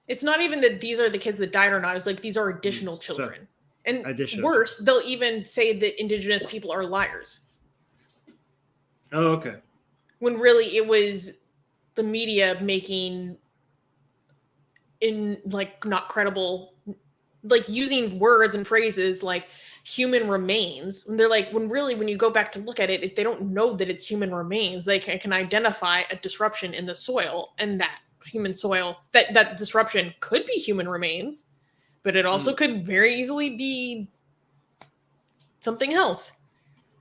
It's not even that these are the kids that died or not. It's like these are additional children. And worse, they'll even say that indigenous people are liars. Oh, okay. When really it was the media making not credible, like using words and phrases like human remains. And they're like, when you go back to look at it, they don't know that it's human remains. They can identify a disruption in the soil, and that human soil, that disruption could be human remains, but it also could very easily be something else.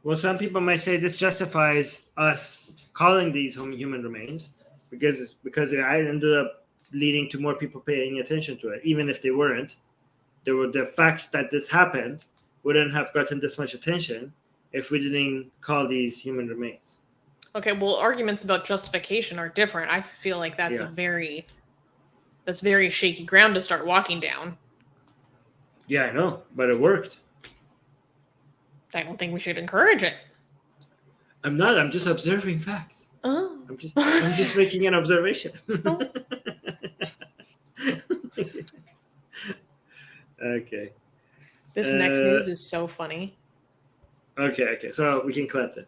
Well, some people might say this justifies us calling these human remains because it ended up leading to more people paying attention to it, even if they weren't. The fact that this happened wouldn't have gotten this much attention if we didn't call these human remains. Okay, well, arguments about justification are different. I feel like that's very shaky ground to start walking down. Yeah, I know, but it worked. I don't think we should encourage it. I'm not. I'm just observing facts. Oh. I'm just making an observation. Oh. Okay. This next news is so funny. Okay. So we can clap then.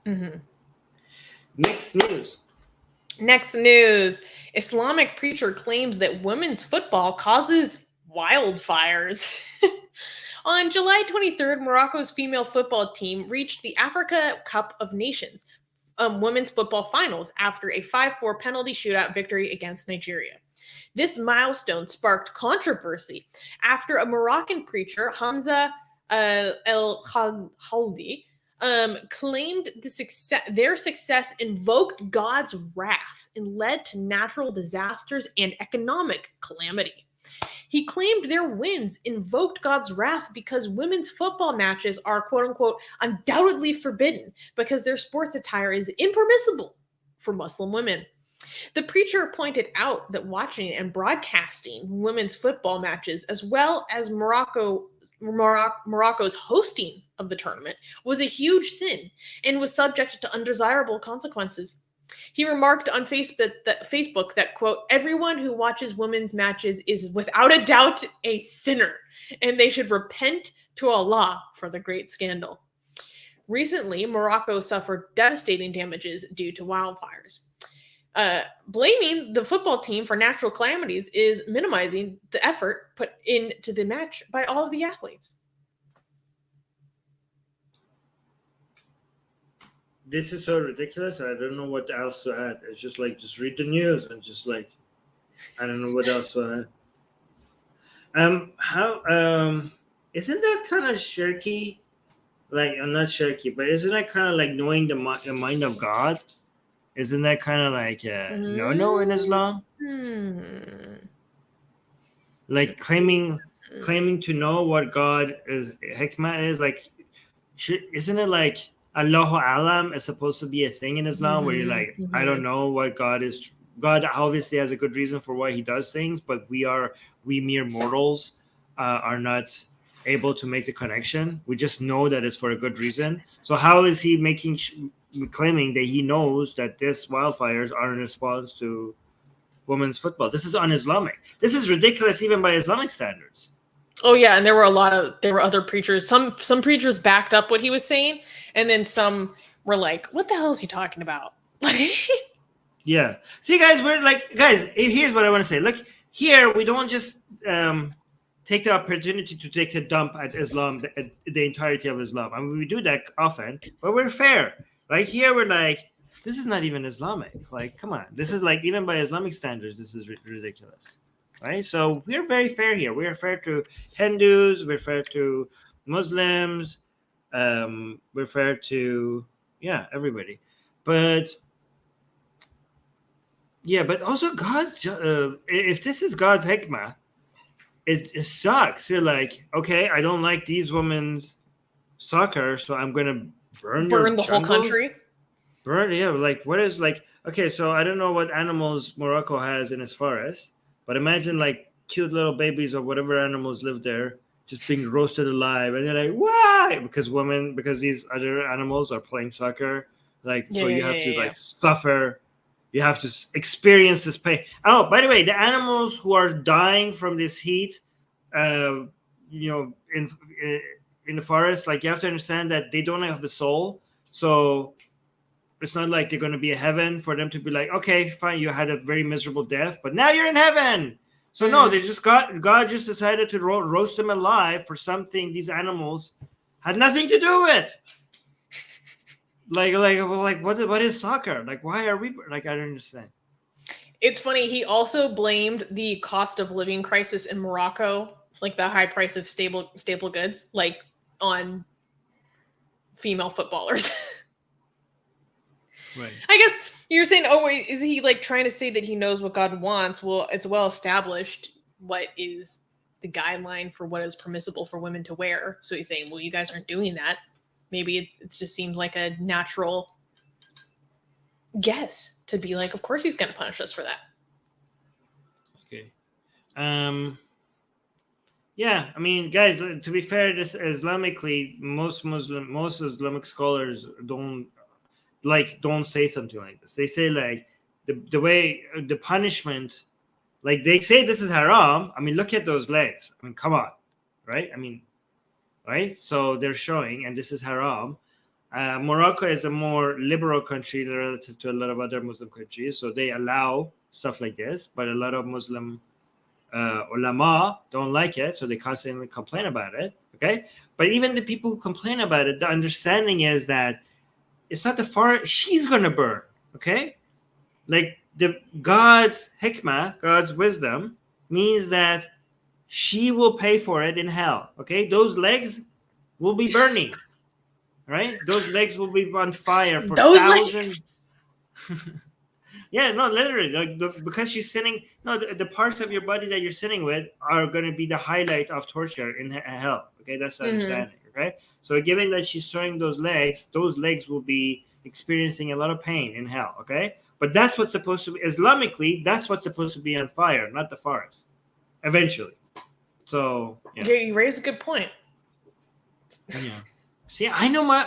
Mm-hmm. Next news. Islamic preacher claims that women's football causes wildfires. On July 23rd, Morocco's female football team reached the Africa Cup of Nations women's football finals after a 5-4 penalty shootout victory against Nigeria. This milestone sparked controversy after a Moroccan preacher, Hamza El-Khaldi, claimed their success invoked God's wrath and led to natural disasters and economic calamity. He claimed their wins invoked God's wrath because women's football matches are, quote unquote, undoubtedly forbidden because their sports attire is impermissible for Muslim women. The preacher pointed out that watching and broadcasting women's football matches, as well as Morocco's hosting of the tournament, was a huge sin and was subject to undesirable consequences. He remarked on Facebook that, quote, everyone who watches women's matches is without a doubt a sinner, and they should repent to Allah for the great scandal. Recently, Morocco suffered devastating damages due to wildfires. Blaming the football team for natural calamities is minimizing the effort put into the match by all of the athletes. This is so ridiculous. I don't know what else to add. It's just like, just read the news and just like, I don't know what else to add. Isn't that kind of shirky? Like, I'm not shirky, but isn't that kind of like knowing the mind of God? Isn't that kind of like no in Islam? Like claiming to know what God is, hikmah is, like, isn't it like Allahu Alam is supposed to be a thing in Islam where you're like, I don't know what God is. God obviously has a good reason for why he does things, but we mere mortals are not able to make the connection. We just know that it's for a good reason. So how is he claiming that he knows that these wildfires are in response to women's football? This is un-Islamic. This is ridiculous even by Islamic standards. Oh yeah, and there were other preachers. Some preachers backed up what he was saying, and then some were like, "What the hell is he talking about?" Yeah. See, guys, here's what I want to say. Look, here we don't just take the opportunity to take a dump at Islam, the entirety of Islam. I mean, we do that often, but we're fair. Right here, we're like, this is not even Islamic. Like, come on. This is like, even by Islamic standards, this is ridiculous. Right? So we're very fair here. We are fair to Hindus. We're fair to Muslims. We're fair to, everybody. But also God's, if this is God's hikmah, it sucks. You're like, okay, I don't like these women's soccer, so I'm going to burn the whole country. Like, what is, like, okay, so I don't know what animals Morocco has in its forest, but imagine like cute little babies or whatever animals live there just being roasted alive, and you're like, why? Because these other animals are playing soccer, like, so you have to like suffer, you have to experience this pain. Oh, by the way, the animals who are dying from this heat, in the forest, like, you have to understand that they don't have the soul, so it's not like they're going to be a heaven for them to be like, okay, fine, you had a very miserable death, but now you're in heaven. So no, they just God just decided to roast them alive for something these animals had nothing to do with. Like what is soccer? Like, why are we, like, I don't understand. It's funny. He also blamed the cost of living crisis in Morocco, like the high price of staple goods, like, on female footballers. Right. I guess you're saying, oh, wait, is he like trying to say that he knows what God wants? Well, it's well established what is the guideline for what is permissible for women to wear. So he's saying, well, you guys aren't doing that. Maybe it just seems like a natural Yes, to be like, of course he's going to punish us for that. Okay. Yeah, I mean, guys, to be fair, this Islamically, most Islamic scholars don't say something like this. They say like the way the punishment, like they say this is haram. I mean, look at those legs. I mean, come on, right? I mean, right? So they're showing, and this is haram. Morocco is a more liberal country relative to a lot of other Muslim countries, so they allow stuff like this. But a lot of Muslim ulama don't like it, so they constantly complain about it. Okay, but even the people who complain about it, the understanding is that it's not the far she's gonna burn. Okay, like the God's hikmah, God's wisdom means that she will pay for it in hell. Okay, those legs will be burning. Right, those legs will be on fire for thousands. Yeah, no, literally, like because she's sinning. No, the parts of your body that you're sinning with are going to be the highlight of torture in hell. Okay, that's the understanding. Okay, so given that she's showing those legs will be experiencing a lot of pain in hell. Okay, but that's what's supposed to be Islamically. That's what's supposed to be on fire, not the forest. Eventually, so yeah, you raise a good point. Yeah. See, I know my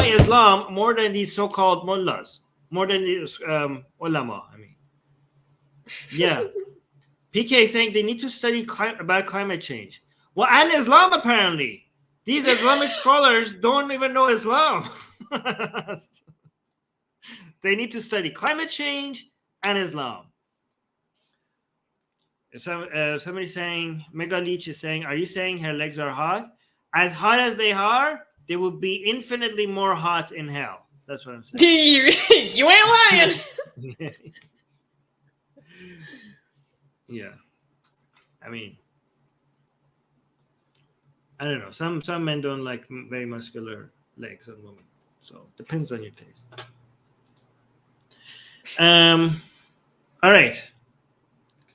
Islam more than these so-called mullahs. More than these ulama, I mean. Yeah. PK is saying they need to study about climate change. Well, and Islam, apparently. These Islamic scholars don't even know Islam. They need to study climate change and Islam. Somebody saying, Mega Leech is saying, are you saying her legs are hot? As hot as they are, they would be infinitely more hot in hell. That's what I'm saying. You ain't lying. Yeah. I mean, I don't know. Some men don't like very muscular legs on women. So depends on your taste. All right.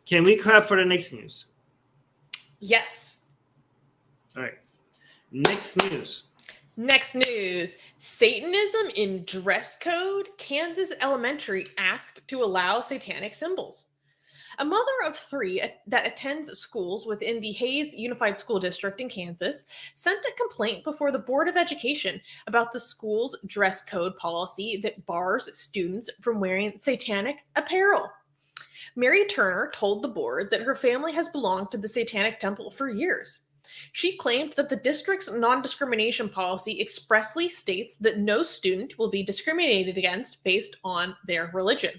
Can we clap for the next news? Yes. All right. Next news. Satanism in dress code. Kansas elementary asked to allow satanic symbols. A mother of 3 that attends schools within the Hayes Unified School District in Kansas sent a complaint before the Board of Education about the school's dress code policy that bars students from wearing satanic apparel. Mary Turner told the board that her family has belonged to the Satanic Temple for years. She claimed that the district's non-discrimination policy expressly states that no student will be discriminated against based on their religion.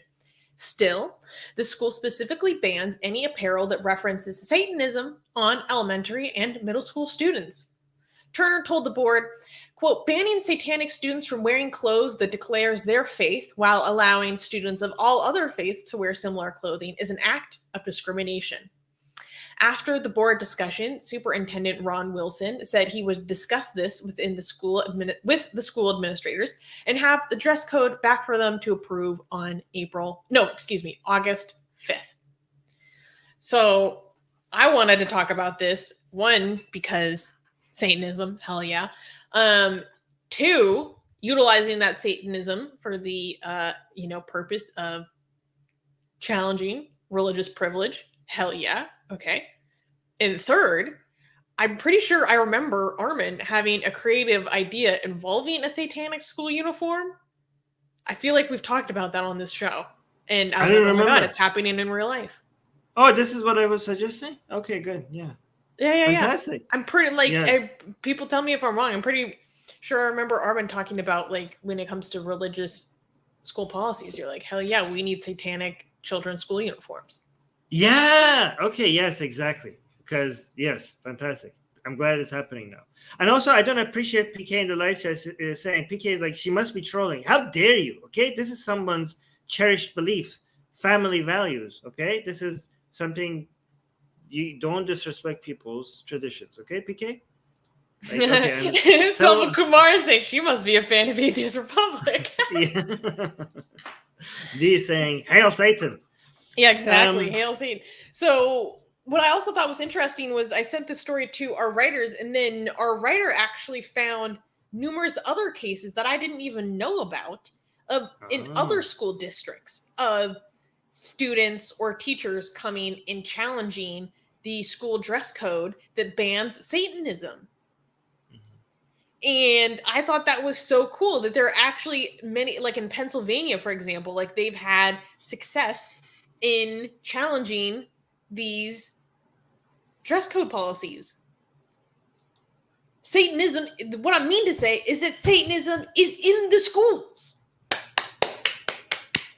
Still, the school specifically bans any apparel that references Satanism on elementary and middle school students. Turner told the board, quote, banning satanic students from wearing clothes that declares their faith while allowing students of all other faiths to wear similar clothing is an act of discrimination. After the board discussion, Superintendent Ron Wilson said he would discuss this with the school administrators and have the dress code back for them to approve on August 5th. So I wanted to talk about this, one, because Satanism, hell yeah. 2, utilizing that Satanism for the purpose of challenging religious privilege, hell yeah. Okay. And 3rd, I'm pretty sure I remember Armin having a creative idea involving a satanic school uniform. I feel like we've talked about that on this show. And I was like, oh my God, it's happening in real life. Oh, this is what I was suggesting? Okay, good. Yeah. Yeah. Fantastic. I'm pretty, people tell me if I'm wrong. I'm pretty sure I remember Armin talking about, like, when it comes to religious school policies, you're like, hell yeah, we need satanic children's school uniforms. Yeah. Okay. Yes, exactly. Because, yes, fantastic. I'm glad it's happening now. And also, I don't appreciate PK in the live chat saying, PK is like, she must be trolling. How dare you? Okay. This is someone's cherished beliefs, family values. Okay. This is something you don't disrespect people's traditions. Okay, PK? Like, okay, Selma Kumar is saying she must be a fan of Atheist Republic. D is saying, Hail Satan. Yeah, exactly. Hail Satan. So what I also thought was interesting was I sent this story to our writers, and then our writer actually found numerous other cases that I didn't even know about in other school districts of students or teachers coming and challenging the school dress code that bans Satanism. And I thought that was so cool that there are actually many, like in Pennsylvania, for example, like they've had success in challenging these dress code policies. Satanism, what I mean to say is that Satanism is in the schools.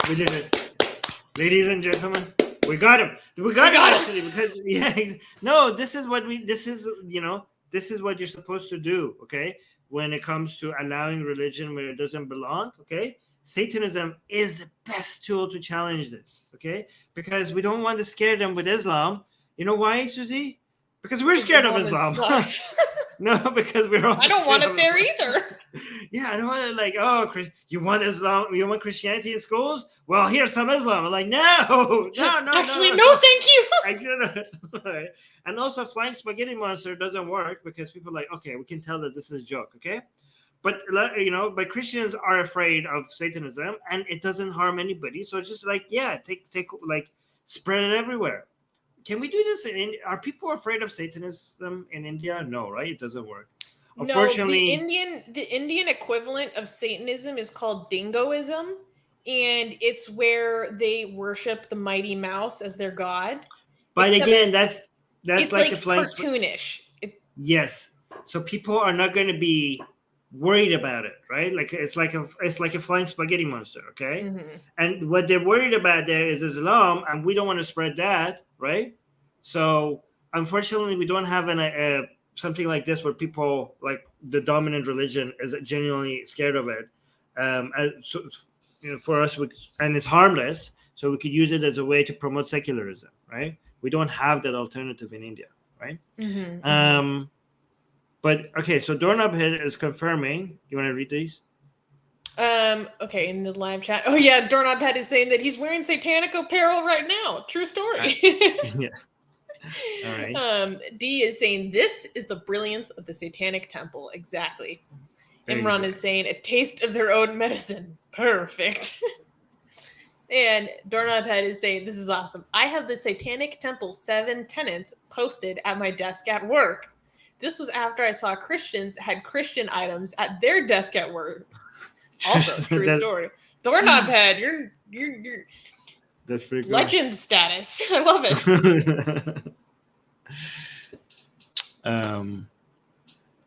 We did it. Ladies and gentlemen, we got him. We got him actually, because no, this is what you're supposed to do, okay? When it comes to allowing religion where it doesn't belong, okay? Satanism is the best tool to challenge this, okay? Because we don't want to scare them with Islam. You know why, Susie? Because we're scared of Islam. No, because we're also I don't want it there either. Yeah, I don't want to you want Islam, you want Christianity in schools? Well, here's some Islam. I'm like, no. Actually, no, thank you. Right. And also, flying spaghetti monster doesn't work because people are like, okay, we can tell that this is a joke, okay? But but Christians are afraid of Satanism, and it doesn't harm anybody. So it's just like, spread it everywhere. Can we do this in India? Are people afraid of Satanism in India? No, right? It doesn't work. Unfortunately, the Indian equivalent of Satanism is called Dingoism, and it's where they worship the mighty mouse as their god. But again, that's like the cartoonish. Yes. So people are not going to be worried about it, right? Like it's like a flying spaghetti monster, okay? Mm-hmm. And what they're worried about there is Islam, and we don't want to spread that, right? So unfortunately, we don't have something like this where people, like the dominant religion, is genuinely scared of it. For us, and it's harmless, so we could use it as a way to promote secularism, right? We don't have that alternative in India, right? Mm-hmm. But okay, so Doorknob Head is confirming. You want to read these? Okay, in the live chat. Oh yeah, Doorknob Head is saying that he's wearing satanic apparel right now. True story. Yeah. All right. D is saying this is the brilliance of the Satanic Temple. Exactly. Imran is saying a taste of their own medicine. Perfect. And Doorknob Head is saying this is awesome. I have the Satanic Temple 7 tenets posted at my desk at work. This was after I saw Christians had Christian items at their desk at work. Also, true story. Doorknob Head, you're that's pretty cool. Legend status. I love it.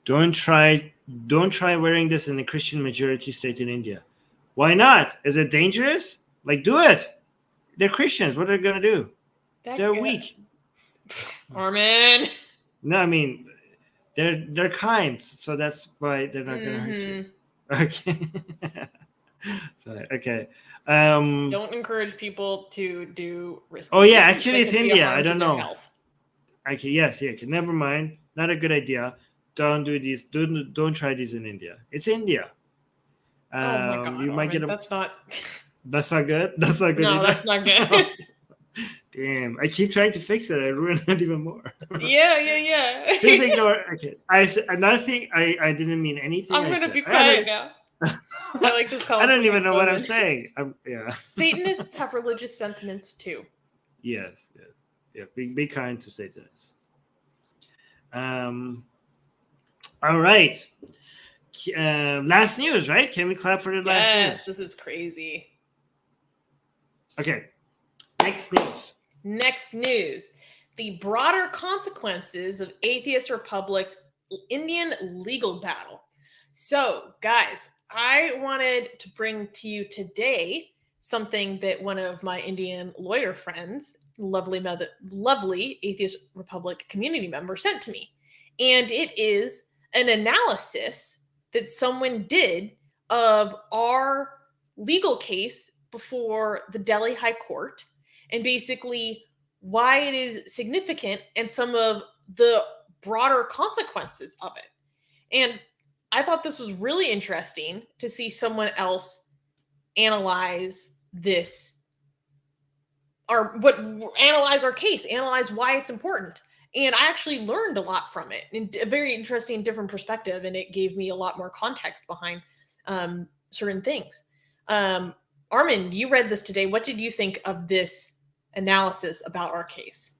Don't try wearing this in a Christian majority state in India. Why not? Is it dangerous? Like, do it. They're Christians. What are they gonna do? They're weak. Armin. No, I mean they're kind, so that's why they're not gonna hurt you. Okay. Sorry. Okay. Don't encourage people to do risky. Oh yeah, actually it's India. I don't know. Okay, yes, yeah. Okay, never mind. Not a good idea. Don't do these. Don't try these in India. It's India. Oh my god, you might get That's not. That's not good. That's not good. No, either. That's not good. Damn! I keep trying to fix it. I ruin it even more. Yeah. Just ignore. Okay. Another thing. I didn't mean anything. I'm gonna be quiet now. I like this call. I don't even know what I'm saying. Yeah. Satanists have religious sentiments too. Yes. Yeah. Be kind to Satanists. All right. Last news, right? Can we clap for the last news? Yes, this is crazy. Okay. Next news. The broader consequences of Atheist Republic's Indian legal battle. So, guys, I wanted to bring to you today something that one of my Indian lawyer friends, lovely Atheist Republic community member, sent to me. And it is an analysis that someone did of our legal case before the Delhi High Court, and basically why it is significant and some of the broader consequences of it. And I thought this was really interesting to see someone else analyze this, or analyze our case, analyze why it's important. And I actually learned a lot from it, and a very interesting, different perspective, and it gave me a lot more context behind certain things. Armin, you read this today. What did you think of this analysis about our case?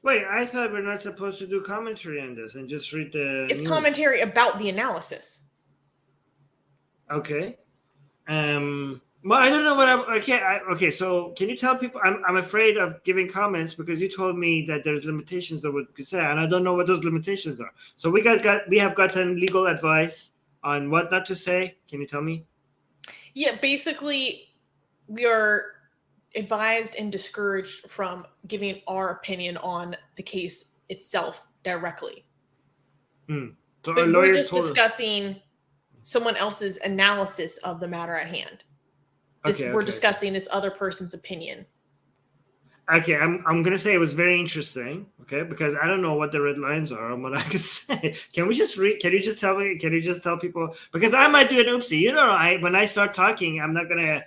Wait, I thought we're not supposed to do commentary on this and just read the It's news. commentary about the analysis. Okay. Well, I don't know what okay, so can you tell people? I'm afraid of giving comments because you told me that there's limitations of what you could say, and I don't know what those limitations are. So we have gotten legal advice on what not to say. Can you tell me? Yeah, basically, we are advised and discouraged from giving our opinion on the case itself directly. So but we're just discussing someone else's analysis of the matter at hand. We're discussing this other person's opinion. Okay, I'm gonna say it was very interesting. Okay, because I don't know what the red lines are and what I could say. Can we just read? Can you just tell me? Can you just tell people? Because I might do an oopsie. You know, when I start talking, I'm not gonna.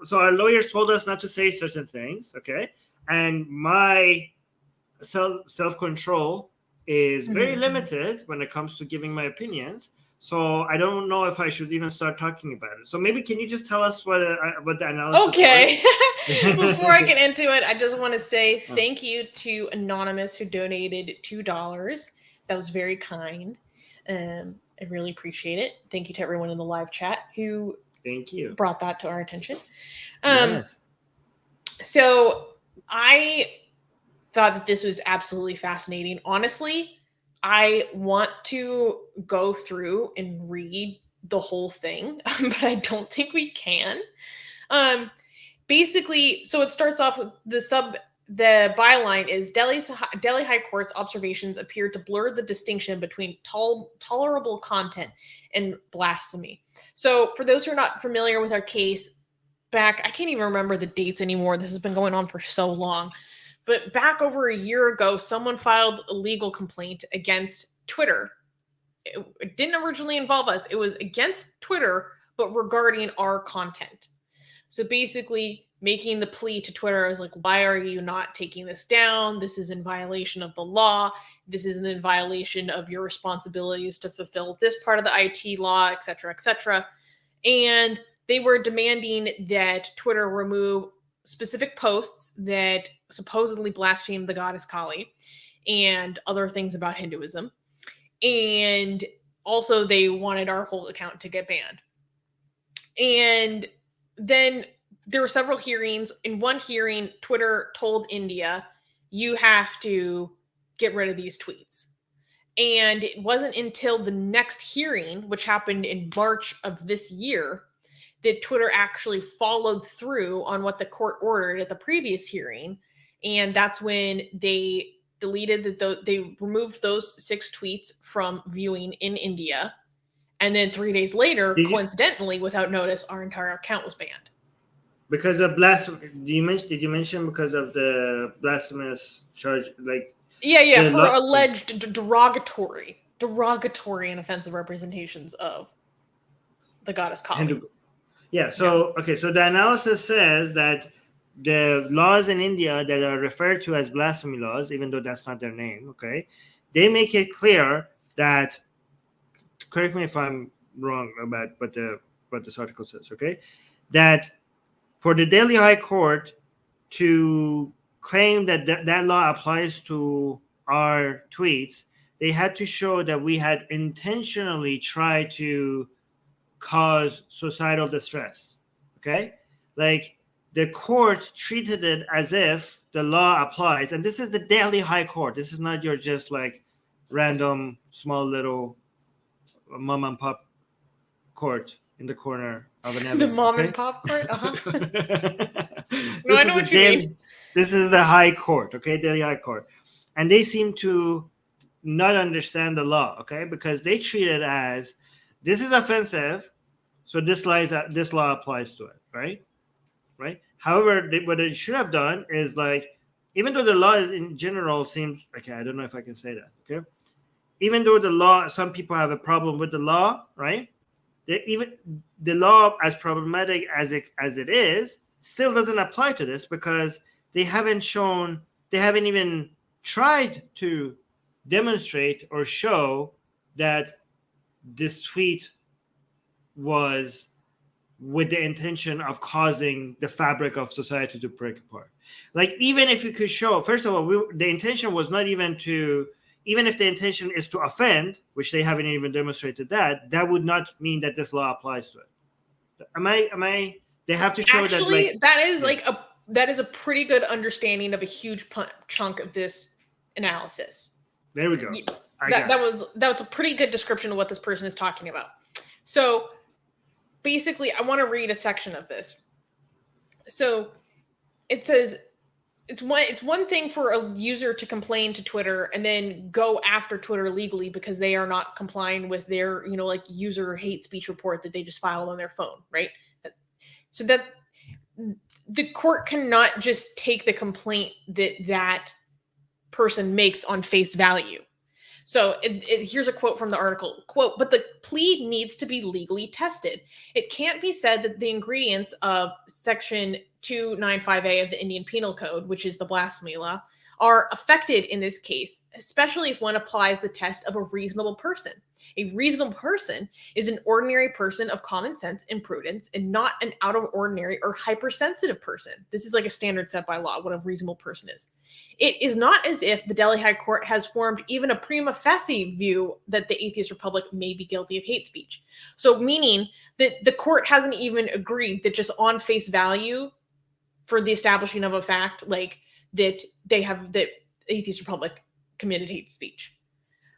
So our lawyers told us not to say certain things. Okay, and my self control is very limited when it comes to giving my opinions. So I don't know if I should even start talking about it. So maybe can you just tell us what the analysis Okay. Before I get into it, I just want to say thank you to Anonymous who donated $2. That was very kind. I really appreciate it. Thank you to everyone in the live chat who brought that to our attention. Yes. So I thought that this was absolutely fascinating. Honestly, I want to go through and read the whole thing, but I don't think we can. Basically, so it starts off with the byline is Delhi High Court's observations appear to blur the distinction between tolerable content and blasphemy. So for those who are not familiar with our case, I can't even remember the dates anymore. This has been going on for so long. But back over a year ago, someone filed a legal complaint against Twitter. It didn't originally involve us. It was against Twitter, but regarding our content. So basically making the plea to Twitter is like, why are you not taking this down? This is in violation of the law. This is in violation of your responsibilities to fulfill this part of the IT law, et cetera, et cetera. And they were demanding that Twitter remove specific posts that supposedly blaspheme the goddess Kali and other things about Hinduism. And also they wanted our whole account to get banned. And then there were several hearings. In one hearing, Twitter told India, you have to get rid of these tweets. And it wasn't until the next hearing, which happened in March of this year, that Twitter actually followed through on what the court ordered at the previous hearing. And that's when they they removed those 6 tweets from viewing in India. And then 3 days later, coincidentally, without notice, our entire account was banned. Because of blasphemy, did you mention because of the blasphemous charge? Yeah, for alleged derogatory and offensive representations of the goddess Kali. Yeah, so the analysis says that the laws in India that are referred to as blasphemy laws, even though that's not their name, they make it clear that, correct me if I'm wrong about what this article says, that for the Delhi High Court to claim that that law applies to our tweets, they had to show that we had intentionally tried to cause societal distress. Like the court treated it as if the law applies, and this is the Delhi High Court. This is not your just like random small little mom and pop court in the corner of an avenue. The mom and pop court? No, I know what you mean. This is the High Court, Delhi High Court. And they seem to not understand the law, because they treat it as, this is offensive, so this law applies to it, right? However, what they should have done is, like, even though the law in general seems, I don't know if I can say that, even though the law, some people have a problem with the law, right? Even the law, as problematic as it is, still doesn't apply to this, because they haven't even tried to demonstrate or show that this tweet was with the intention of causing the fabric of society to break apart. Like, even if you could show, first of all, the intention was not even to, even if the intention is to offend, which they haven't even demonstrated that would not mean that this law applies to it. Am I, they have to show actually, that that is a pretty good understanding of a huge chunk of this analysis. There we go. That was a pretty good description of what this person is talking about. So basically, I want to read a section of this. So it says it's one thing for a user to complain to Twitter and then go after Twitter legally because they are not complying with their, like user hate speech report that they just filed on their phone, right? So that the court cannot just take the complaint that person makes on face value. So here's a quote from the article. Quote, but the plea needs to be legally tested. It can't be said that the ingredients of Section 295A of the Indian Penal Code, which is the blasphemy law, are affected in this case, especially if one applies the test of a reasonable person. A reasonable person is an ordinary person of common sense and prudence and not an out of ordinary or hypersensitive person. This is like a standard set by law, what a reasonable person is. It is not as if the Delhi High Court has formed even a prima facie view that the Atheist Republic may be guilty of hate speech. So meaning that the court hasn't even agreed that just on face value for the establishing of a fact, like that that Atheist Republic committed hate speech.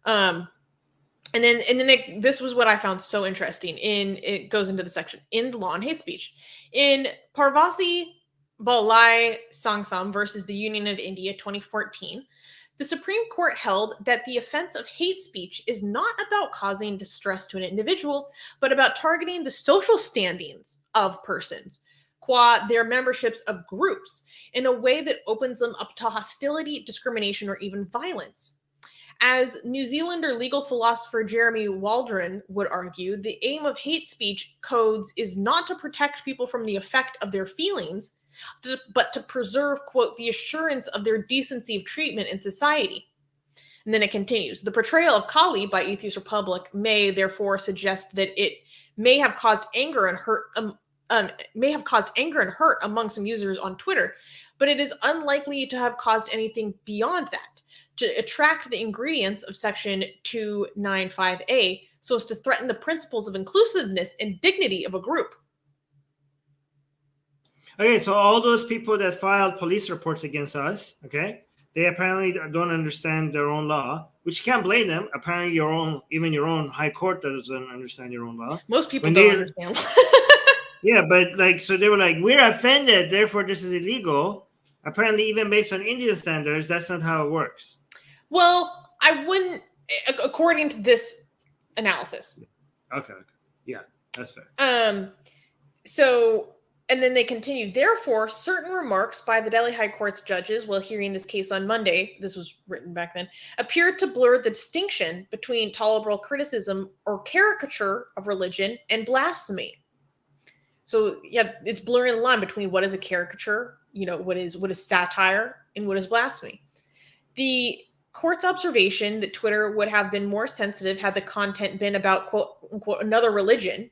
And then this was what I found so interesting. It goes into the section in the law on hate speech. In Parvasi Balai Sangtham versus the Union of India 2014, the Supreme Court held that the offense of hate speech is not about causing distress to an individual, but about targeting the social standings of persons, qua their memberships of groups, in a way that opens them up to hostility, discrimination, or even violence. As New Zealander legal philosopher Jeremy Waldron would argue, the aim of hate speech codes is not to protect people from the effect of their feelings, but to preserve, quote, the assurance of their decency of treatment in society. And then it continues. The portrayal of Kali by Atheist Republic may therefore suggest that it may have caused anger and hurt among some users on Twitter, but it is unlikely to have caused anything beyond that, to attract the ingredients of Section 295A so as to threaten the principles of inclusiveness and dignity of a group. Okay, so all those people that filed police reports against us, okay, they apparently don't understand their own law, which you can't blame them. Apparently even your own high court doesn't understand your own law. Most people don't understand. Yeah, but so they were like, we're offended, therefore this is illegal. Apparently, even based on Indian standards, that's not how it works. Well, I wouldn't, according to this analysis. Okay. Yeah, that's fair. So, and then they continue. Therefore, certain remarks by the Delhi High Court's judges while hearing this case on Monday, this was written back then, appeared to blur the distinction between tolerable criticism or caricature of religion and blasphemy. So, yeah, it's blurring the line between what is a caricature, what is satire, and what is blasphemy. The court's observation that Twitter would have been more sensitive had the content been about, quote unquote, another religion,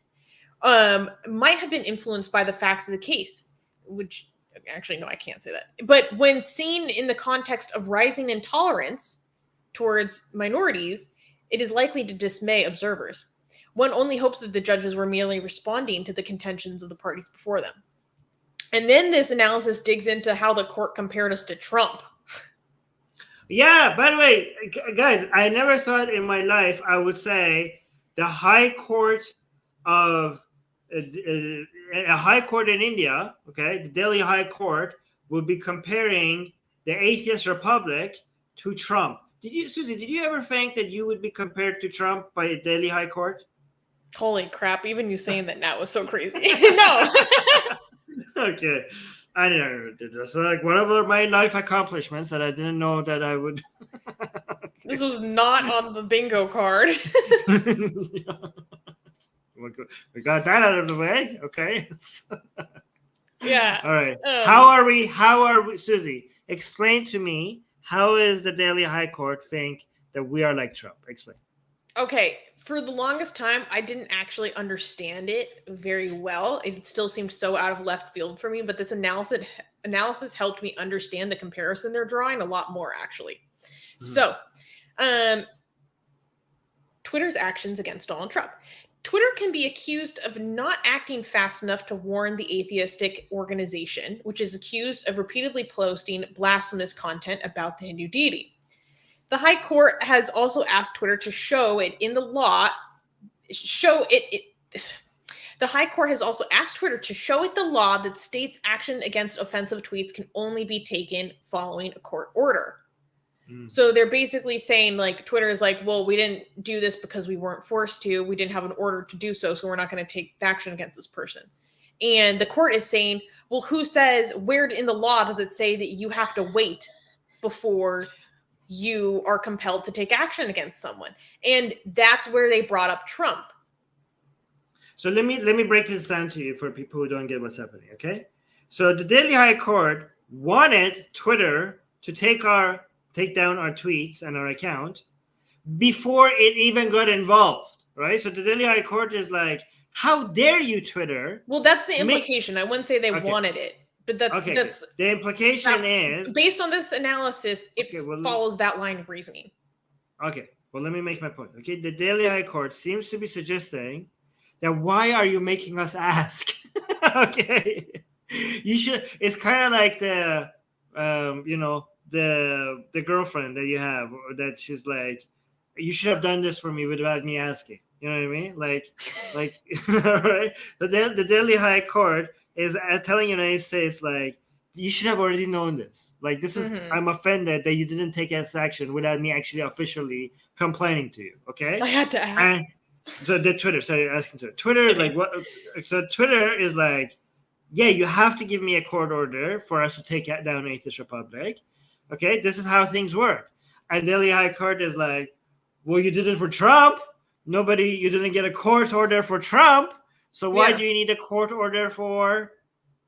might have been influenced by the facts of the case, which actually, no, I can't say that. But when seen in the context of rising intolerance towards minorities, it is likely to dismay observers. One only hopes that the judges were merely responding to the contentions of the parties before them. And then this analysis digs into how the court compared us to Trump. Yeah, by the way, guys, I never thought in my life I would say the High Court of a High Court in India, okay, the Delhi High Court, would be comparing the Atheist Republic to Trump. Susie, did you ever think that you would be compared to Trump by a Delhi High Court? Holy crap, even you saying that now was so crazy. No. Okay. I never did this. So, like, one of my life accomplishments that I didn't know that I would. This was not on the bingo card. We got that out of the way. Okay. Yeah. All right. How are we, Susie? Explain to me, how is the Delhi High Court think that we are like Trump? Explain. Okay. For the longest time, I didn't actually understand it very well. It still seemed so out of left field for me, but this analysis helped me understand the comparison they're drawing a lot more, actually. Mhm. So, Twitter's actions against Donald Trump. Twitter can be accused of not acting fast enough to warn the atheistic organization, which is accused of repeatedly posting blasphemous content about the Hindu deity. The High Court has also asked Twitter to show it in the law. The High Court has also asked Twitter to show it the law that states action against offensive tweets can only be taken following a court order. So they're basically saying, like, Twitter is like, well, we didn't do this because we weren't forced to. We didn't have an order to do so, so we're not going to take action against this person. And the court is saying, well, who says, where in the law does it say that you have to wait before you are compelled to take action against someone? And that's where they brought up Trump. So let me break this down to you for people who don't get what's happening, okay? So the Delhi High Court wanted Twitter to take down our tweets and our account before it even got involved, right? So the Delhi High Court is like, how dare you, Twitter? Well, that's the implication. I wouldn't say they wanted it, but that's the implication is, based on this analysis, it follows that line of reasoning. Okay, well, let me make my point. Okay, the Delhi High Court seems to be suggesting that why are you making us ask? Okay, you should. It's kind of like the the girlfriend that you have, or that she's like, you should have done this for me without me asking. You know what I mean? Like, right? The Delhi High Court is telling United States, like, you should have already known this. Like, this is, I'm offended that you didn't take action without me actually officially complaining to you. Okay? I had to ask. And so the Twitter, sorry, asking Twitter. Twitter is like, what? So Twitter is like, yeah, you have to give me a court order for us to take down Atheist Republic. Okay, this is how things work. And Delhi High Court is like, well, you did it for Trump. You didn't get a court order for Trump. So why do you need a court order for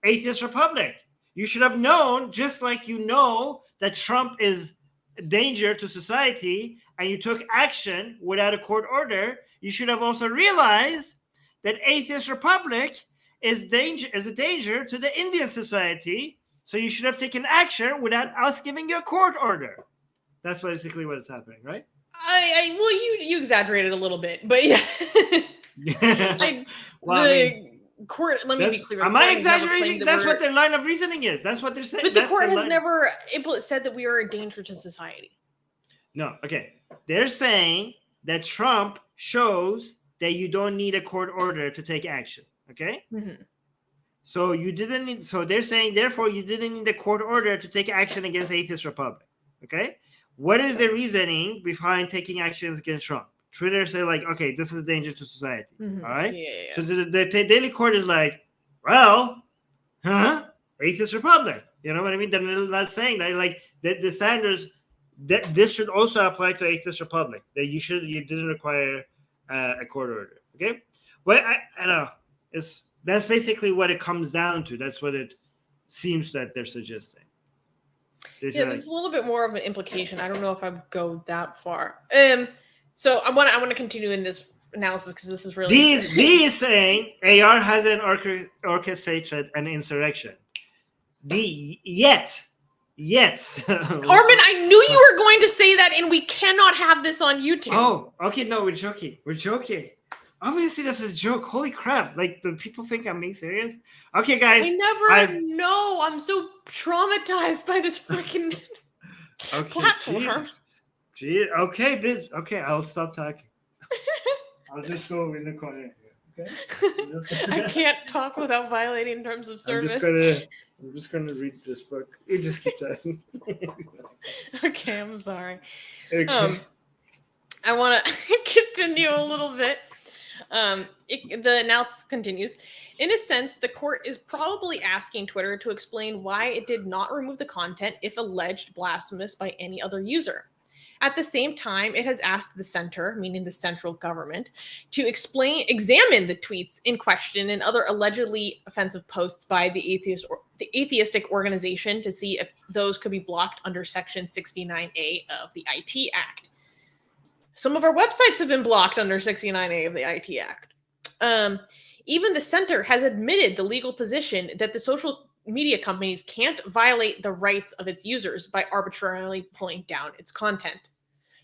Atheist Republic? You should have known, just like you know that Trump is a danger to society and you took action without a court order, you should have also realized that Atheist Republic is a danger to the Indian society. So you should have taken action without us giving you a court order. That's basically what is happening, right? Well, you exaggerated a little bit, but yeah. Court. Let me be clear. Am I exaggerating? That's what their line of reasoning is. That's what they're saying. But the court has never said that we are a danger to society. No. Okay. They're saying that Trump shows that you don't need a court order to take action. Okay. Mm-hmm. So you didn't need. So they're saying, therefore, you didn't need a court order to take action against Atheist Republic. Okay. What is the reasoning behind taking actions against Trump? Twitter say, like, okay, this is a danger to society. Mm-hmm. All right. Yeah. So the Daily Court is like, well, Atheist Republic. You know what I mean? They're not saying that. Like the standards that this should also apply to Atheist Republic. That you didn't require a court order. Okay. Well, I don't know. That's basically what it comes down to. That's what it seems that they're suggesting. There's a little bit more of an implication. I don't know if I would go that far. So I want to continue in this analysis because this is really D is saying AR hasn't orchestrated an insurrection. Yet. Armin, I knew you were going to say that, and we cannot have this on YouTube. Oh, okay. No, we're joking. Obviously, this is a joke. Holy crap. Like, the people think I'm being serious? Okay, guys. I never know. I'm so traumatized by this freaking platform. Geez. Okay, I'll stop talking. I'll just go in the corner here. Okay? I can't talk without violating terms of service. I'm just gonna read this book. You just keep talking. Okay, I'm sorry. Okay. I want to continue a little bit. The analysis continues. In a sense, the court is probably asking Twitter to explain why it did not remove the content if alleged blasphemous by any other user. At the same time, it has asked the center, meaning the central government, to examine the tweets in question and other allegedly offensive posts by the atheistic organization to see if those could be blocked under Section 69A of the IT Act. Some of our websites have been blocked under 69A of the IT Act. Even the center has admitted the legal position that the social media companies can't violate the rights of its users by arbitrarily pulling down its content.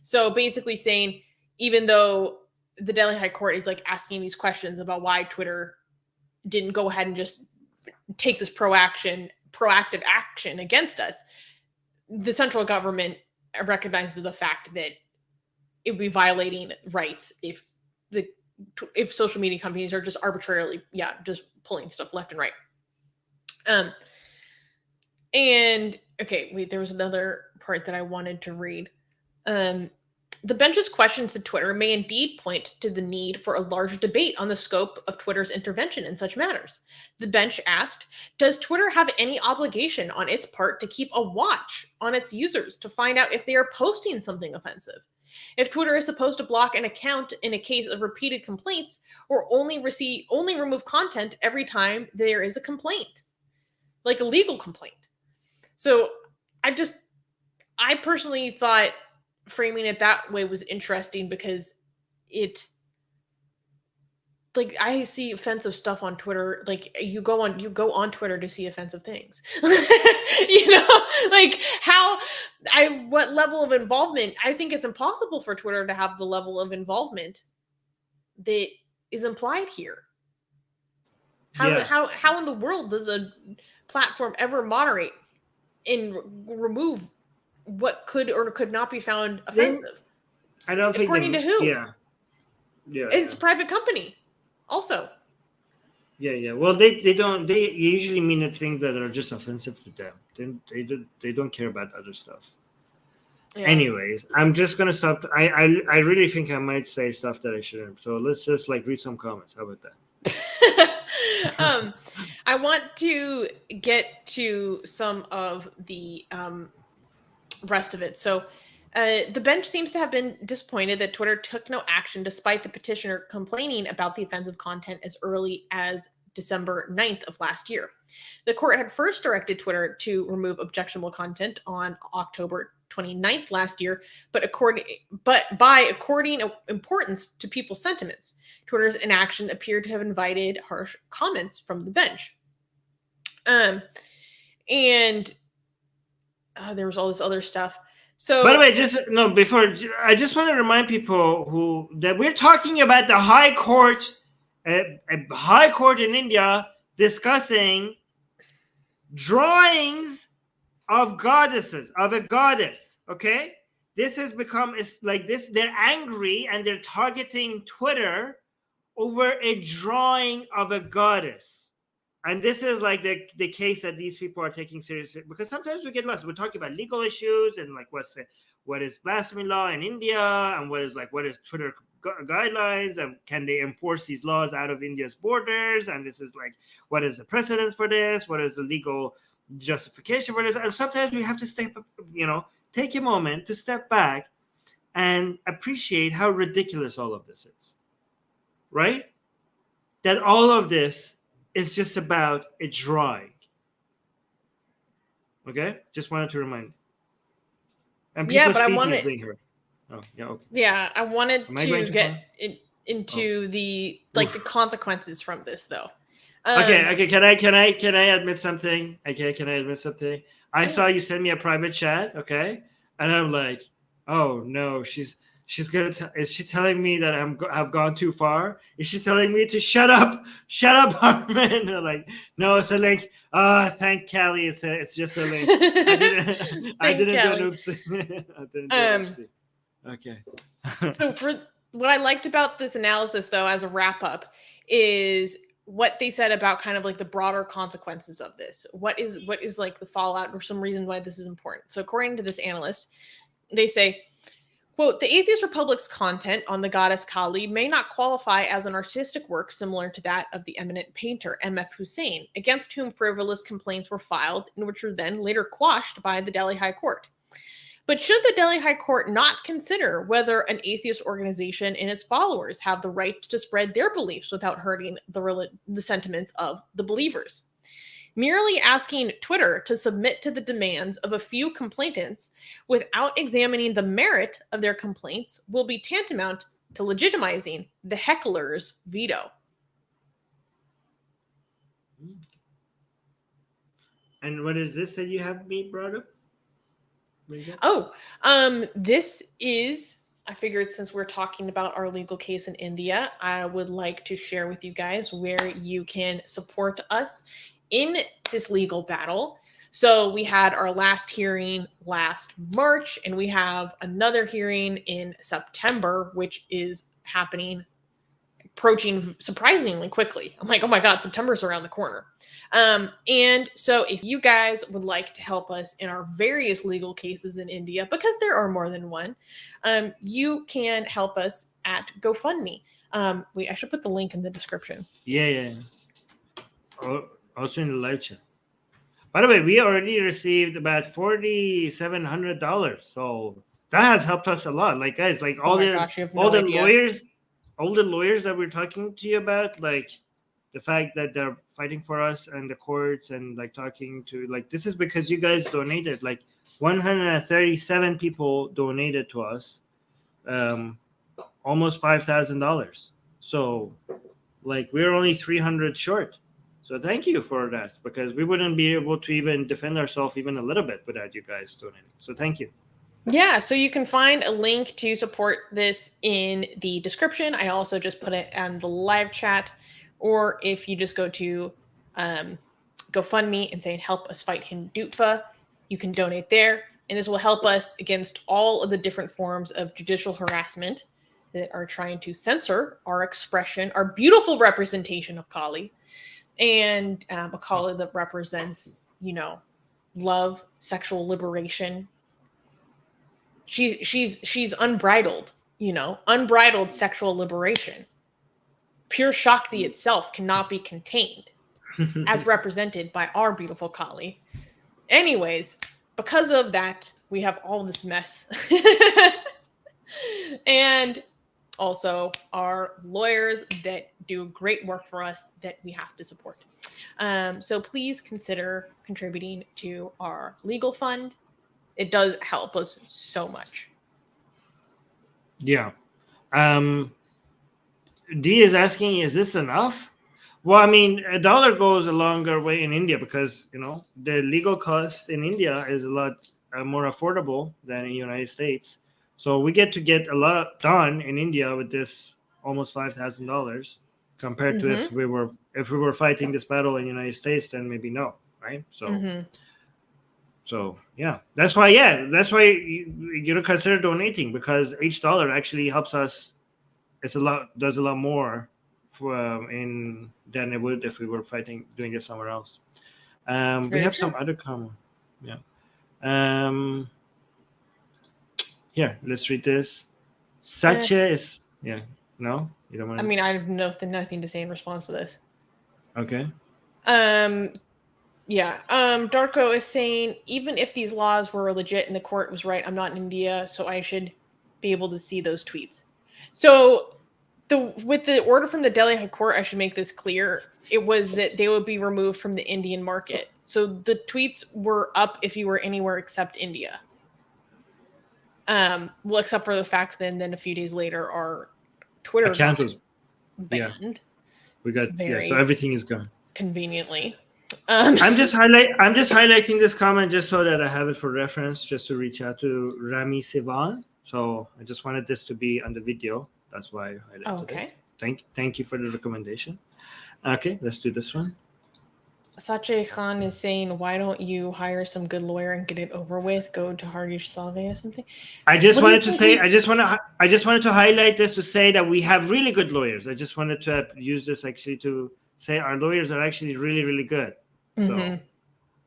So basically saying, even though the Delhi High Court is like asking these questions about why Twitter didn't go ahead and just take this proactive action against us, the central government recognizes the fact that it would be violating rights if social media companies are just arbitrarily, just pulling stuff left and right. And okay, wait, there was another part that I wanted to read. The bench's questions to Twitter may indeed point to the need for a larger debate on the scope of Twitter's intervention in such matters. The bench asked, does Twitter have any obligation on its part to keep a watch on its users to find out if they are posting something offensive? If Twitter is supposed to block an account in a case of repeated complaints, or only remove content every time there is a complaint, like a legal complaint. So I personally thought framing it that way was interesting because I see offensive stuff on Twitter. Like you go on Twitter to see offensive things. What level of involvement? I think it's impossible for Twitter to have the level of involvement that is implied here. How in the world does a platform ever moderate and remove what could or could not be found offensive? I don't think according to who? Yeah. It's a private company. Also. Yeah. Well, they usually mean the things that are just offensive to them. They don't care about other stuff. Yeah. Anyways, I'm just gonna stop. I really think I might say stuff that I shouldn't. So let's just read some comments. How about that? I want to get to some of the rest of it. So the bench seems to have been disappointed that Twitter took no action despite the petitioner complaining about the offensive content as early as December 9th of last year. The court had first directed Twitter to remove objectionable content on October 29th last year, but by according importance to people's sentiments, Twitter's inaction appeared to have invited harsh comments from the bench. And there was all this other stuff. So, by the way, before I just want to remind people that we're talking about the High Court, a High Court in India discussing drawings of goddesses, of a goddess. Okay, this has become this. They're angry and they're targeting Twitter over a drawing of a goddess. And this is the case that these people are taking seriously, because sometimes we get lost. We're talking about legal issues and what is blasphemy law in India and what is Twitter guidelines, and can they enforce these laws out of India's borders? And this is what is the precedence for this? What is the legal justification for this? And sometimes we have to take a moment to step back and appreciate how ridiculous all of this is, right? That all of this is just about a drawing. Okay, just wanted to remind. And but I wanted. Oh, yeah. Okay. Yeah, I wanted to get into the the consequences from this, though. Okay. Can I admit something? Okay, can I admit something? I saw you send me a private chat. Okay, and I'm like, oh no, she's gonna. Is she telling me that I've gone too far? Is she telling me to shut up, Armin? No, it's a link. Thank Callie. It's just a link. I didn't do an oopsie. Okay. So for what I liked about this analysis, though, as a wrap up, is what they said about kind of the broader consequences of this. What is the fallout or some reason why this is important? So according to this analyst, they say, quote, the Atheist Republic's content on the goddess Kali may not qualify as an artistic work similar to that of the eminent painter M.F. Hussain, against whom frivolous complaints were filed and which were then later quashed by the Delhi High Court. But should the Delhi High Court not consider whether an atheist organization and its followers have the right to spread their beliefs without hurting the sentiments of the believers? Merely asking Twitter to submit to the demands of a few complainants without examining the merit of their complaints will be tantamount to legitimizing the heckler's veto. And what is this that you have me brought up? Oh, this is, I figured since we're talking about our legal case in India, I would like to share with you guys where you can support us in this legal battle. So we had our last hearing last March, and we have another hearing in September, which is approaching surprisingly quickly. I'm like, oh my God, September's around the corner. And so if you guys would like to help us in our various legal cases in India, because there are more than one, you can help us at GoFundMe. Wait, I should put the link in the description. Yeah. Also in the live chat. By the way, we already received about $4,700. So that has helped us a lot. Like, guys, like all the lawyers that we're talking to you about, like the fact that they're fighting for us and the courts and like talking to, like, this is because you guys donated. Like 137 people donated to us, almost $5,000. So like we're only 300 short. So thank you for that, because we wouldn't be able to even defend ourselves even a little bit without you guys donating. So thank you. Yeah, so you can find a link to support this in the description. I also just put it on the live chat. Or if you just go to GoFundMe and say, help us fight Hindu-Extremists, you can donate there. And this will help us against all of the different forms of judicial harassment that are trying to censor our expression, our beautiful representation of Kali. And a Kali that represents, love, sexual liberation. She's unbridled, unbridled sexual liberation. Pure Shakti itself cannot be contained, as represented by our beautiful Kali. Anyways, because of that, we have all this mess. And also our lawyers that do great work for us that we have to support. So please consider contributing to our legal fund. It does help us so much. Yeah. D is asking, is this enough? Well, I mean, $1 goes a longer way in India because, the legal cost in India is a lot more affordable than in the United States. So we get a lot done in India with this almost $5,000 compared to if we were fighting this battle in the United States, then maybe no, right? So, so yeah, that's why you consider donating, because each dollar actually helps us. Does a lot more than it would if we were doing it somewhere else. We have some other comment. Yeah. Here, let's read this. Sacha is no, you don't want. I mean, I have nothing to say in response to this. Okay. Yeah. Darko is saying, even if these laws were legit and the court was right, I'm not in India, so I should be able to see those tweets. So with the order from the Delhi High Court, I should make this clear. It was that they would be removed from the Indian market. So the tweets were up if you were anywhere except India. Well, except for the fact then a few days later, our Twitter account was banned. Yeah. We got so everything is gone conveniently. I'm just highlighting this comment just so that I have it for reference, just to reach out to Rami Sivan. So I just wanted this to be on the video. That's why I highlighted it. Thank you for the recommendation. Okay, let's do this one. Sache Khan is saying, why don't you hire some good lawyer and get it over with? Go to Hardish Salve or something. I just wanted to highlight this to say that we have really good lawyers. I just wanted to use this actually to say our lawyers are actually really, really good. So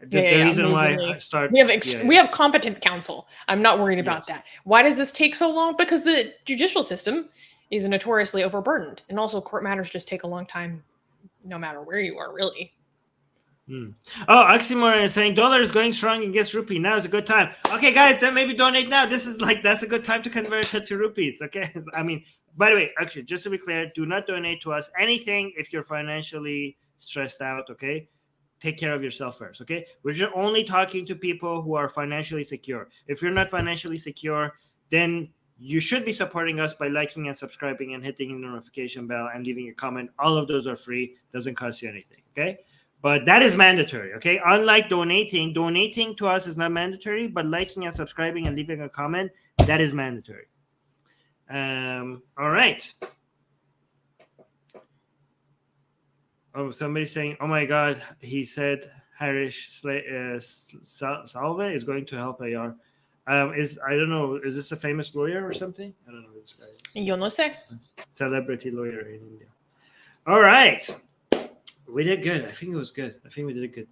the reason why I start, we have competent counsel. I'm not worried about that. Why does this take so long? Because the judicial system is notoriously overburdened, and also court matters just take a long time, no matter where you are, really. Oh, Oxymoron is saying dollar is going strong against rupee. Now is a good time. Okay, guys, then maybe donate now. That's a good time to convert it to rupees. Okay, I mean, by the way, actually, just to be clear, do not donate to us anything if you're financially stressed out. Okay, take care of yourself first, okay? We're just only talking to people who are financially secure. If you're not financially secure, then you should be supporting us by liking and subscribing and hitting the notification bell and leaving a comment. All of those are free, doesn't cost you anything, okay? But that is mandatory, okay? Unlike donating to us is not mandatory, but liking and subscribing and leaving a comment, that is mandatory. All right. Oh, somebody's saying, oh my God, he said Harish Salve is going to help AR. I don't know, is this a famous lawyer or something? I don't know who this guy is. Yo no sé. Celebrity lawyer in India. All right. We did good. I think it was good. I think we did good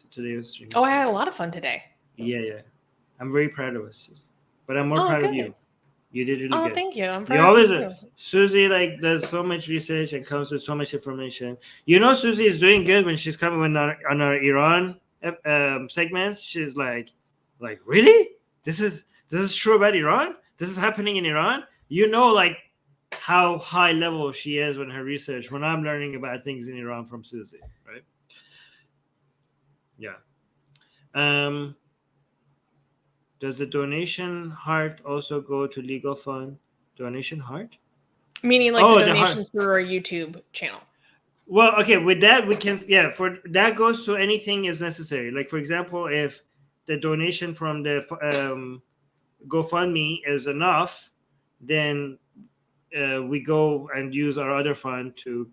today. Oh, I had a lot of fun today. Yeah. I'm very proud of us. But I'm more proud of you. You did really good. Oh, thank you. I'm proud of you. Susie does so much research and comes with so much information. You know, Susie is doing good when she's coming on our Iran segments. She's like, really? This is true about Iran? This is happening in Iran? You know, like how high level she is when her research, when I'm learning about things in Iran from Susie, right? Yeah. Does the donation heart also go to legal fund? Donation heart? Meaning the donations through our YouTube channel. Well, okay, with that, we can, for that goes to anything is necessary. Like, for example, if the donation from the GoFundMe is enough, then we go and use our other fund to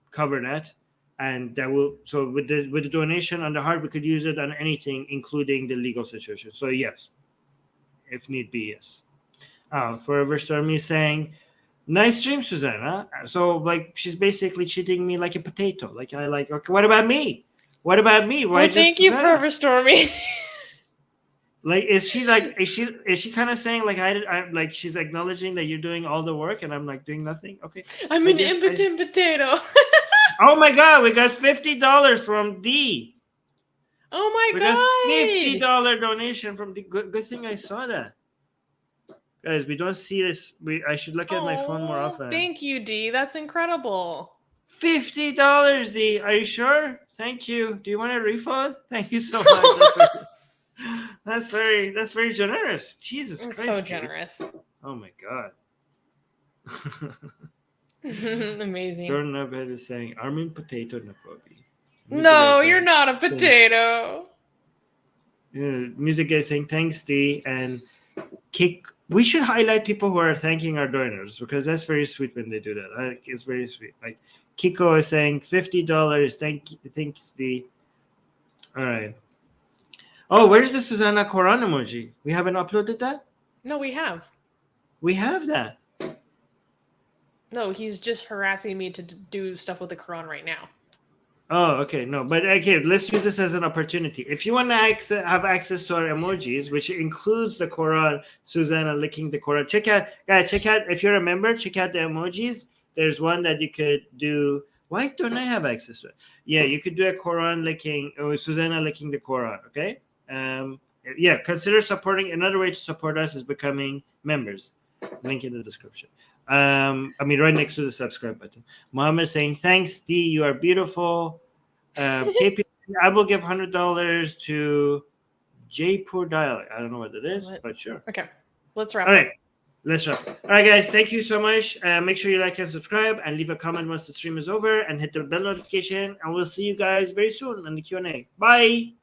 cover that. And that will, so with the donation on the heart, we could use it on anything, including the legal situation. So yes. If need be, yes. Forever Stormy saying, nice stream, Susanna. So, she's basically treating me like a potato. Okay, what about me? Why thank you, Forever Stormy. Is she kind of saying, I she's acknowledging that you're doing all the work and I'm, doing nothing? Okay. I'm an impotent potato. Oh, my God. We got $50 from D. Oh my God! $50 donation from the good thing I saw that. Guys, we don't see this. I should look at my phone more often. Thank you, D. That's incredible. $50, D. Are you sure? Thank you. Do you want a refund? Thank you so much. That's very generous. Jesus Christ. So generous. Oh my God. Amazing. Jordan Abed is saying Armin potato Navabi. No, you're not a potato. Music guy saying thanks, D, and kick. We should highlight people who are thanking our donors because that's very sweet when they do that. It's very sweet. Like Kiko is saying $50. Thanks, D. All right. Oh, where's the Susanna Quran emoji? We haven't uploaded that? No, we have. We have that. No, he's just harassing me to do stuff with the Quran right now. Oh, okay. No, but okay, let's use this as an opportunity. If you want to have access to our emojis, which includes the Quran, Susanna licking the Quran, check out, if you're a member, check out the emojis. There's one that you could do. Why don't I have access to it? Yeah, you could do a Quran licking, or Susanna licking the Quran, okay? Consider supporting. Another way to support us is becoming members. Link in the description. Right next to the subscribe button. Mohammed saying, thanks, D, you are beautiful. KP, I will give $100 to Jaipur Dialect. I don't know what it is, but sure. Okay, let's wrap. All right, let's wrap. All right, guys, thank you so much. Make sure you like and subscribe and leave a comment once the stream is over and hit the bell notification. And we'll see you guys very soon on the Q&A. Bye.